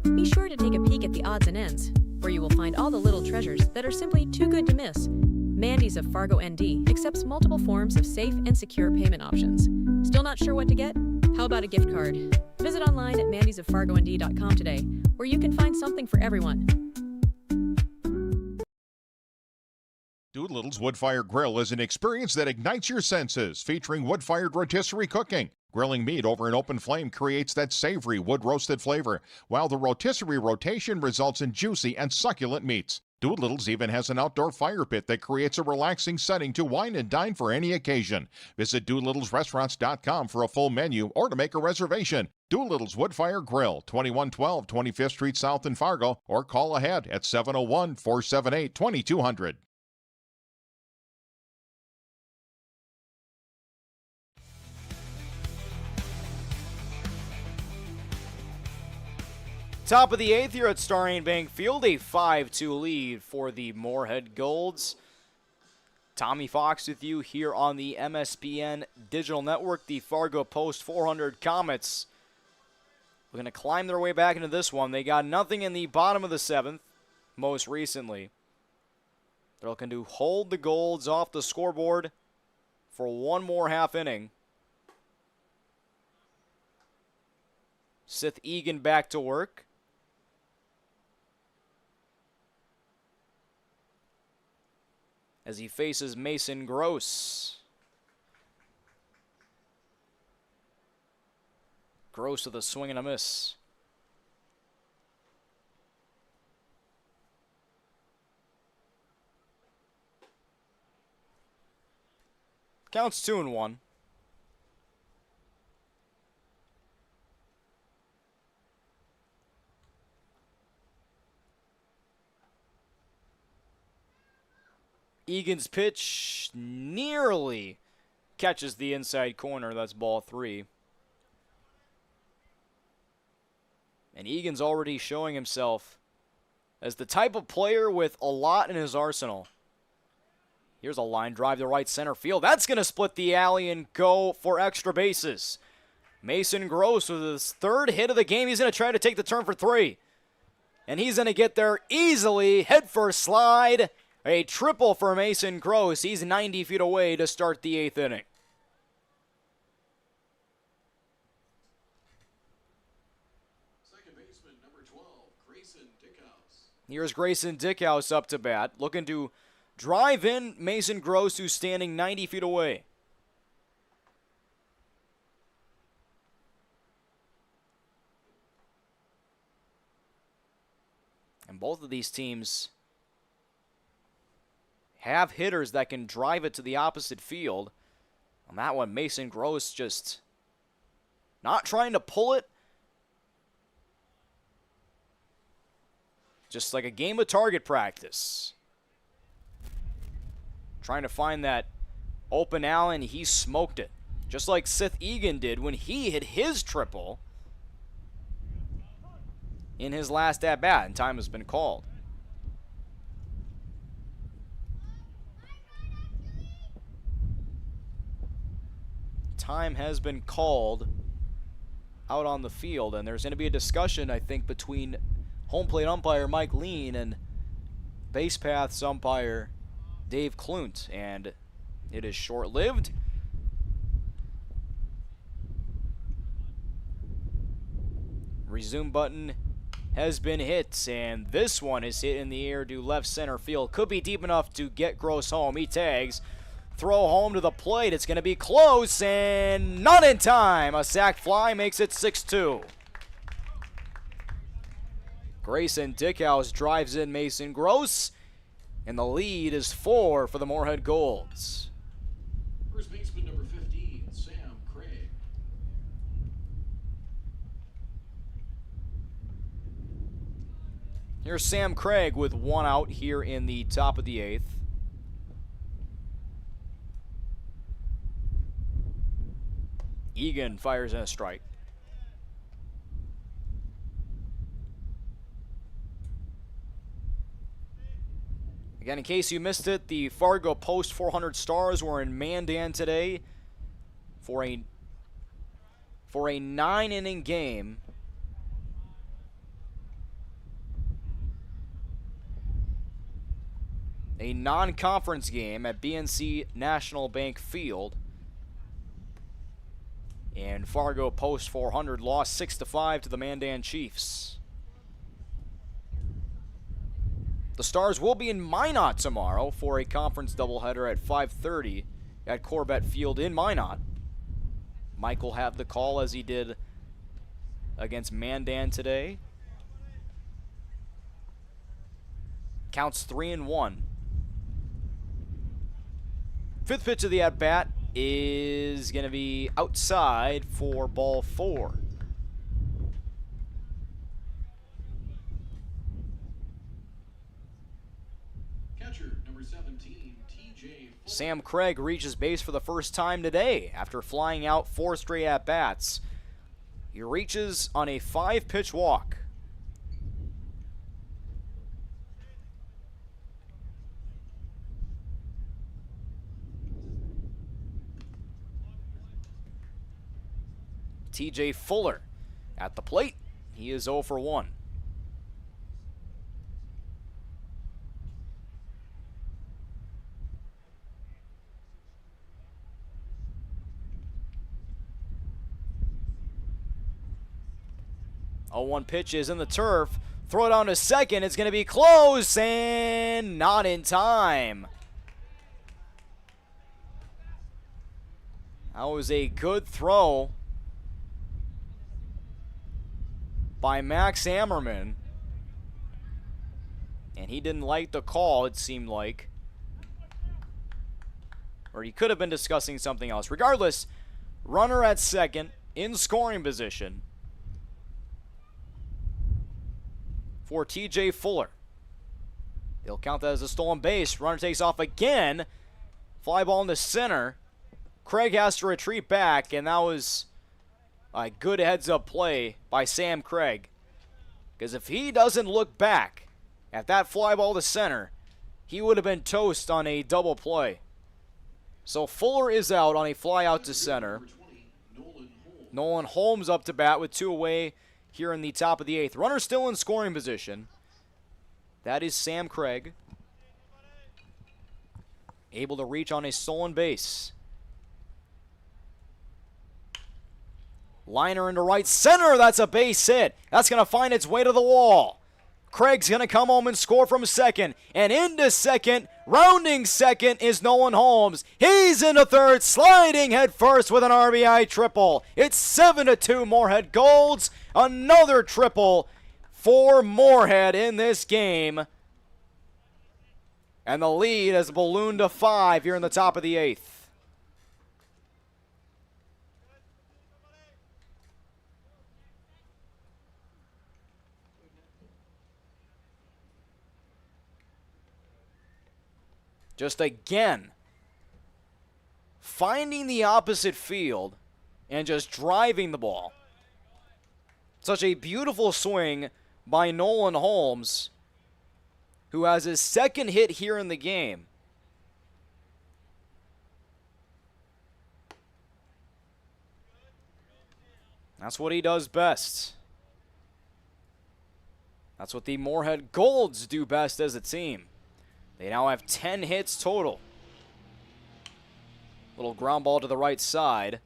Speaker 6: Be sure to take a peek at the odds and ends, where you will find all the little treasures that are simply too good to miss. Mandy's of Fargo ND accepts multiple forms of safe and secure payment options. Still not sure what to get? How about a gift card? Visit online at mandysoffargond.com today, where you can find something for everyone.
Speaker 9: Doolittle's Wood-Fire Grill is an experience that ignites your senses, featuring wood-fired rotisserie cooking. Grilling meat over an open flame creates that savory wood-roasted flavor, while the rotisserie rotation results in juicy and succulent meats. Doolittle's even has an outdoor fire pit that creates a relaxing setting to wine and dine for any occasion. Visit DoolittlesRestaurants.com for a full menu or to make a reservation. Doolittle's Wood-Fire Grill, 2112 25th Street South in Fargo, or call ahead at 701-478-2200.
Speaker 3: Top of the 8th here at Starry Bank Field, a 5-2 lead for the Moorhead Golds. Tommy Fox with you here on the MSPN Digital Network. The Fargo Post 400 Comets are going to climb their way back into this one. They got nothing in the bottom of the 7th most recently. They're looking to hold the Golds off the scoreboard for one more half inning. Seth Egan back to work. As he faces Mason Gross. Gross with a swing and a miss. Counts 2-1. Egan's pitch nearly catches the inside corner. That's ball 3. And Egan's already showing himself as the type of player with a lot in his arsenal. Here's a line drive to right center field. That's going to split the alley and go for extra bases. Mason Gross with his 3rd hit of the game. He's going to try to take the turn for 3. And he's going to get there easily. Head first slide. A triple for Mason Gross. He's 90 feet away to start the 8th inning.
Speaker 5: Second baseman, number 12, Grayson Dickhouse.
Speaker 3: Here's Grayson Dickhouse up to bat, looking to drive in Mason Gross, who's standing 90 feet away. And both of these teams have hitters that can drive it to the opposite field. On that one, Mason Gross just not trying to pull it. Just like a game of target practice. Trying to find that open alley, and he smoked it. Just like Seth Egan did when he hit his triple in his last at-bat, and time has been called. Time has been called out on the field, and there's going to be a discussion, I think, between home plate umpire Mike Lean and base paths umpire Dave Klunt, and it is short-lived. Resume button has been hit, and this one is hit in the air to left center field. Could be deep enough to get Gross home. He tags. Throw home to the plate. It's going to be close, and not in time. A sac fly makes it 6-2. Grayson Dickhouse drives in Mason Gross, and the lead is 4 for the Moorhead Golds.
Speaker 5: First baseman number 15, Sam Craig.
Speaker 3: Here's Sam Craig with 1 out here in the top of the 8th. Egan fires in a strike. Again, in case you missed it, the Fargo Post 400 Stars were in Mandan today for a 9-inning game. A non-conference game at BNC National Bank Field. And Fargo Post 400 lost 6-5 to the Mandan Chiefs. The Stars will be in Minot tomorrow for a conference doubleheader at 5:30 at Corbett Field in Minot. Mike will have the call as he did against Mandan today. Counts 3-1. Fifth pitch of the at-bat is going to be outside for ball 4.
Speaker 5: Catcher number 17, TJ.
Speaker 3: Sam Craig reaches base for the first time today after flying out 4 straight at-bats. He reaches on a 5-pitch walk. TJ Fuller at the plate. He is 0 for 1. Oh, 1 pitch is in the turf. Throw it on to second. It's going to be close and not in time. That was a good throw by Max Ammerman. And he didn't like the call, it seemed like. Or he could have been discussing something else. Regardless, runner at second in scoring position for TJ Fuller. They'll count that as a stolen base. Runner takes off again. Fly ball in the center. Craig has to retreat back, and that was a good heads-up play by Sam Craig. Because if he doesn't look back at that fly ball to center, he would have been toast on a double play. So Fuller is out on a fly out to center. Nolan Holmes up to bat with 2 away here in the top of the 8th. Runner still in scoring position. That is Sam Craig. Able to reach on a stolen base. Liner into right center. That's a base hit. That's going to find its way to the wall. Craig's going to come home and score from second. And into second, rounding second, is Nolan Holmes. He's into third, sliding head first with an RBI triple. It's 7-2 Moorhead Golds. Another triple for Moorhead in this game. And the lead has ballooned to 5 here in the top of the 8th. Just again, finding the opposite field and just driving the ball. Such a beautiful swing by Nolan Holmes, who has his second hit here in the game. That's what he does best. That's what the Moorhead Golds do best as a team. They now have 10 hits total. Little ground ball to the right side.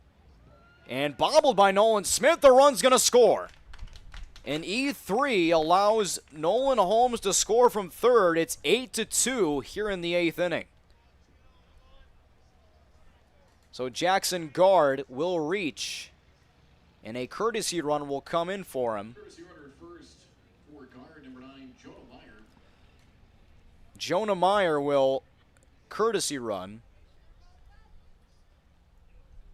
Speaker 3: And bobbled by Nolan Smith. The run's going to score. And E3 allows Nolan Holmes to score from third. It's 8-2 here in the 8th inning. So Jackson Guard will reach. And a courtesy run will come in for him.
Speaker 5: Courtesy runner first for guard number
Speaker 3: Jonah Meyer will courtesy run.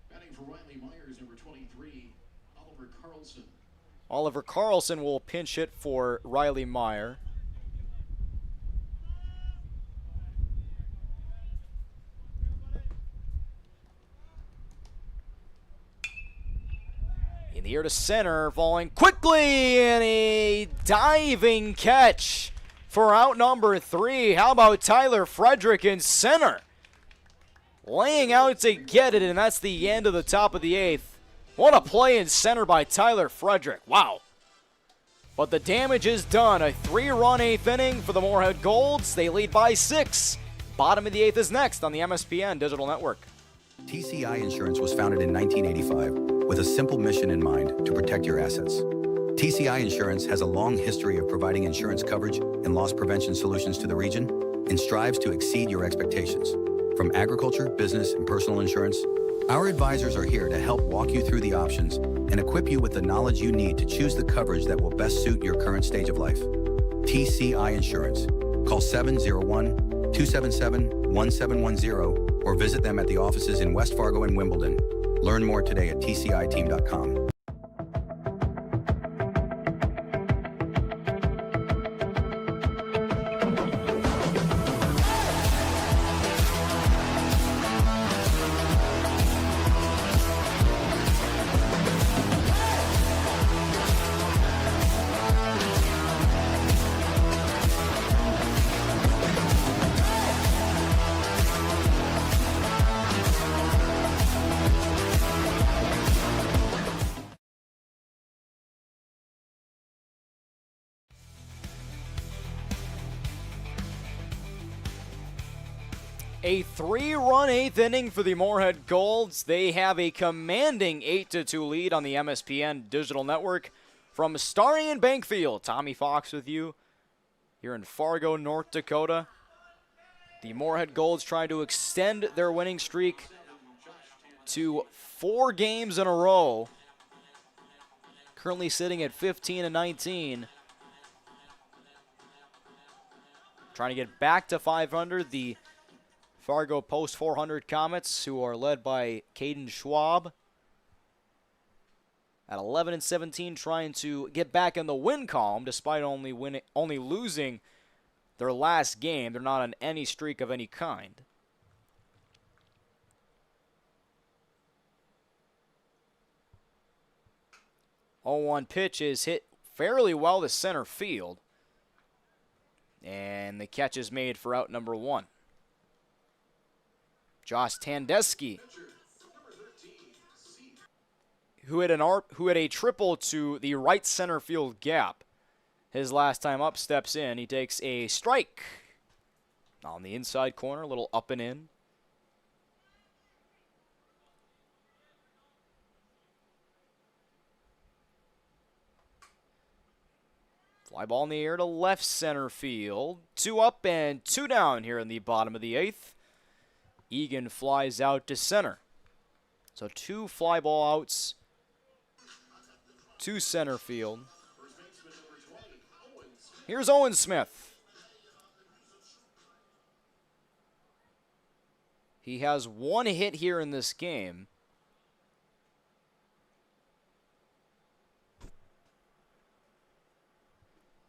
Speaker 5: Batting for Riley Myers, number 23, Oliver Carlson.
Speaker 3: Oliver Carlson will pinch hit for Riley Meyer. In the air to center, falling quickly, and a diving catch for out number 3. How about Tyler Frederick in center? Laying out to get it, and that's the end of the top of the 8th. What a play in center by Tyler Frederick. Wow. But the damage is done. A 3-run 8th inning for the Moorhead Golds. They lead by 6. Bottom of the 8th is next on the MSPN Digital Network.
Speaker 8: TCI Insurance was founded in 1985 with a simple mission in mind to protect your assets. TCI Insurance has a long history of providing insurance coverage and loss prevention solutions to the region and strives to exceed your expectations. From agriculture, business, and personal insurance, our advisors are here to help walk you through the options and equip you with the knowledge you need to choose the coverage that will best suit your current stage of life. TCI Insurance. Call 701-277-1710 or visit them at the offices in West Fargo and Wimbledon. Learn more today at tciteam.com.
Speaker 3: A 3-run 8th inning for the Moorhead Golds. They have a commanding 8-2 lead on the MSPN Digital Network. From Starion Bankfield, Tommy Fox with you here in Fargo, North Dakota. The Moorhead Golds trying to extend their winning streak to 4 games in a row. Currently sitting at 15-19. Trying to get back to 500. The Fargo Post 400 Comets, who are led by Caden Schwab, at 11-17, trying to get back in the win column despite only losing their last game. They're not on any streak of any kind. The 0-1 pitch is hit fairly well to center field, and the catch is made for out number 1. Josh Tandesky, who had a triple to the right center field gap. His last time up, steps in. He takes a strike on the inside corner, a little up and in. Fly ball in the air to left center field. 2 up and 2 down here in the bottom of the 8th. Egan flies out to center. So 2 fly ball outs to center field. Here's Owen Smith. He has 1 hit here in this game.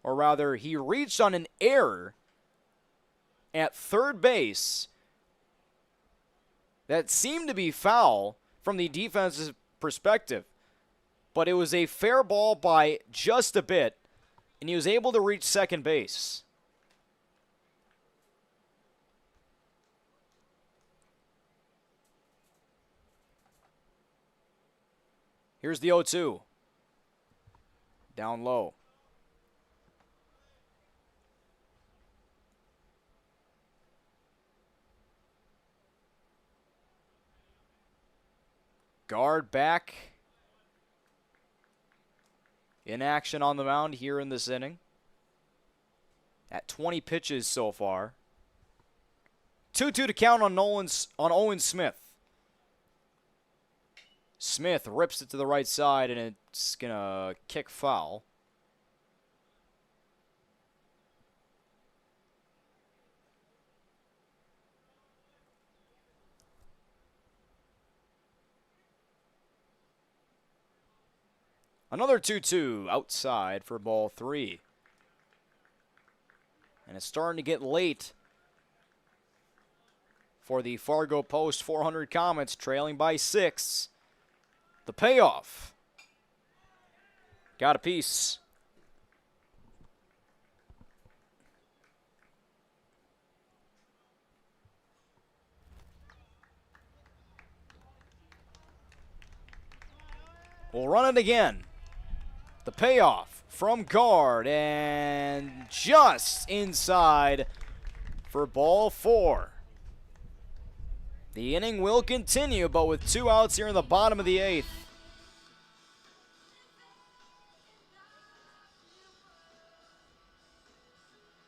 Speaker 3: Or rather, he reached on an error at third base that seemed to be foul from the defense's perspective. But it was a fair ball by just a bit, and he was able to reach second base. Here's the 0-2. Down low. Guard back in action on the mound here in this inning. At 20 pitches so far. 2-2 to count on Owen Smith. Smith rips it to the right side, and it's going to kick foul. Another 2-2 outside for ball 3. And it's starting to get late for the Fargo Post 400 Comets, trailing by 6. The payoff. Got a piece. We'll run it again. The payoff from guard and just inside for ball 4. The inning will continue, but with 2 outs here in the bottom of the 8th.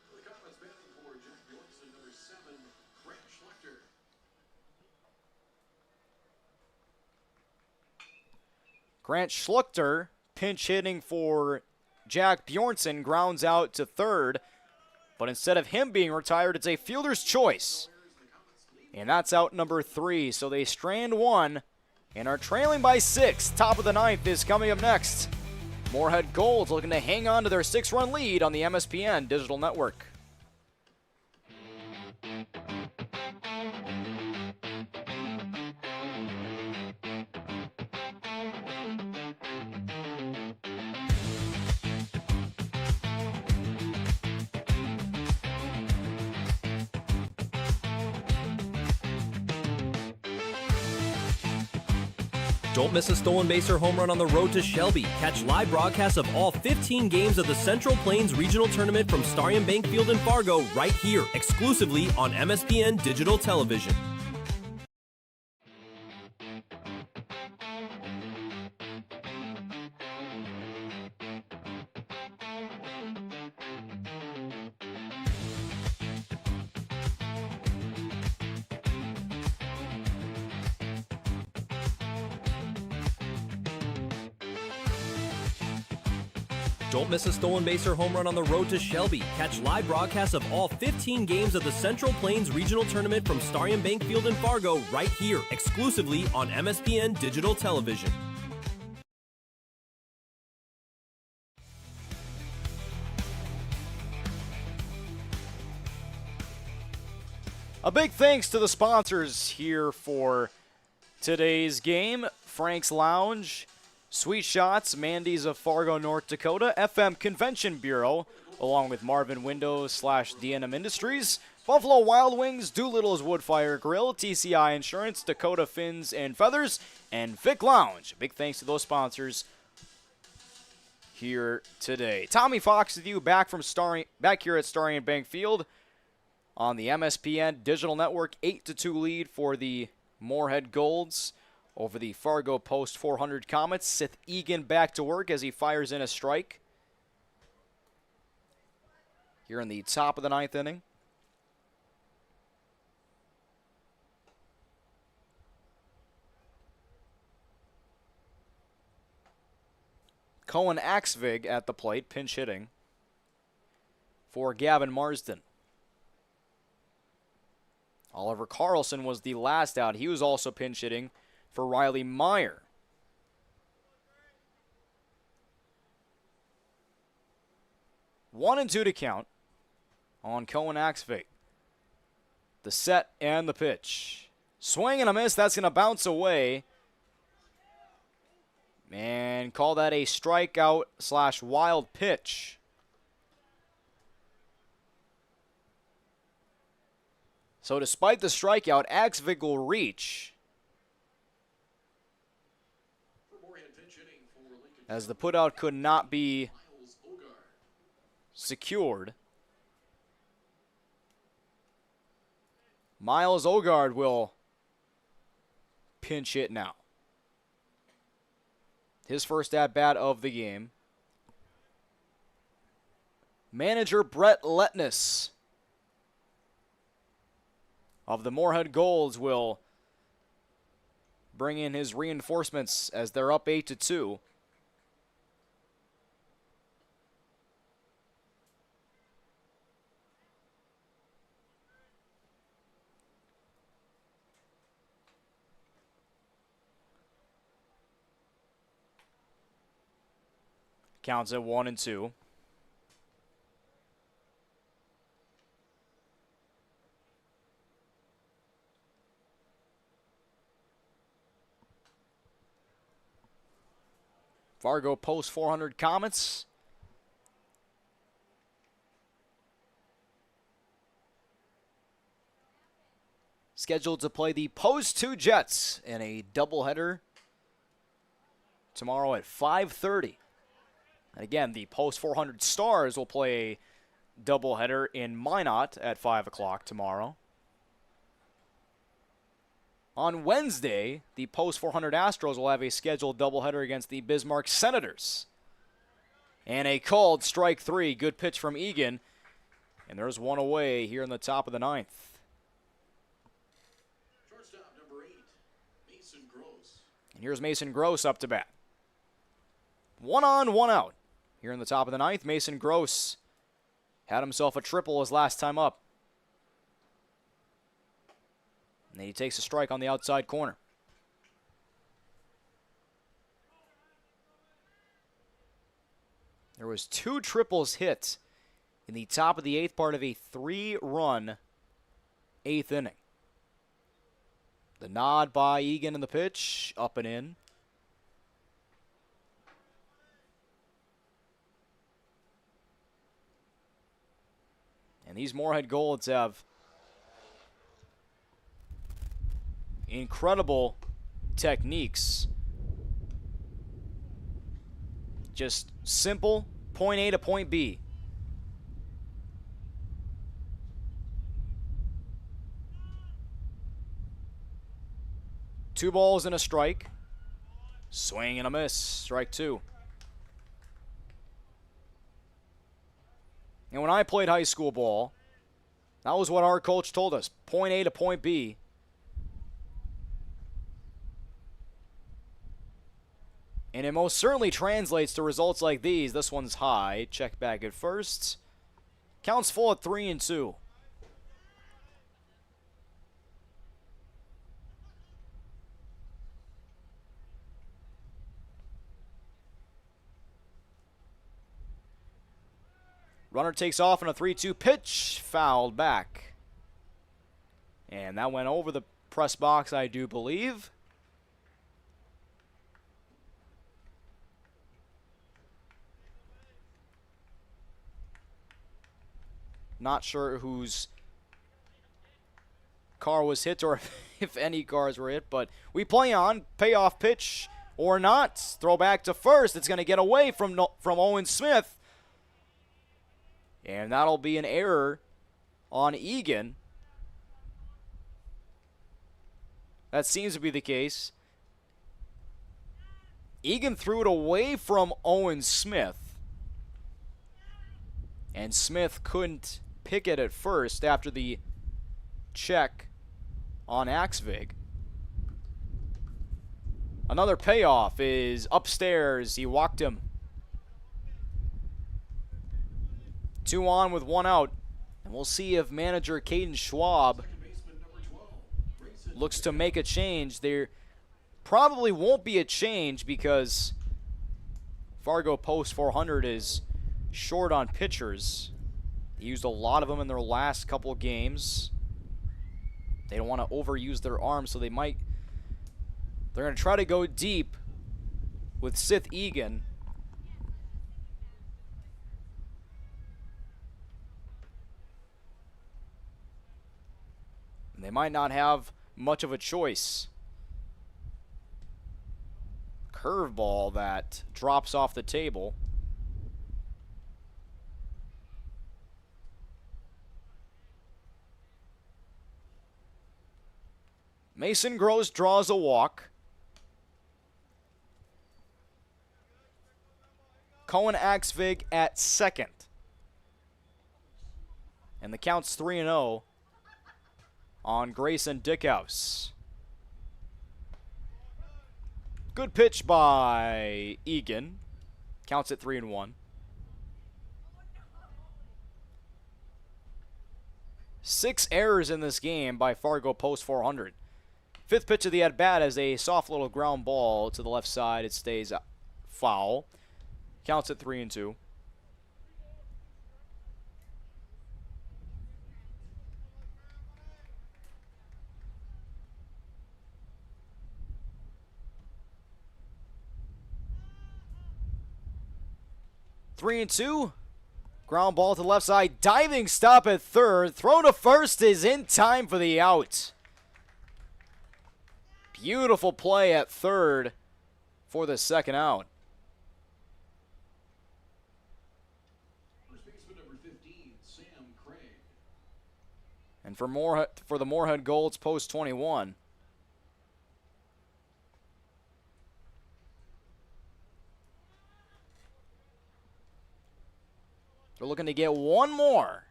Speaker 5: For the Comets, batting for Jack Bjornson, number 7, Grant Schlechter.
Speaker 3: Grant Schlechter, pinch hitting for Jack Bjornson, grounds out to third. But instead of him being retired, it's a fielder's choice. And that's out number 3. So they strand 1 and are trailing by 6. Top of the 9th is coming up next. Moorhead Golds looking to hang on to their 6-run lead on the MSPN Digital Network.
Speaker 4: Don't miss a stolen base or home run on the road to Shelby. Catch live broadcasts of all 15 games of the Central Plains Regional Tournament from Starion Bank Field in Fargo right here, exclusively on MSPN Digital Television. Don't miss a stolen base or home run on the road to Shelby. Catch live broadcasts of all 15 games of the Central Plains Regional Tournament from Starion Bank Field in Fargo right here, exclusively on MSPN Digital Television.
Speaker 3: A big thanks to the sponsors here for today's game. Frank's Lounge, Sweet Shots, Mandy's of Fargo, North Dakota, FM Convention Bureau, along with Marvin Windows / DNM Industries, Buffalo Wild Wings, Doolittle's Woodfire Grill, TCI Insurance, Dakota Fins and Feathers, and Vic Lounge. Big thanks to those sponsors here today. Tommy Fox with you back here at Starion Bank Field on the MSPN Digital Network. 8-2 lead for the Moorhead Golds over the Fargo Post 400 Comets. Seth Egan back to work as he fires in a strike here in the top of the 9th inning. Cohen Axvig at the plate, pinch hitting for Gavin Marsden. Oliver Carlson was the last out. He was also pinch hitting for Riley Meyer. One and 2 to count on Cohen Axvig. The set and the pitch. Swing and a miss. That's going to bounce away. And call that a strikeout / wild pitch. So despite the strikeout, Axvig will reach as the putout could not be secured. Miles Ogard will pinch hit now. His first at-bat of the game. Manager Brett Letness of the Moorhead Golds will bring in his reinforcements as they're up 8-2. Counts at 1-2. Fargo Post 400 Comets. Scheduled to play the Post 2 Jets in a doubleheader tomorrow at 5:30. And again, the Post 400 Stars will play a doubleheader in Minot at 5 o'clock tomorrow. On Wednesday, the Post 400 Astros will have a scheduled doubleheader against the Bismarck Senators. And a called strike 3. Good pitch from Egan. And there's one away here in the top of the 9th.
Speaker 5: Shortstop number 8, Mason Gross.
Speaker 3: And here's Mason Gross up to bat. 1 on, 1 out. Here in the top of the 9th, Mason Gross had himself a triple his last time up. And then he takes a strike on the outside corner. There was 2 triples hit in the top of the 8th part of a 3-run 8th inning. The nod by Egan in the pitch, up and in. And these Moorhead Golds have incredible techniques. Just simple, point A to point B. Two balls and a strike. Swing and a miss. Strike 2. And when I played high school ball, that was what our coach told us. Point A to point B. And it most certainly translates to results like these. This one's high. Check back at first. Counts full at 3-2. Runner takes off on a 3-2 pitch. Fouled back. And that went over the press box, I do believe. Not sure whose car was hit or if any cars were hit, but we play on. Payoff pitch or not. Throw back to first. It's going to get away from Owen Smith. And that'll be an error on Egan. That seems to be the case. Egan threw it away from Owen Smith. And Smith couldn't pick it at first after the check on Axvig. Another payoff is upstairs. He walked him. 2 on with 1 out. And we'll see if manager Caden Schwab looks to make a change. There probably won't be a change because Fargo Post 400 is short on pitchers. They used a lot of them in their last couple games. They don't want to overuse their arms, so they're going to try to go deep with Sith Egan. And they might not have much of a choice. Curveball that drops off the table. Mason Gross draws a walk. Cohen Axvig at second. And the count's 3-0 on Grayson Dickhouse. Good pitch by Egan. Counts at 3-1. 6 errors in this game by Fargo Post 400. 5th pitch of the at-bat is a soft little ground ball to the left side. It stays foul. Counts at 3-2. Three and two. Ground ball to the left side. Diving stop at third. Throw to first is in time for the out. Beautiful play at third for the second out.
Speaker 5: First baseman number 15, Sam Craig.
Speaker 3: And for the Moorhead Golds, post 21. They're looking to get one more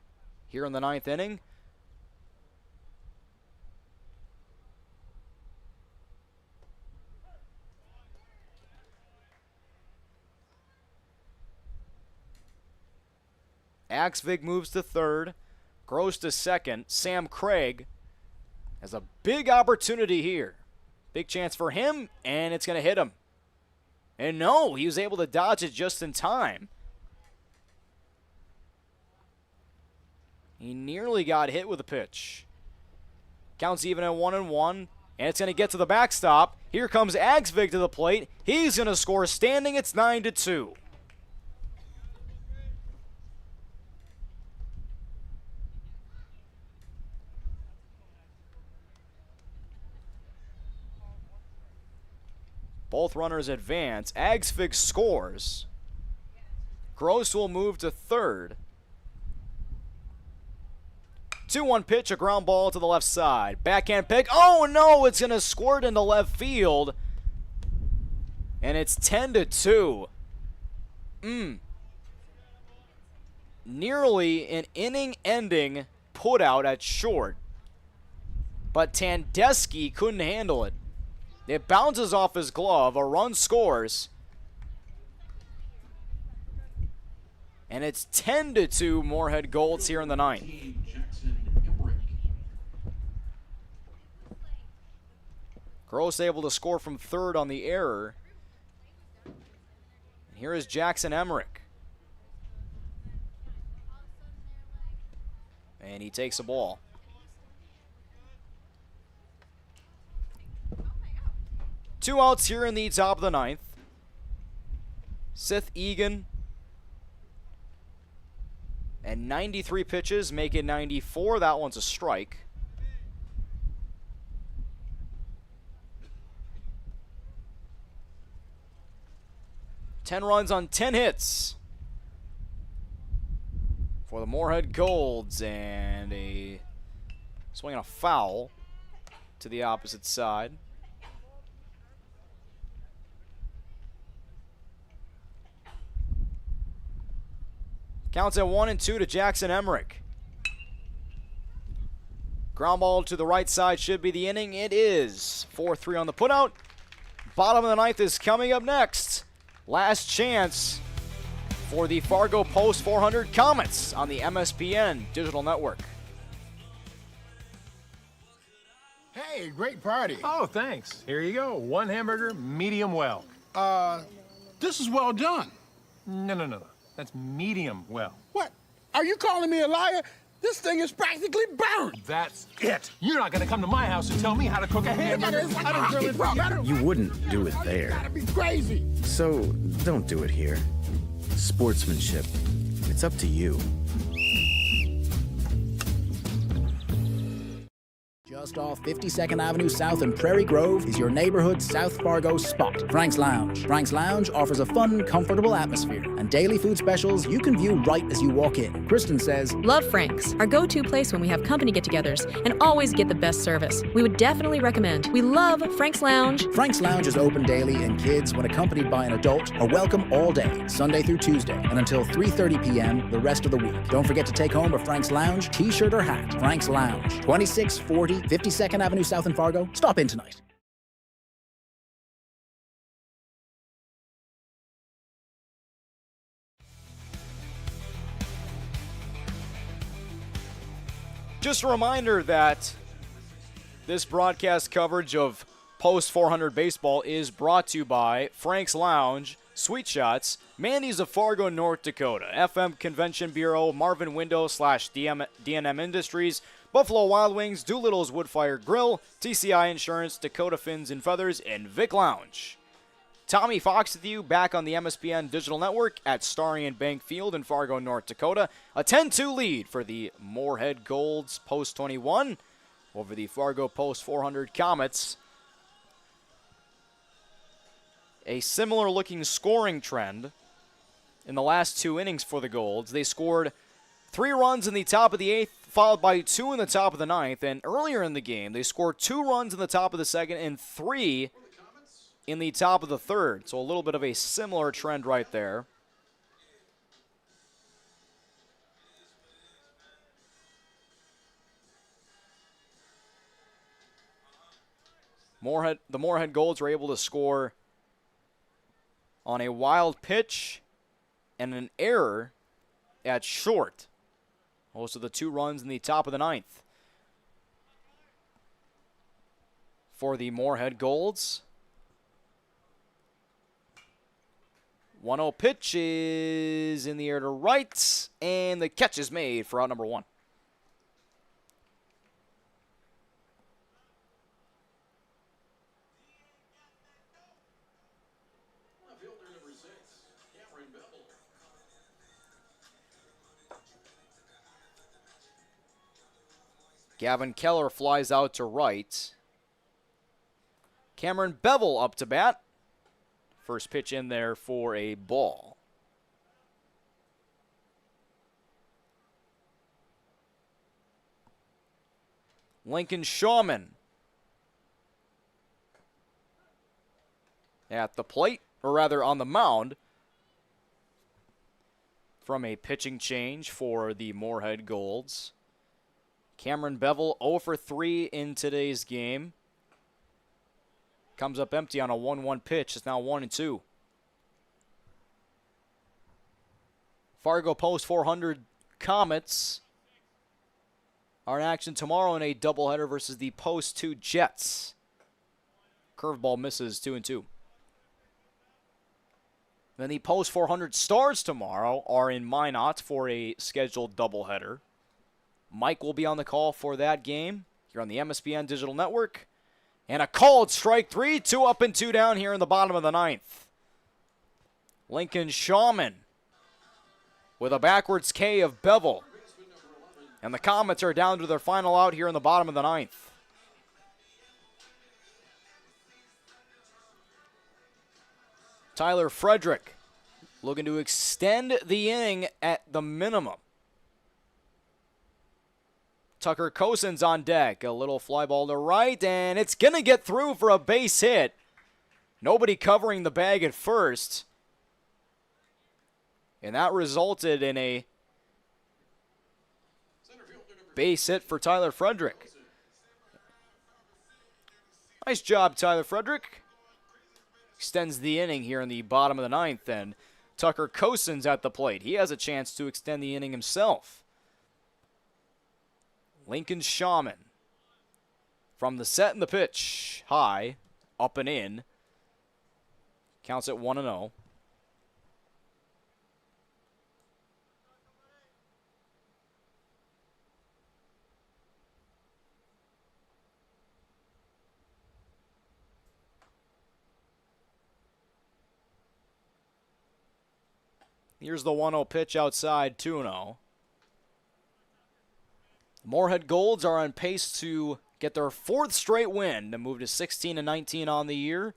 Speaker 3: here in the ninth inning. Axvig moves to third. Gross to second. Sam Craig has a big opportunity here. Big chance for him, and it's going to hit him. And no, he was able to dodge it just in time. He nearly got hit with a pitch. Counts even at 1-1, and it's going to get to the backstop. Here comes Axvig to the plate. He's going to score standing. It's 9-2. Both runners advance. Axvig scores. Gross will move to third. 2-1 pitch, a ground ball to the left side. Backhand pick. Oh no, it's going to squirt into left field. And it's 10-2. Nearly an inning-ending putout at short. But Tandeschi couldn't handle it. It bounces off his glove. A run scores. And it's 10-2 Moorhead Golds here in the ninth. Gross able to score from third on the error. And here is Jackson Emmerich. And he takes a ball. Two outs here in the top of the ninth. Seth Egan. And 93 pitches, make it 94. That one's a strike. Ten runs on 10 hits for the Moorhead Golds, and a swing and a foul to the opposite side. Counts at 1-2 to Jackson Emmerich. Ground ball to the right side should be the inning. It is 4-3 on the putout. Bottom of the ninth is coming up next. Last chance for the Fargo Post 400 Comets on the MSPN Digital Network.
Speaker 10: Hey, great party.
Speaker 11: Oh, thanks. Here you go. One hamburger, medium well.
Speaker 10: This is well done.
Speaker 11: No. That's medium well.
Speaker 10: What? Are you calling me a liar? This thing is practically burned.
Speaker 11: That's it. You're not going to come to my house and tell me how to cook a hamburger.
Speaker 12: You wouldn't do it there.
Speaker 10: That'd be crazy.
Speaker 12: So don't do it here. Sportsmanship. It's up to you.
Speaker 13: Just off 52nd Avenue South in Prairie Grove is your neighborhood South Fargo spot, Frank's Lounge. Frank's Lounge offers a fun, comfortable atmosphere and daily food specials you can view right as you walk in. Kristen says,
Speaker 6: Love Frank's, our go-to place when we have company get-togethers, and always get the best service. We would definitely recommend. We love Frank's Lounge.
Speaker 13: Frank's Lounge is open daily, and kids, when accompanied by an adult, are welcome all day, Sunday through Tuesday, and until 3:30 p.m. the rest of the week. Don't forget to take home a Frank's Lounge t-shirt or hat. Frank's Lounge, 2640 52nd Avenue South in Fargo. Stop in tonight.
Speaker 3: Just a reminder that this broadcast coverage of Post 400 Baseball is brought to you by Frank's Lounge, Sweet Shots, Mandy's of Fargo, North Dakota, FM Convention Bureau, Marvin Windows / DNM Industries, Buffalo Wild Wings, Doolittle's Woodfire Grill, TCI Insurance, Dakota Fins and Feathers, and Vic Lounge. Tommy Fox with you back on the MSPN Digital Network at Starion Bank Field in Fargo, North Dakota. A 10-2 lead for the Moorhead Golds Post 21 over the Fargo Post 400 Comets. A similar looking scoring trend in the last 2 innings for the Golds. They scored 3 runs in the top of the 8th, followed by 2 in the top of the 9th. And earlier in the game, they scored 2 runs in the top of the 2nd and 3 in the top of the 3rd. So a little bit of a similar trend right there. The Moorhead Golds were able to score on a wild pitch and an error at short. Most of the 2 runs in the top of the 9th. For the Moorhead Golds. 1-0 pitch is in the air to right, and the catch is made for out number 1. Gavin Keller flies out to right. Cameron Bevel up to bat. First pitch in there for a ball. Lincoln Shawman at the plate, or rather on the mound, from a pitching change for the Moorhead Golds. Cameron Bevel 0 for 3 in today's game. Comes up empty on a 1-1 pitch. It's now 1-2. Fargo Post 400 Comets are in action tomorrow in a doubleheader versus the Post 2 Jets. Curveball misses 2-2. Then the Post 400 Stars tomorrow are in Minot for a scheduled doubleheader. Mike will be on the call for that game here on the MSPN Digital Network. And a called strike 3, 2 up and 2 down here in the bottom of the 9th. Lincoln Shawman with a backwards K of Bevel. And the Comets are down to their final out here in the bottom of the 9th. Tyler Frederick looking to extend the inning at the minimum. Tucker Cosen's on deck. A little fly ball to right, and it's going to get through for a base hit. Nobody covering the bag at first. And that resulted in a base hit for Tyler Frederick. Nice job, Tyler Frederick. Extends the inning here in the bottom of the 9th, and Tucker Cosen's at the plate. He has a chance to extend the inning himself. Lincoln Shawman from the set and the pitch. High, up and in. Counts at 1-0. Here's the 1-0 pitch outside, 2-0. Moorhead Golds are on pace to get their 4th straight win to move to 16-19 on the year.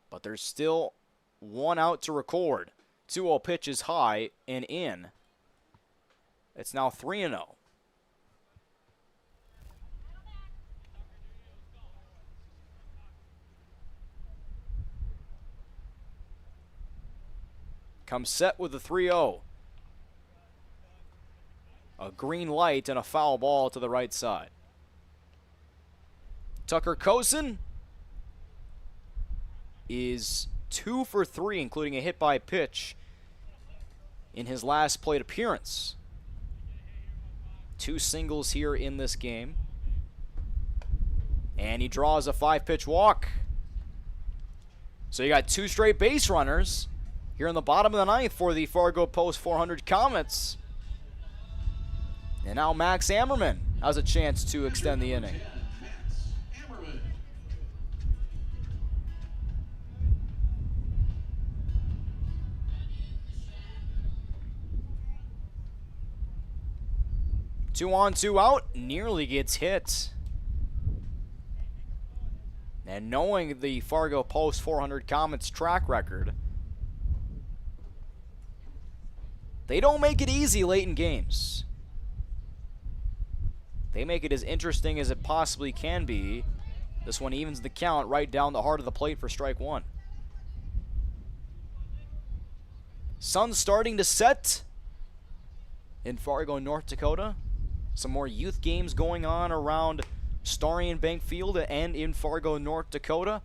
Speaker 3: But there's still 1 out to record. 2-0 pitch is high and in. It's now 3-0. Comes set with the 3-0. A green light and a foul ball to the right side. Tucker Cosen is 2 for 3, including a hit by pitch in his last plate appearance. 2 singles here in this game. And he draws a 5-pitch walk. So you got 2 straight base runners here in the bottom of the 9th for the Fargo Post 400 Comets. And now Max Ammerman has a chance to extend the inning. 2 on, 2 out, nearly gets hit. And knowing the Fargo Post 400 Comets track record, they don't make it easy late in games. They make it as interesting as it possibly can be. This one evens the count right down the heart of the plate for strike 1. Sun's starting to set in Fargo, North Dakota. Some more youth games going on around Starion Bank Field and in Fargo, North Dakota.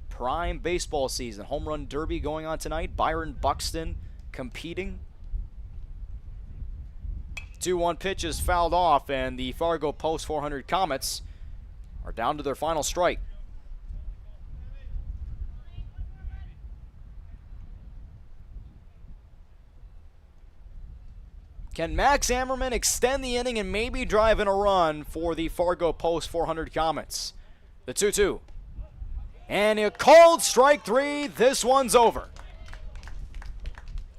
Speaker 3: Prime baseball season. Home run derby going on tonight. Byron Buxton competing. 2-1 pitch is fouled off, and the Fargo Post 400 Comets are down to their final strike. Can Max Ammerman extend the inning and maybe drive in a run for the Fargo Post 400 Comets? The 2-2. And a called strike 3. This one's over.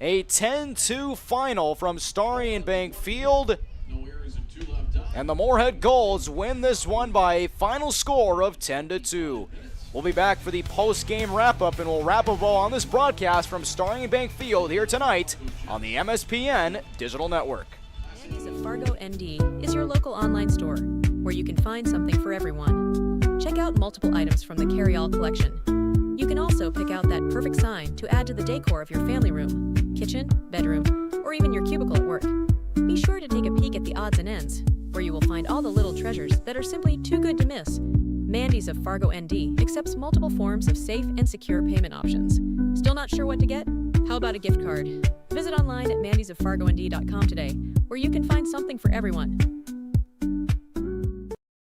Speaker 3: A 10-2 final from Starion Bank Field. And the Moorhead Golds win this one by a final score of 10-2. We'll be back for the post-game wrap-up, and we'll wrap up all on this broadcast from Starion Bank Field here tonight on the MSPN Digital Network.
Speaker 6: Mandy's of Fargo ND is your local online store where you can find something for everyone. Check out multiple items from the carry-all collection. You can also pick out that perfect sign to add to the decor of your family room, kitchen, bedroom, or even your cubicle at work. Be sure to take a peek at the odds and ends, where you will find all the little treasures that are simply too good to miss. Mandy's of Fargo ND accepts multiple forms of safe and secure payment options. Still not sure what to get? How about a gift card? Visit online at mandysoffargond.com today, where you can find something for everyone.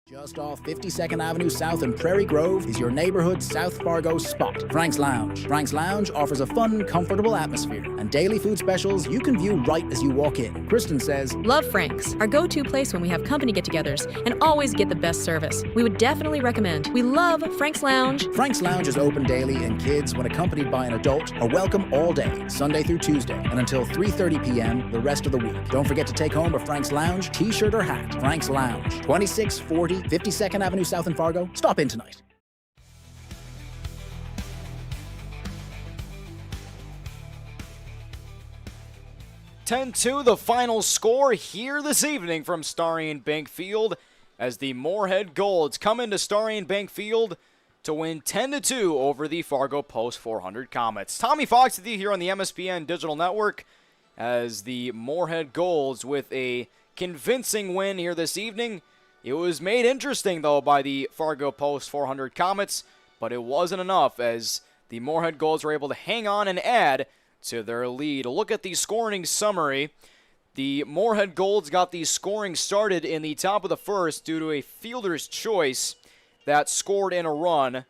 Speaker 13: Just off 52nd Avenue South in Prairie Grove is your neighborhood South Fargo spot, Frank's Lounge. Frank's Lounge offers a fun, comfortable atmosphere and daily food specials you can view right as you walk in. Kristen says,
Speaker 6: Love Frank's, our go-to place when we have company get-togethers and always get the best service. We would definitely recommend. We love Frank's Lounge.
Speaker 13: Frank's Lounge is open daily, and kids, when accompanied by an adult, are welcome all day, Sunday through Tuesday, and until 3:30 p.m. the rest of the week. Don't forget to take home a Frank's Lounge t-shirt or hat. Frank's Lounge, 2640 52nd Avenue South in Fargo. Stop in tonight.
Speaker 3: (10-2) the final score here this evening from Starion Bank Field as the Moorhead Golds come into Starion Bank Field to win 10-2 over the Fargo Post 400 Comets. Tommy Fox with you here on the MSPN Digital Network as the Moorhead Golds with a convincing win here this evening. It was made interesting, though, by the Fargo Post 400 Comets, but it wasn't enough as the Moorhead Golds were able to hang on and add to their lead. Look at the scoring summary. The Moorhead Golds got the scoring started in the top of the first due to a fielder's choice that scored in a run.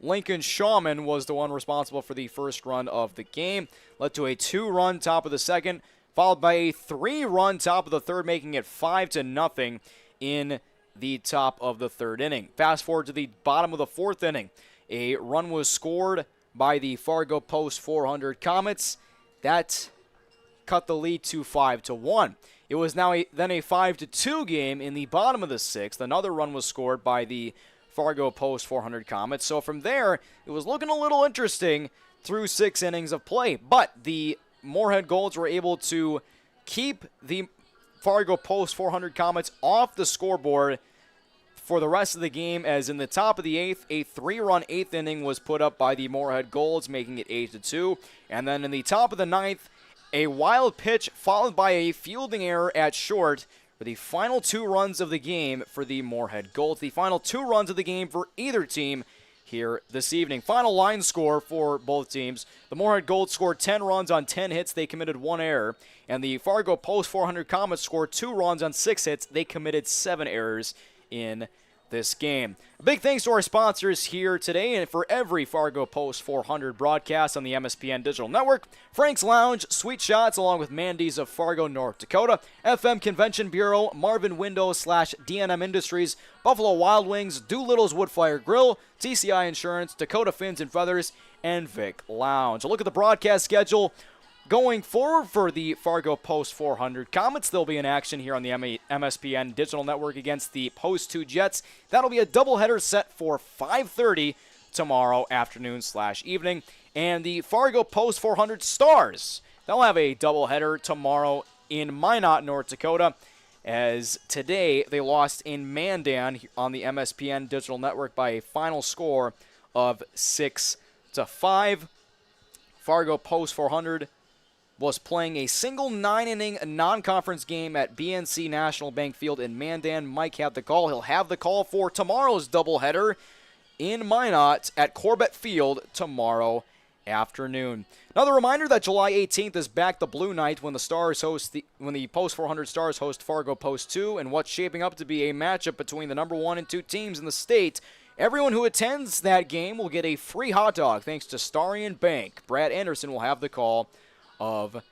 Speaker 3: Lincoln Shawman was the one responsible for the first run of the game. Led to a 2-run top of the second, followed by a 3-run top of the third, making it 5-0 in the top of the third inning. Fast forward to the bottom of the fourth inning. A run was scored by the Fargo Post 400 Comets. That cut the lead to 5-1. It was now then a 5-2 game in the bottom of the sixth. Another run was scored by the Fargo Post 400 Comets. So from there, it was looking a little interesting through 6 innings of play. But the Moorhead Golds were able to keep the Fargo Post 400 Comets off the scoreboard for the rest of the game, as in the top of the 8th, a 3-run 8th inning was put up by the Moorhead Golds, making it 8-2. And then in the top of the 9th, a wild pitch followed by a fielding error at short for the final 2 runs of the game for the Moorhead Golds. The final 2 runs of the game for either team here this evening. Final line score for both teams. The Moorhead Golds scored 10 runs on 10 hits. They committed 1 error. And the Fargo Post 400 Comets scored 2 runs on 6 hits. They committed 7 errors in this game. Big thanks to our sponsors here today and for every Fargo Post 400 broadcast on the MSPN Digital Network. Frank's Lounge, Sweet Shots, along with Mandy's of Fargo, North Dakota, FM Convention Bureau, Marvin Windows / DNM Industries, Buffalo Wild Wings, Doolittle's Woodfire Grill, TCI Insurance, Dakota Fins and Feathers, and Vic Lounge. A look at the broadcast schedule. Going forward for the Fargo Post 400 Comets, they'll be in action here on the MSPN Digital Network against the Post 2 Jets. That'll be a doubleheader set for 5:30 tomorrow afternoon / evening. And the Fargo Post 400 Stars, they'll have a doubleheader tomorrow in Minot, North Dakota, as today they lost in Mandan on the MSPN Digital Network by a final score of 6-5. Fargo Post 400 was playing a single 9-inning non-conference game at BNC National Bank Field in Mandan. Mike had the call. He'll have the call for tomorrow's doubleheader in Minot at Corbett Field tomorrow afternoon. Another reminder that July 18th is Back the Blue Night when the Post 400 Stars host Fargo Post 2, and what's shaping up to be a matchup between the number 1 and 2 teams in the state. Everyone who attends that game will get a free hot dog thanks to Starion Bank. Brad Anderson will have the call of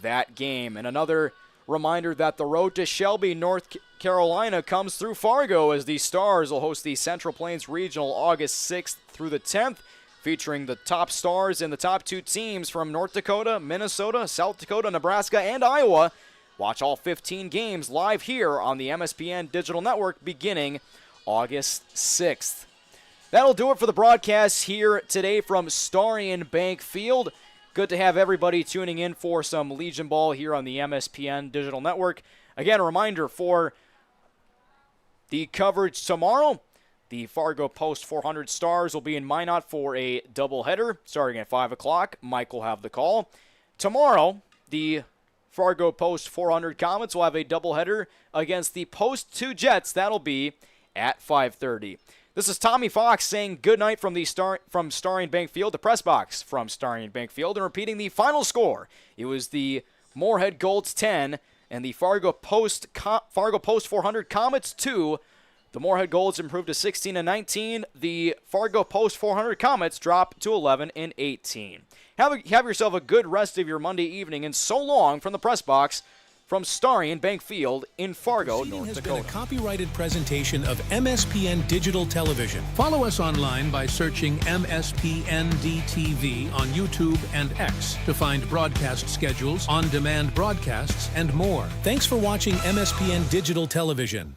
Speaker 3: that game. And another reminder that the road to Shelby, North Carolina comes through Fargo as the Stars will host the Central Plains Regional August 6th through the 10th, featuring the top stars and the top 2 teams from North Dakota, Minnesota, South Dakota, Nebraska, and Iowa. Watch all 15 games live here on the MSPN Digital Network beginning August 6th. That'll do it for the broadcast here today from Starion Bank Field. Good to have everybody tuning in for some Legion Ball here on the MSPN Digital Network. Again, a reminder for the coverage tomorrow. The Fargo Post 400 Stars will be in Minot for a doubleheader starting at 5 o'clock. Mike will have the call. Tomorrow, the Fargo Post 400 Comets will have a doubleheader against the Post 2 Jets. That'll be at 5:30. This is Tommy Fox saying good night from Starion Bank Field, the press box from Starion Bank Field, and repeating the final score. It was the Moorhead Golds 10 and the Fargo Post 400 Comets 2. The Moorhead Golds improved to 16-19. The Fargo Post 400 Comets dropped to 11-18. Have yourself a good rest of your Monday evening, and so long from the press box from Starion Bank Field in Fargo, North
Speaker 1: has
Speaker 3: Dakota.
Speaker 1: Been a copyrighted presentation of MSPN Digital Television. Follow us online by searching MSPN DTV on YouTube and X to find broadcast schedules, on-demand broadcasts, and more. Thanks for watching MSPN Digital Television.